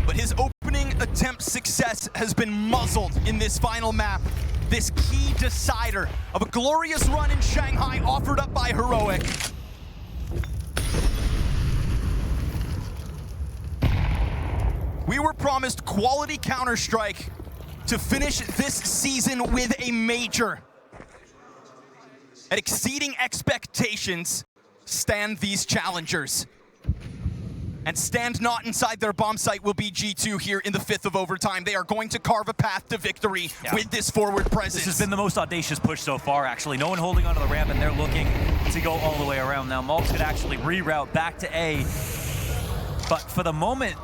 But his opening attempt success has been muzzled in this final map. This key decider of a glorious run in Shanghai offered up by Heroic. We were promised quality Counter-Strike to finish this season with a major. And exceeding expectations stand these challengers. And stand not inside their bomb site will be G2 here in the 5th of overtime. They are going to carve a path to victory with this forward presence. This has been the most audacious push so far, actually. No one holding onto the ramp, and they're looking to go all the way around. Now, MongolZ could actually reroute back to A. But for the moment,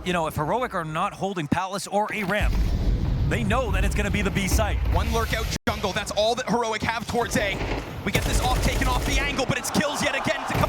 you know, if Heroic are not holding Palace or A ramp, they know that it's going to be the B site. One lurkout jungle, that's all that Heroic have towards A. We get this off taken off the angle, but it's kills yet again to come.